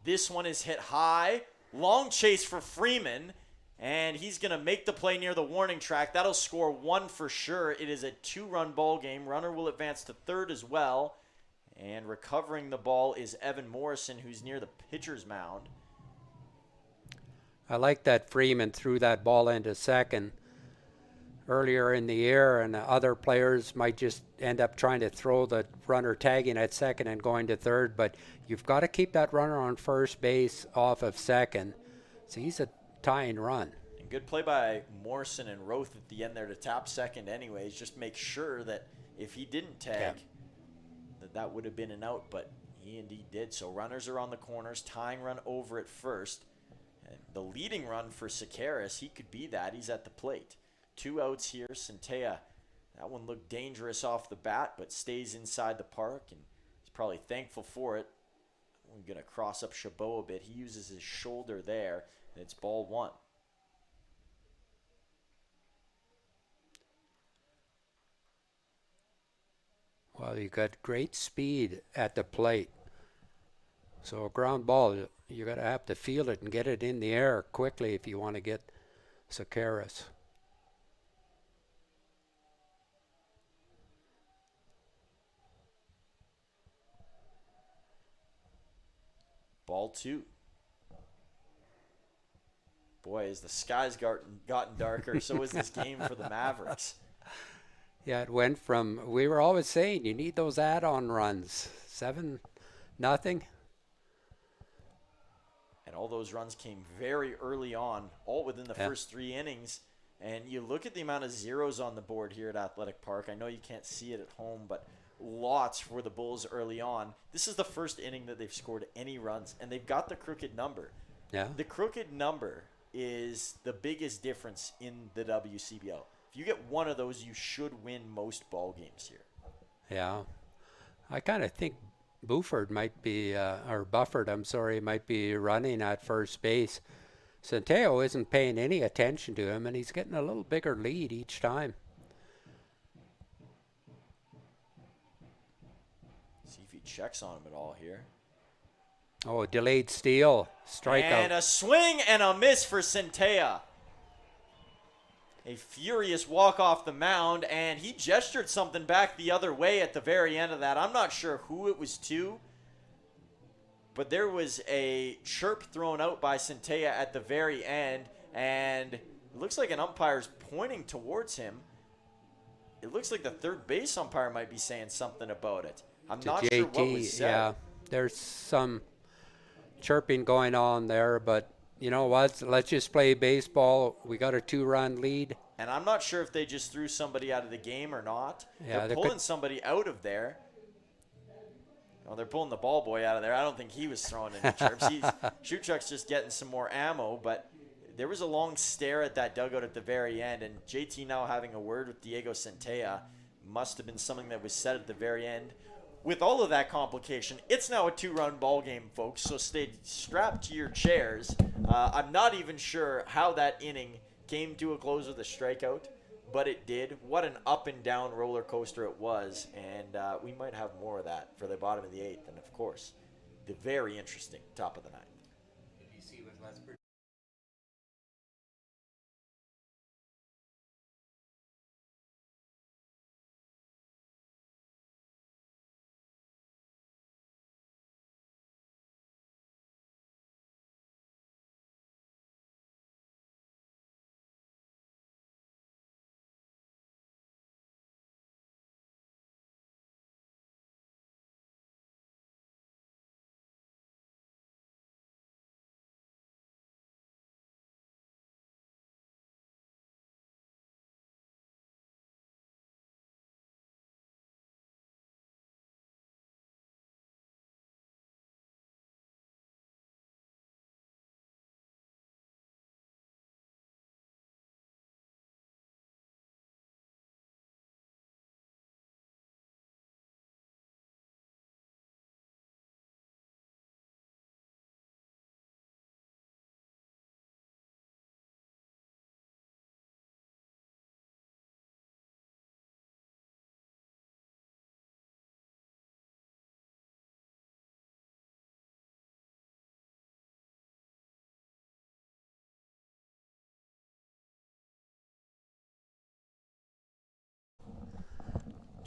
This one is hit high. Long chase for Freeman. And he's going to make the play near the warning track. That'll score one for sure. It is a 2-run ball game. Runner will advance to third as well. And recovering the ball is Evan Morrison, who's near the pitcher's mound. I like that Freeman threw that ball into second earlier in the year, and other players might just end up trying to throw the runner tagging at second and going to third, but you've got to keep that runner on first base off of second. So he's a tying run. And good play by Morrison and Roth at the end there to tap second anyways. Just make sure that if he didn't tag, that would have been an out, but he indeed did. So runners are on the corners, tying run over at first. And the leading run for Sakaris, he could be that. He's at the plate. 2 outs here. Centella, that one looked dangerous off the bat, but stays inside the park, and he's probably thankful for it. We're going to cross up Chabot a bit. He uses his shoulder there, and it's ball 1. Well, you got great speed at the plate. So a ground ball, you're going to have to feel it and get it in the air quickly if you want to get Sakaris. Ball 2. Boy, as the skies gotten darker, so is this game for the Mavericks. Yeah, it went from, we were always saying, you need those add-on runs. 7-0. And all those runs came very early on, all within the first 3 innings. And you look at the amount of zeros on the board here at Athletic Park. I know you can't see it at home, but lots for the Bulls early on. This is the first inning that they've scored any runs, and they've got the crooked number. Yeah. The crooked number is the biggest difference in the WCBL. If you get one of those, you should win most ball games here. Yeah. I kind of think Bufford might be running at first base. Centella isn't paying any attention to him, and he's getting a little bigger lead each time. See if he checks on him at all here. Oh, delayed steal, strikeout. And a swing and a miss for Centella. A furious walk off the mound, and he gestured something back the other way at the very end of that. I'm not sure who it was to, but there was a chirp thrown out by Centella at the very end, and it looks like an umpire's pointing towards him. It looks like the third base umpire might be saying something about it. I'm not sure what was said. Yeah, there's some chirping going on there, but you know what? Let's just play baseball. We got a 2-run lead. And I'm not sure if they just threw somebody out of the game or not. Yeah, they're pulling somebody out of there. Well, they're pulling the ball boy out of there. I don't think he was throwing any chirps. Shootchuck's just getting some more ammo, but there was a long stare at that dugout at the very end, and JT now having a word with Diego Centella must have been something that was said at the very end. With all of that complication, it's now a 2-run ball game, folks, so stay strapped to your chairs. I'm not even sure how that inning came to a close with a strikeout, but it did. What an up and down roller coaster it was, and we might have more of that for the bottom of the 8th, and of course, the very interesting top of the 9th. Did you see with Lethbridge?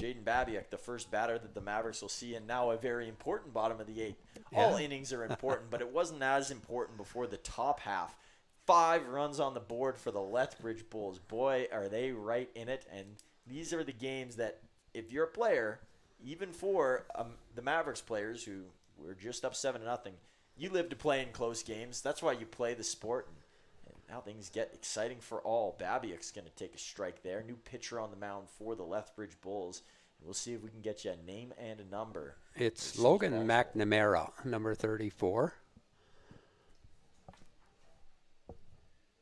Jaden Babiak, the first batter that the Mavericks will see, and now a very important bottom of the 8th. All innings are important, but it wasn't as important before the top half. 5 runs on the board for the Lethbridge Bulls. Boy, are they right in it. And these are the games that, if you're a player, even for the Mavericks players who were just up 7-0, you live to play in close games. That's why you play the sport. And now things get exciting for all. Babiak's going to take a strike there. New pitcher on the mound for the Lethbridge Bulls. And we'll see if we can get you a name and a number. It's Logan McNamara, number 34.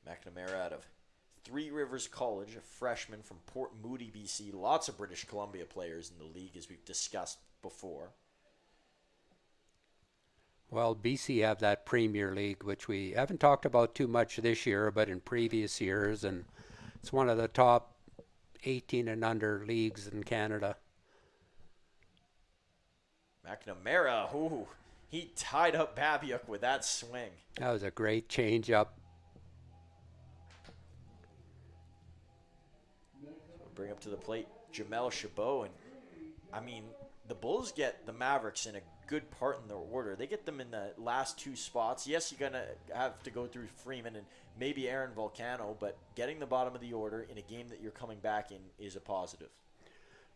McNamara out of Three Rivers College, a freshman from Port Moody, BC. Lots of British Columbia players in the league, as we've discussed before. Well, BC have that Premier League, which we haven't talked about too much this year, but in previous years, and it's one of the top 18 and under leagues in Canada. McNamara, ooh, he tied up Babiak with that swing. That was a great change-up. Bring up to the plate Jamel Chabot, and I mean, the Bulls get the Mavericks in a good part in their order. They get them in the last 2 spots. Yes, you're going to have to go through Freeman and maybe Aaron Volcano, but getting the bottom of the order in a game that you're coming back in is a positive.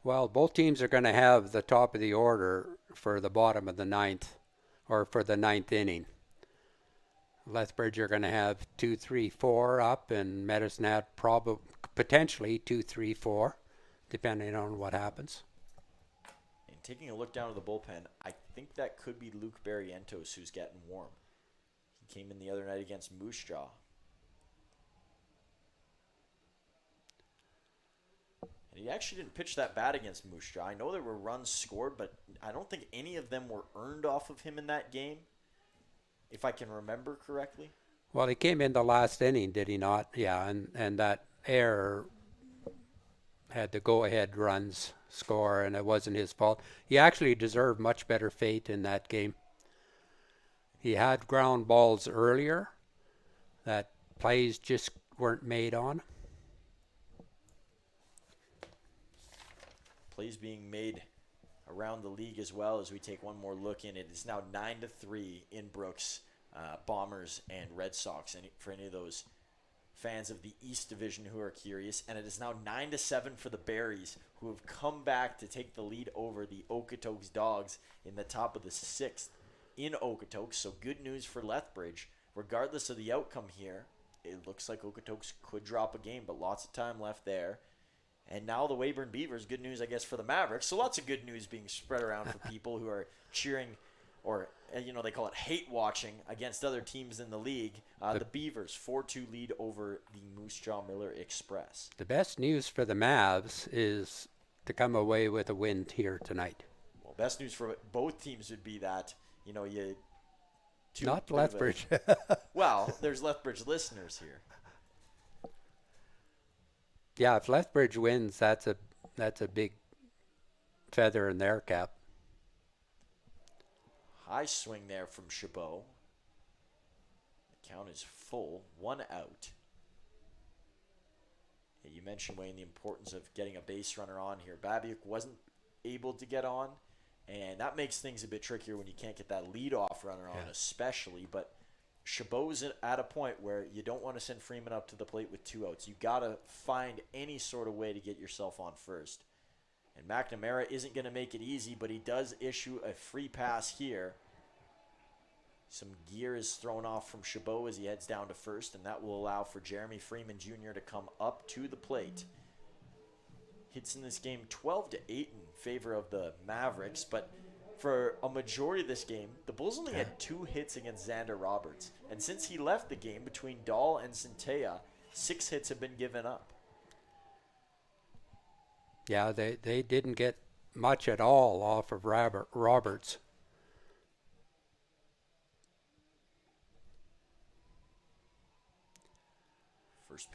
Well, both teams are going to have the top of the order for the bottom of the 9th, or for the 9th inning. Lethbridge are going to have 2, 3, 4 up, and Medicine Hat potentially 2, 3, 4, depending on what happens. And taking a look down to the bullpen, I think that could be Luke Barrientos who's getting warm. He came in the other night against Moose Jaw. And he actually didn't pitch that bad against Moose Jaw. I know there were runs scored, but I don't think any of them were earned off of him in that game, if I can remember correctly. Well, he came in the last inning, did he not? Yeah, and that error had the go-ahead runs score, and it wasn't his fault. He actually deserved much better fate in that game. He had ground balls earlier that plays just weren't made on. Plays being made around the league as well, as we take one more look in. It is now 9-3 in Brooks, Bombers and Red Sox, and for any of those fans of the East Division who are curious. And it is now 9-7 for the Berries, who have come back to take the lead over the Okotoks Dogs in the top of the 6th in Okotoks. So good news for Lethbridge. Regardless of the outcome here, it looks like Okotoks could drop a game, but lots of time left there. And now the Weyburn Beavers, good news, I guess, for the Mavericks. So lots of good news being spread around for people who are cheering, or, they call it hate watching against other teams in the league. The Beavers, 4-2 lead over the Moose Jaw Miller Express. The best news for the Mavs is to come away with a win here tonight. Well, best news for both teams would be that, Not Lethbridge. Well, there's Lethbridge listeners here. Yeah, if Lethbridge wins, that's a big feather in their cap. High swing there from Chabot. The count is full, 1 out. Yeah, you mentioned, Wayne, the importance of getting a base runner on here. Babiak wasn't able to get on, and that makes things a bit trickier when you can't get that leadoff runner on, especially. But Chabot's at a point where you don't want to send Freeman up to the plate with 2 outs. You got to find any sort of way to get yourself on first. And McNamara isn't going to make it easy, but he does issue a free pass here. Some gear is thrown off from Chabot as he heads down to first, and that will allow for Jeremy Freeman Jr. to come up to the plate. Hits in this game 12-8 in favor of the Mavericks, but for a majority of this game, the Bulls only had 2 hits against Xander Roberts. And since he left the game, between Dahl and Centella, 6 hits have been given up. Yeah, they didn't get much at all off of Roberts.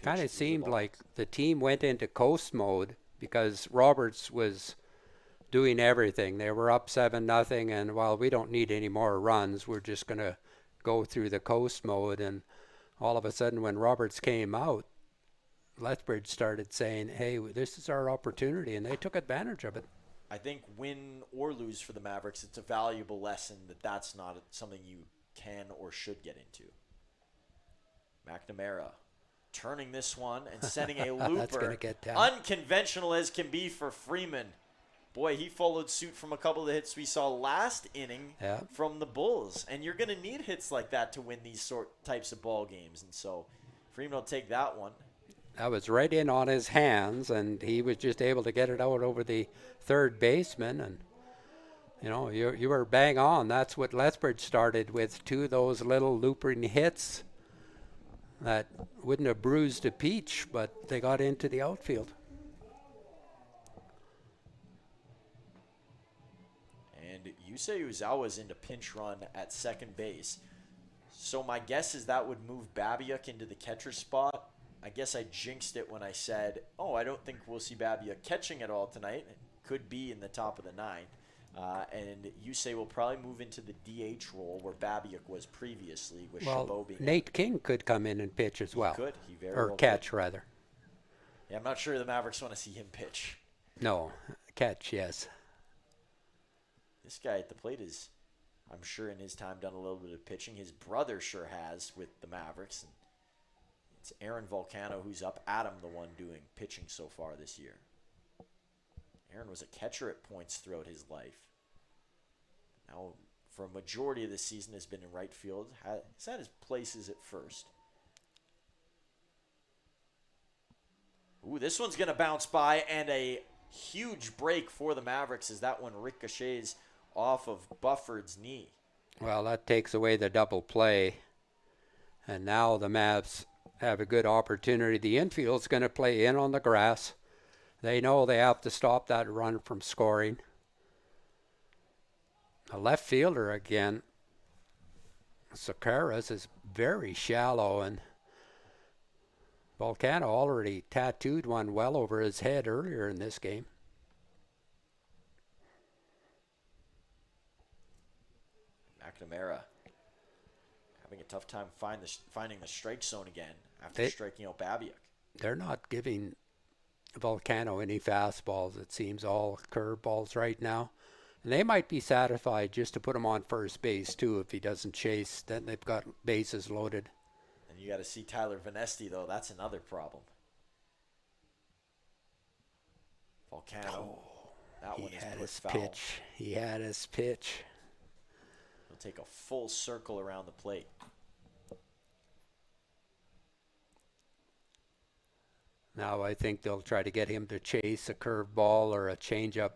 Kind of seemed like the team went into coast mode because Roberts was doing everything. They were up 7-0, and while we don't need any more runs, we're just going to go through the coast mode. And all of a sudden, when Roberts came out, Lethbridge started saying, hey, this is our opportunity, and they took advantage of it. I think win or lose for the Mavericks, it's a valuable lesson that that's not something you can or should get into. McNamara turning this one and sending a looper. That's gonna get down. Unconventional as can be for Freeman. Boy, he followed suit from a couple of the hits we saw last inning from the Bulls. And you're going to need hits like that to win these types of ball games. And so Freeman will take that one. That was right in on his hands, and he was just able to get it out over the third baseman. And, you were bang on. That's what Lethbridge started with, 2 of those little looping hits that wouldn't have bruised a peach, but they got into the outfield. And Yusei Uzawa's into pinch run at second base. So my guess is that would move Babiuk into the catcher spot. I guess I jinxed it when I said, I don't think we'll see Babiuk catching at all tonight. It could be in the top of the 9th. And Yusei will probably move into the DH role where Babiuk was previously with Chabot being. Nate King could come in and pitch as well. He could. He very or well catch, could. rather. Yeah, I'm not sure the Mavericks want to see him pitch. No, catch, yes. This guy at the plate is, I'm sure in his time, done a little bit of pitching. His brother sure has with the Mavericks. And it's Aaron Volcano who's up. Adam, the one doing pitching so far this year. Aaron was a catcher at points throughout his life. Now, for a majority of the season, has been in right field. He's had his places at first. Ooh, this one's going to bounce by, and a huge break for the Mavericks as that one ricochets off of Bufford's knee. Well, that takes away the double play. And now the Mavs have a good opportunity. The infield's going to play in on the grass. They know they have to stop that run from scoring. The left fielder again, Sakaras, is very shallow, and Volcano already tattooed one well over his head earlier in this game. McNamara having a tough time finding the strike zone again after striking out Babiuk. They're not giving Volcano any fastballs. It seems all curveballs right now. And they might be satisfied just to put him on first base, too, if he doesn't chase. Then they've got bases loaded. And you got to see Tyler Vanesti, though. That's another problem. Volcano. That one is put foul. He had his pitch. He'll take a full circle around the plate. Now I think they'll try to get him to chase a curveball or a changeup.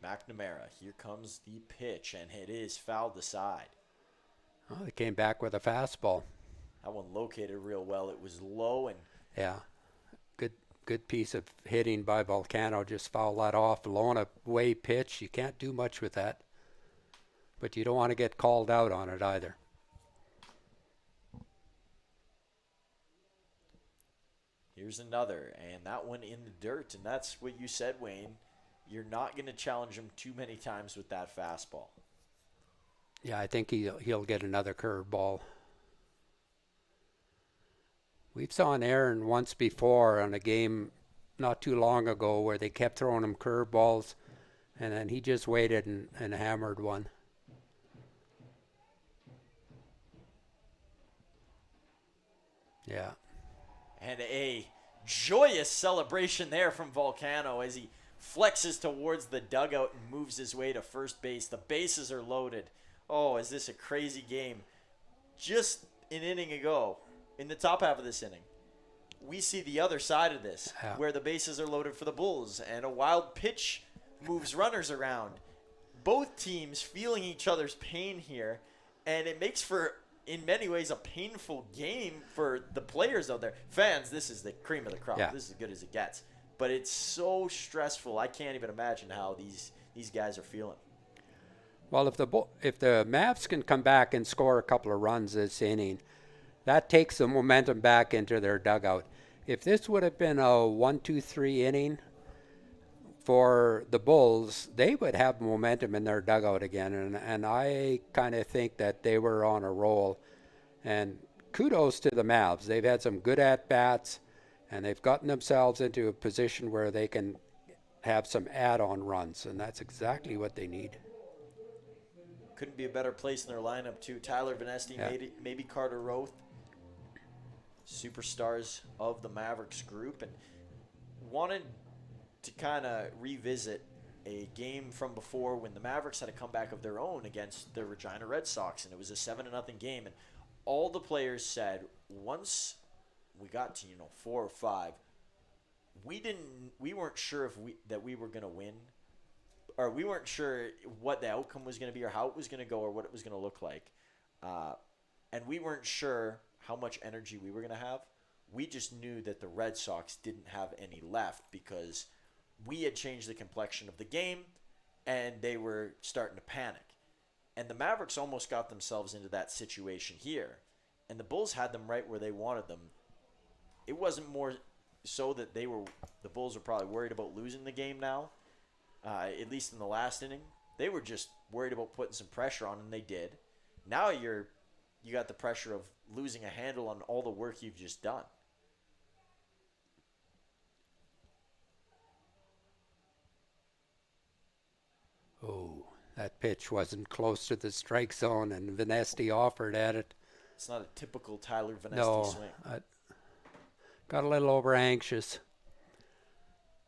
McNamara, here comes the pitch, and it is fouled aside. Oh, they came back with a fastball. That one located real well. It was low and yeah, good piece of hitting by Volcano. Just foul that off, blowing away pitch. You can't do much with that, but you don't want to get called out on it either. Here's another, and that one in the dirt, and that's what you said, Wayne. You're not going to challenge him too many times with that fastball. Yeah, I think he'll get another curveball. We've saw Aaron once before on a game not too long ago where they kept throwing him curveballs, and then he just waited and hammered one. Yeah. And a joyous celebration there from Volcano as he flexes towards the dugout and moves his way to first base. The bases are loaded. Oh, is this a crazy game? Just an inning ago, in the top half of this inning, we see the other side of this, where the bases are loaded for the Bulls, and a wild pitch moves runners around. Both teams feeling each other's pain here, and it makes for, in many ways, a painful game for the players out there. Fans, this is the cream of the crop. Yeah. This is as good as it gets. But it's so stressful. I can't even imagine how these guys are feeling. Well, if the Mavs can come back and score a couple of runs this inning, that takes the momentum back into their dugout. If this would have been a 1-2-3 inning for the Bulls, they would have momentum in their dugout again. And I kind of think that they were on a roll. And kudos to the Mavs. They've had some good at-bats, and they've gotten themselves into a position where they can have some add-on runs, and that's exactly what they need. Couldn't be a better place in their lineup, too. Tyler Venesti, maybe Carter Roth, superstars of the Mavericks group, and wanted to kind of revisit a game from before when the Mavericks had a comeback of their own against the Regina Red Sox, and it was a 7-0 game. And all the players said once we got to 4 or 5, we weren't sure that we were going to win, or we weren't sure what the outcome was going to be, or how it was going to go, or what it was going to look like, and we weren't sure how much energy we were going to have. We just knew that the Red Sox didn't have any left because we had changed the complexion of the game, and they were starting to panic. And the Mavericks almost got themselves into that situation here, and the Bulls had them right where they wanted them. It wasn't more so that the Bulls were probably worried about losing the game now, at least in the last inning. They were just worried about putting some pressure on, and they did. Now you got the pressure of losing a handle on all the work you've just done. Oh, that pitch wasn't close to the strike zone, and Venesti offered at it. It's not a typical Tyler Venesti swing. No, got a little over anxious.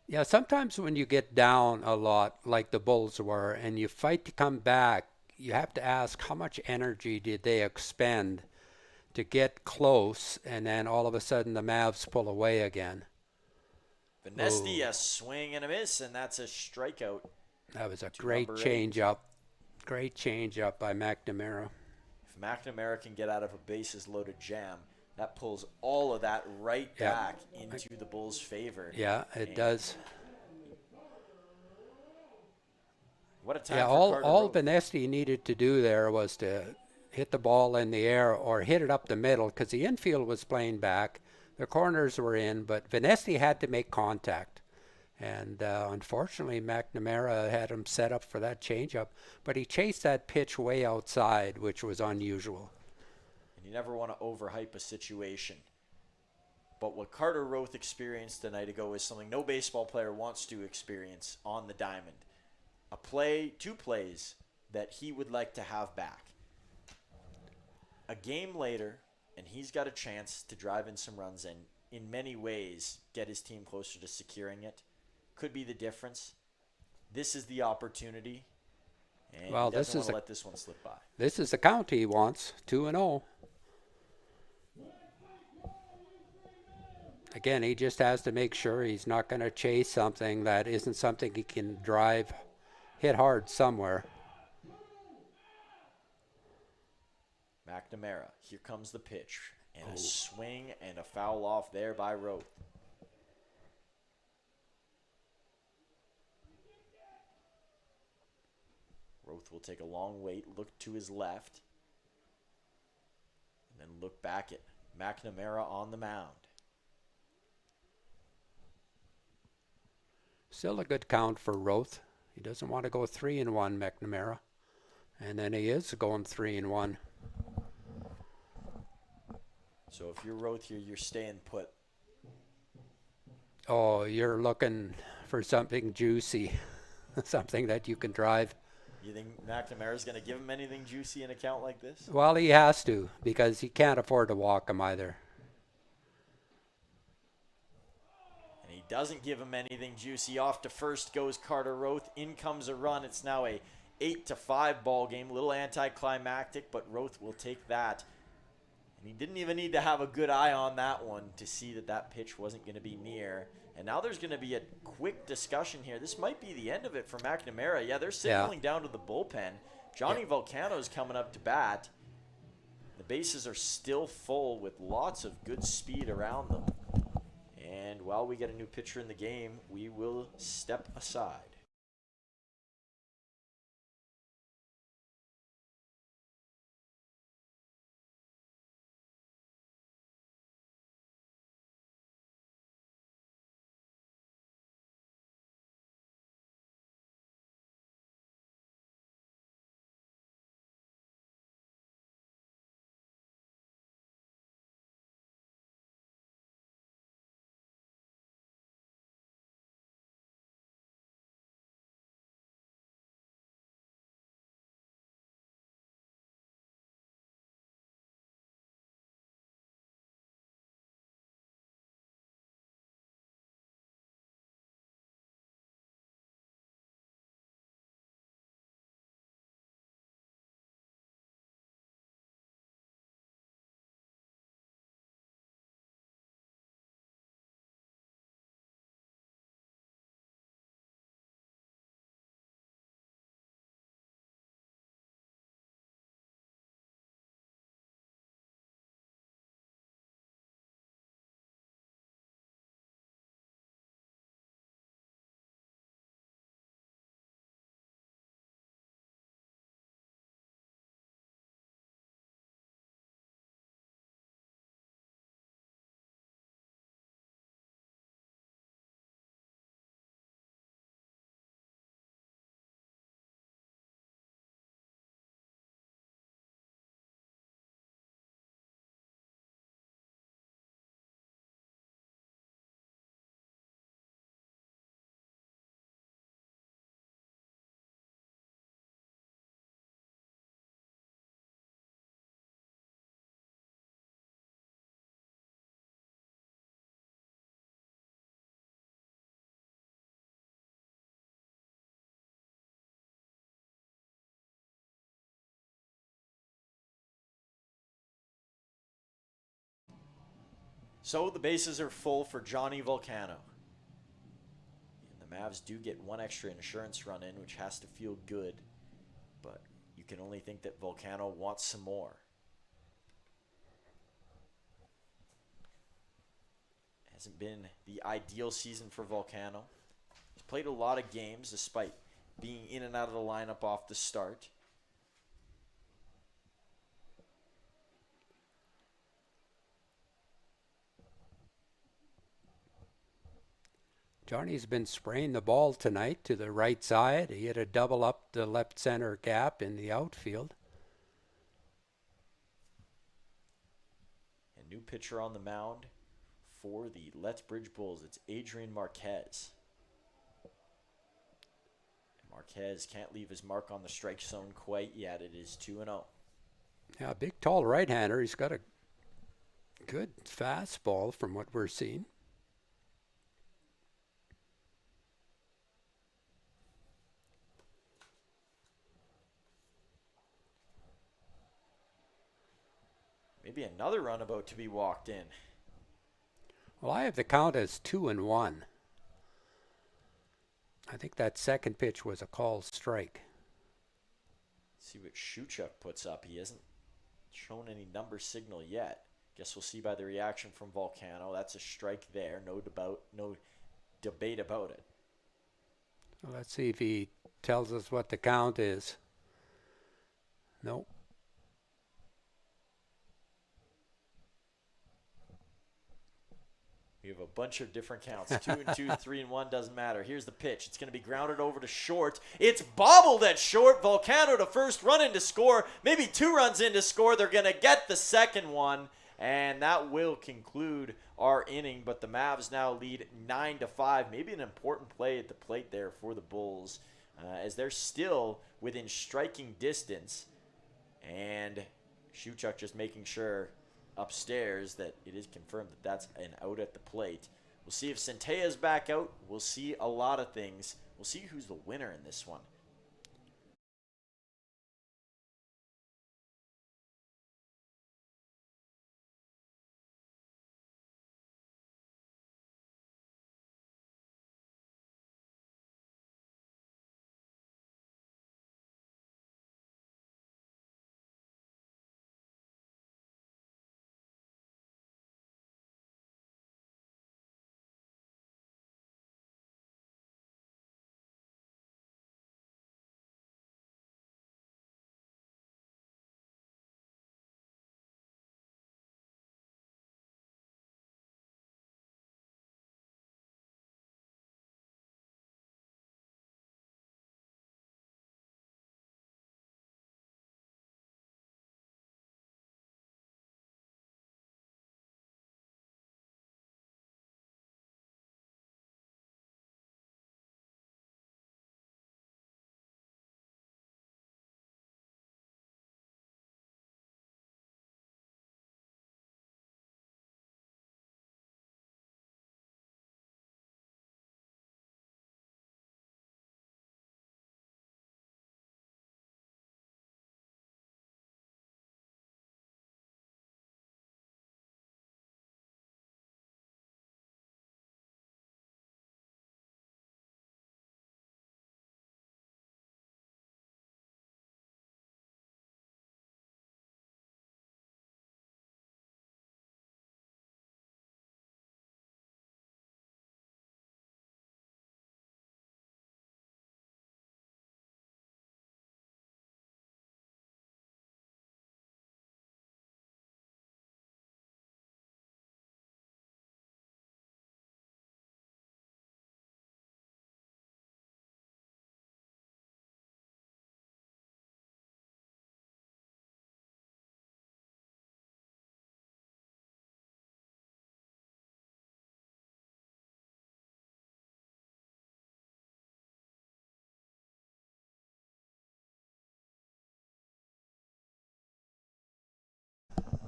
Yeah, sometimes when you get down a lot, like the Bulls were, and you fight to come back, you have to ask how much energy did they expend to get close, and then all of a sudden the Mavs pull away again. Venesti, a swing and a miss, and that's a strikeout. That was a great change-up. Great change-up by McNamara. If McNamara can get out of a bases-loaded jam, that pulls all of that right back into the Bulls' favor. Yeah, it does. What a time for all Carter Roth. Venesti needed to do there was to hit the ball in the air or hit it up the middle, because the infield was playing back. The corners were in, but Venesti had to make contact. And unfortunately, McNamara had him set up for that changeup, but he chased that pitch way outside, which was unusual. And you never want to overhype a situation. But what Carter Roth experienced a night ago is something no baseball player wants to experience on the diamond. Two plays that he would like to have back. A game later, and he's got a chance to drive in some runs and, in many ways, get his team closer to securing it. Could be the difference. This is the opportunity, and he doesn't want to let this one slip by. This is the count he wants, 2-0. Again, he just has to make sure he's not going to chase something that isn't something he can hit hard somewhere. McNamara, here comes the pitch, and a swing and a foul off there by Roth. Roth will take a long wait, look to his left, and then look back at McNamara on the mound. Still a good count for Roth. He doesn't want to go 3-1, McNamara. And then he is going 3-1. So if you're Roth here, you're staying put. Oh, you're looking for something juicy, something that you can drive. You think McNamara's going to give him anything juicy in a count like this? Well, he has to, because he can't afford to walk him either. And he doesn't give him anything juicy. Off to first goes Carter Roth. In comes a run. It's now a 8-5 ball game. A little anticlimactic, but Roth will take that. And he didn't even need to have a good eye on that one to see that that pitch wasn't going to be near. And now there's going to be a quick discussion here. This might be the end of it for McNamara. Yeah, they're signaling down to the bullpen. Johnny Volcano's coming up to bat. The bases are still full with lots of good speed around them. And while we get a new pitcher in the game, we will step aside. So the bases are full for Johnny Volcano. And the Mavs do get one extra insurance run in, which has to feel good. But you can only think that Volcano wants some more. Hasn't been the ideal season for Volcano. He's played a lot of games despite being in and out of the lineup off the start. Johnny's been spraying the ball tonight to the right side. He hit a double up the left center gap in the outfield. A new pitcher on the mound for the Lethbridge Bulls. It's Adrian Marquez. And Marquez can't leave his mark on the strike zone quite yet. It is 2-0. Yeah, big, tall right-hander. He's got a good fastball from what we're seeing. Maybe another run about to be walked in. Well, I have the count as 2-1. I think that second pitch was a called strike. Let's see what Shuchuk puts up. He hasn't shown any number signal yet. Guess we'll see by the reaction from Volcano. That's a strike there. No debate about it. Well, let's see if he tells us what the count is. Nope. We have a bunch of different counts. 2-2, 3-1, doesn't matter. Here's the pitch. It's going to be grounded over to short. It's bobbled at short. Volcano to first, run in to score. Maybe 2 runs in to score. They're going to get the second one, and that will conclude our inning. But the Mavs now lead 9-5. Maybe an important play at the plate there for the Bulls, as they're still within striking distance. And Shuchuk just making sure upstairs that it is confirmed that that's an out at the plate. We'll see if Centea's back out. We'll see a lot of things. We'll see who's the winner in this one.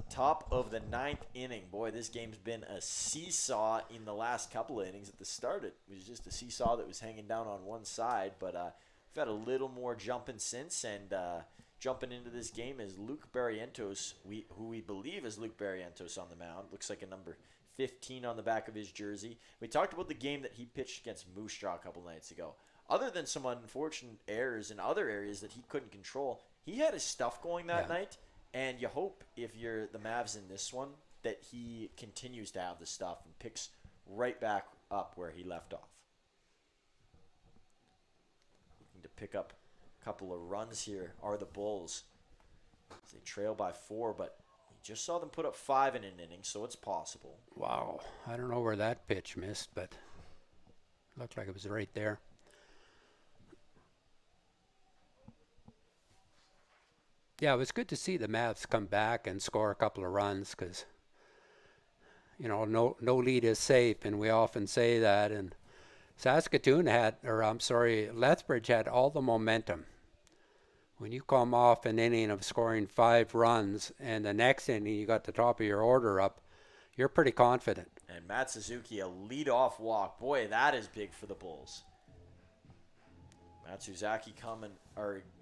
Top of the 9th inning. Boy, this game's been a seesaw in the last couple of innings. At the start, it was just a seesaw that was hanging down on one side, but we've had a little more jumping since, and jumping into this game is Luke Barrientos, who we believe is Luke Barrientos on the mound. Looks like a number 15 on the back of his jersey. We talked about the game that he pitched against Moose Jaw a couple nights ago. Other than some unfortunate errors in other areas that he couldn't control, he had his stuff going that night. And you hope, if you're the Mavs in this one, that he continues to have the stuff and picks right back up where he left off. Looking to pick up a couple of runs here are the Bulls. They trail by 4, but we just saw them put up 5 in an inning, so it's possible. Wow. I don't know where that pitch missed, but looked like it was right there. Yeah, it was good to see the Mavs come back and score a couple of runs because, no lead is safe, and we often say that. And Lethbridge had all the momentum. When you come off an inning of scoring 5 runs and the next inning you got the top of your order up, you're pretty confident. And Matt Suzuki, a leadoff walk. Boy, that is big for the Bulls. Matsuzaki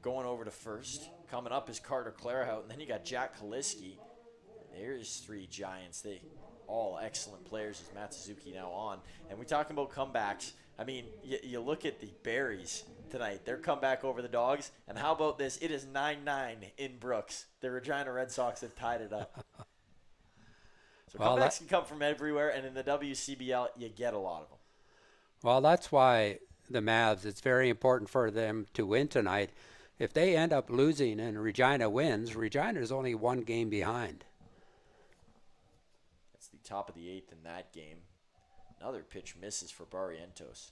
going over to first. Coming up is Carter Clairhout, and then you got Jack Kaliski. There's 3 Giants. They all excellent players as Matt Suzuki now on. And we talking about comebacks. I mean, you look at the Berries tonight. Their comeback over the Dogs. And how about this? It is 9-9 in Brooks. The Regina Red Sox have tied it up. So comebacks can come from everywhere, and in the WCBL, you get a lot of them. Well, that's why the Mavs, it's very important for them to win tonight. If they end up losing and Regina wins, Regina's only 1 game behind. That's the top of the 8th in that game. Another pitch misses for Barrientos.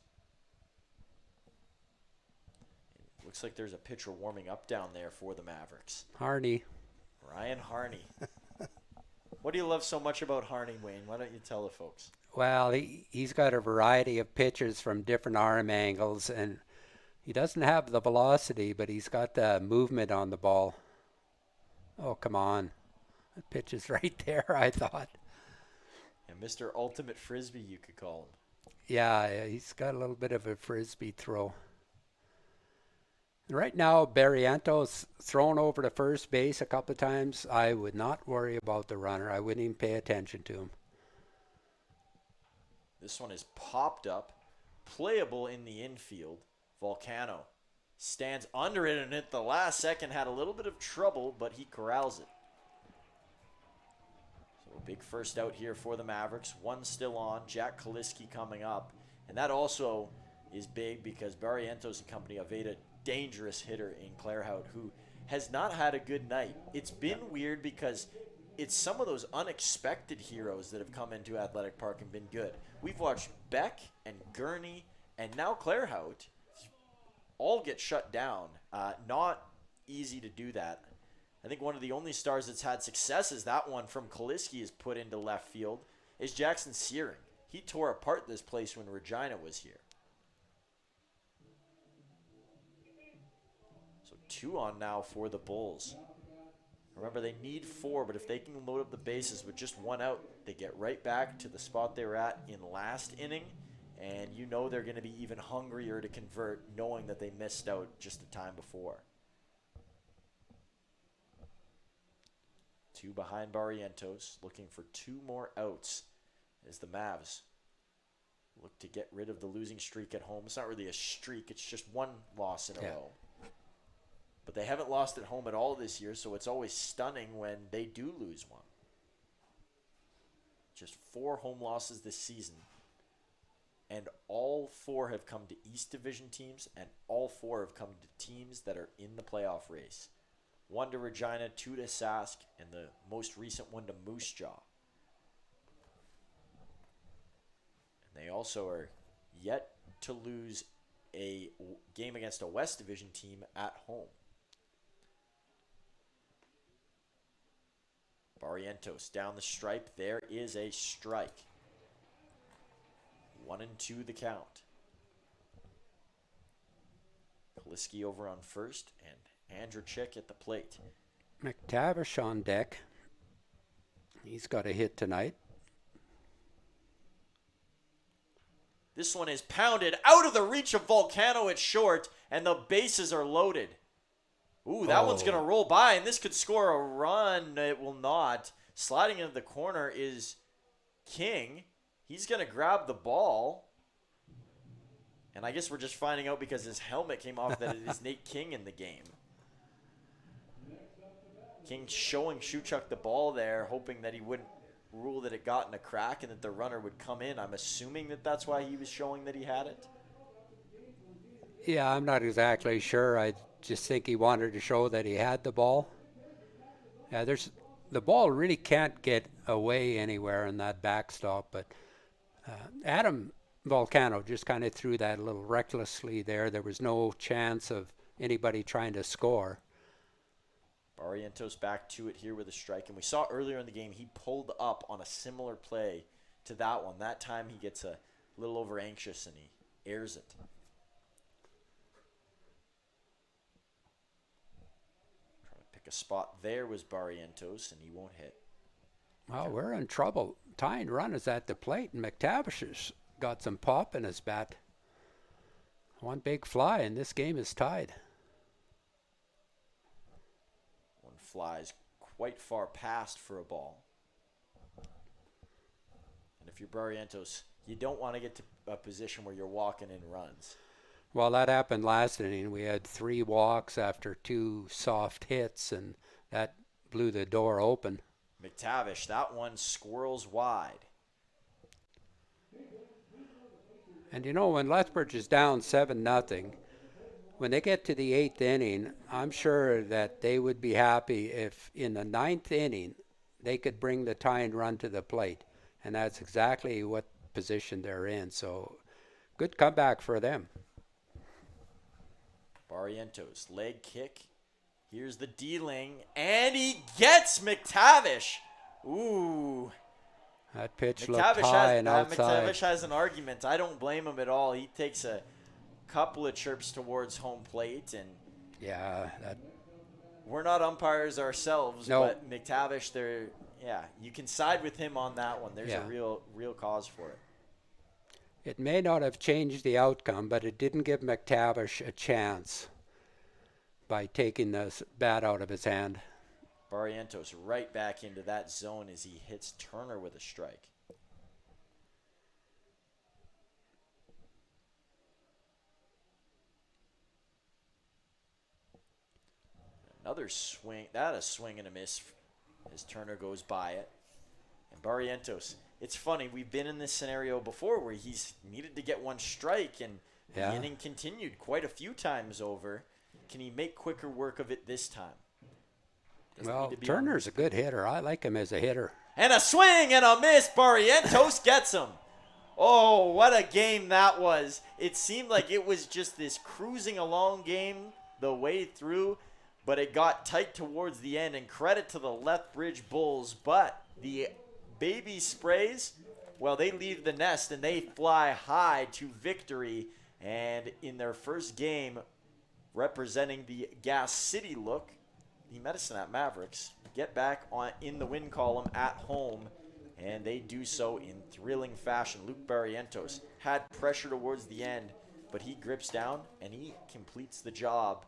It looks like there's a pitcher warming up down there for the Mavericks. Harney. Ryan Harney. What do you love so much about Harney, Wayne? Why don't you tell the folks? Well, he's got a variety of pitches from different arm angles, and he doesn't have the velocity, but he's got the movement on the ball. Oh, come on. The pitch is right there, I thought. And Mr. Ultimate Frisbee, you could call him. Yeah, he's got a little bit of a Frisbee throw. Right now, Barrientos thrown over to first base a couple of times. I would not worry about the runner. I wouldn't even pay attention to him. This one is popped up, playable in the infield. Volcano stands under it, and at the last second had a little bit of trouble, but he corrals it. So a big first out here for the Mavericks. 1 still on. Jack Kaliski coming up. And that also is big because Barrientos and company have a dangerous hitter in Clairhout who has not had a good night. It's been weird because it's some of those unexpected heroes that have come into Athletic Park and been good. We've watched Beck and Gurney and now Clairhout all get shut down. Not easy to do that. I think one of the only stars that's had success is that one from Kaliski is put into left field is Jackson Searing. He tore apart this place when Regina was here. So 2 on now for the Bulls. Remember, they need 4, but if they can load up the bases with just 1 out, they get right back to the spot they were at in last inning. And you know they're going to be even hungrier to convert, knowing that they missed out just the time before. 2 behind Barrientos, looking for 2 more outs as the Mavs look to get rid of the losing streak at home. It's not really a streak, it's just 1 loss in a row. But they haven't lost at home at all this year, so it's always stunning when they do lose one. Just 4 home losses this season. And all 4 have come to East Division teams, and all 4 have come to teams that are in the playoff race. 1 to Regina, 2 to Sask, and the most recent one to Moose Jaw. And they also are yet to lose a game against a West Division team at home. Barrientos down the stripe. There is a strike. 1-2 the count. Kaliski over on first and Andrzejczyk at the plate. McTavish on deck. He's got a hit tonight. This one is pounded out of the reach of Volcano at short, and the bases are loaded. Ooh, that one's going to roll by, and this could score a run. It will not. Sliding into the corner is King, he's going to grab the ball. And I guess we're just finding out because his helmet came off that it is Nate King in the game. King showing Shuchuk the ball there, hoping that he wouldn't rule that it got in a crack and that the runner would come in. I'm assuming that that's why he was showing that he had it. Yeah, I'm not exactly sure. I just think he wanted to show that he had the ball. Yeah, the ball really can't get away anywhere in that backstop, but Adam Volcano just kind of threw that a little recklessly there. There was no chance of anybody trying to score. Barrientos back to it here with a strike. And we saw earlier in the game he pulled up on a similar play to that one. That time he gets a little over anxious and he airs it. Trying to pick a spot there was Barrientos, and he won't hit. Well, we're in trouble. Tying run is at the plate, and McTavish has got some pop in his bat. One big fly, and this game is tied. One flies quite far past for a ball. And if you're Barrientos, you don't want to get to a position where you're walking in runs. Well, that happened last inning. We had 3 walks after 2 soft hits, and that blew the door open. McTavish, that one squirrels wide. And you know, when Lethbridge is down 7-0, when they get to the 8th inning, I'm sure that they would be happy if in the 9th inning they could bring the tying run to the plate. And that's exactly what position they're in. So good comeback for them. Barrientos, leg kick. Here's the dealing, and he gets McTavish. Ooh. That pitch looked high and outside. McTavish has an argument. I don't blame him at all. He takes a couple of chirps towards home plate, and yeah, we're not umpires ourselves, no. But McTavish, you can side with him on that one. There's a real cause for it. It may not have changed the outcome, but it didn't give McTavish a chance by taking the bat out of his hand. Barrientos right back into that zone as he hits Turner with a strike. Another swing, a swing and a miss as Turner goes by it. And Barrientos, it's funny, we've been in this scenario before where he's needed to get one strike and the inning continued quite a few times over. Can he make quicker work of it this time? Well, Turner's a good hitter. I like him as a hitter. And a swing and a miss. Barrientos gets him. Oh, what a game that was. It seemed like it was just this cruising along game the way through, but it got tight towards the end, and credit to the Lethbridge Bulls. But the baby sprays, well, they leave the nest and they fly high to victory. And in their first game, representing the Gas City look, the Medicine Hat Mavericks get back in the win column at home, and they do so in thrilling fashion. Luke Barrientos had pressure towards the end, but he grips down and he completes the job.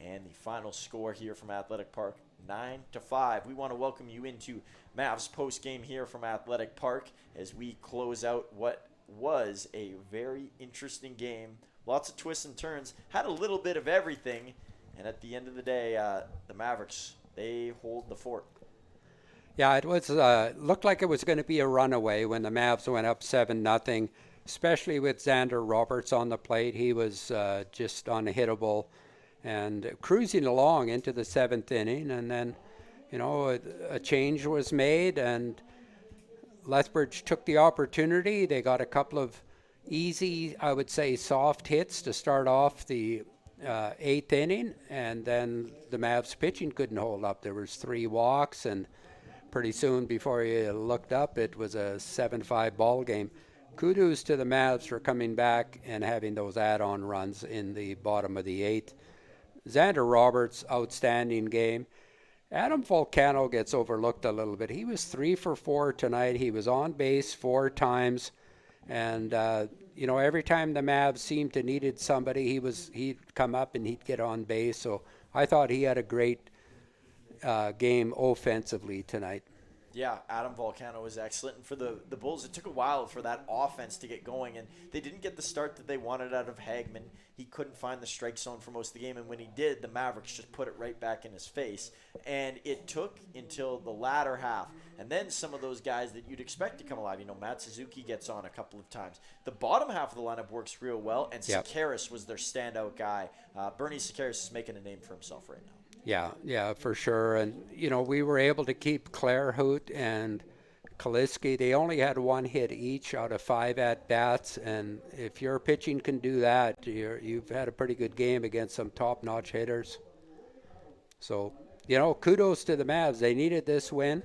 And the final score here from Athletic Park, 9-5. We want to welcome you into Mavs post game here from Athletic Park as we close out what was a very interesting game. Lots of twists and turns, had a little bit of everything. And at the end of the day, the Mavericks, they hold the fort. Yeah, it was looked like it was going to be a runaway when the Mavs went up 7-0, especially with Xander Roberts on the plate. He was just unhittable and cruising along into the 7th inning. And then, you know, a change was made, and Lethbridge took the opportunity. They got a couple of easy, I would say, soft hits to start off the 8th inning, and then the Mavs pitching couldn't hold up. There was 3 walks, and pretty soon before you looked up, it was a 7-5 ball game. Kudos to the Mavs for coming back and having those add-on runs in the bottom of the 8th. Xander Roberts, outstanding game. Adam Volcano gets overlooked a little bit. He was 3 for 4 tonight. He was on base 4 times, and you know, every time the Mavs seemed to needed somebody, he'd come up and he'd get on base. So I thought he had a great game offensively tonight. Yeah, Adam Volcano was excellent. And for the Bulls, it took a while for that offense to get going, and they didn't get the start that they wanted out of Hagman. He couldn't find the strike zone for most of the game, and when he did, the Mavericks just put it right back in his face. And it took until the latter half. And then some of those guys that you'd expect to come alive, Matt Suzuki gets on a couple of times. The bottom half of the lineup works real well, and Sakaris was their standout guy. Bernie Sakaris is making a name for himself right now. Yeah, for sure. And, we were able to keep Claire Hoot and Kaliski. They only had one hit each out of 5 at-bats. And if your pitching can do that, you've had a pretty good game against some top-notch hitters. So, kudos to the Mavs. They needed this win,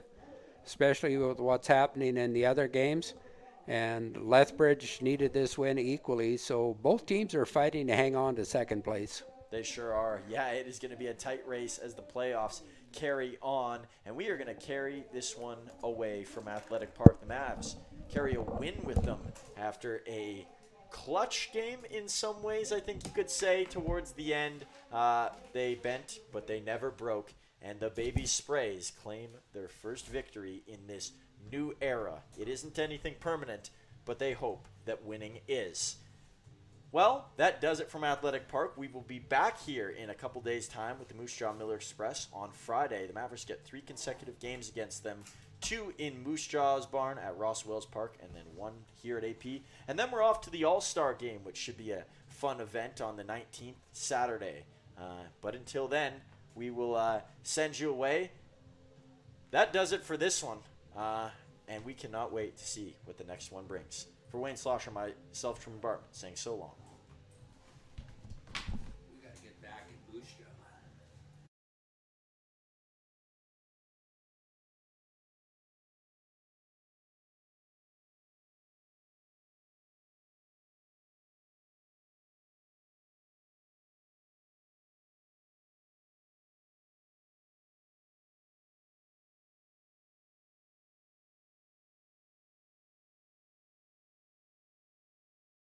especially with what's happening in the other games. And Lethbridge needed this win equally. So both teams are fighting to hang on to second place. They sure are. Yeah, it is going to be a tight race as the playoffs carry on. And we are going to carry this one away from Athletic Park. The Mavs carry a win with them after a clutch game in some ways, I think you could say, towards the end. They bent, but they never broke. And the Baby Sprays claim their first victory in this new era. It isn't anything permanent, but they hope that winning is. Well, that does it from Athletic Park. We will be back here in a couple days' time with the Moose Jaw Miller Express on Friday. The Mavericks get 3 consecutive games against them, 2 in Moose Jaw's barn at Ross Wells Park, and then 1 here at AP. And then we're off to the All-Star game, which should be a fun event on the 19th, Saturday. But until then, we will send you away. That does it for this one. And we cannot wait to see what the next one brings. For Wayne Slosher, myself, Truman Bartman, saying so long.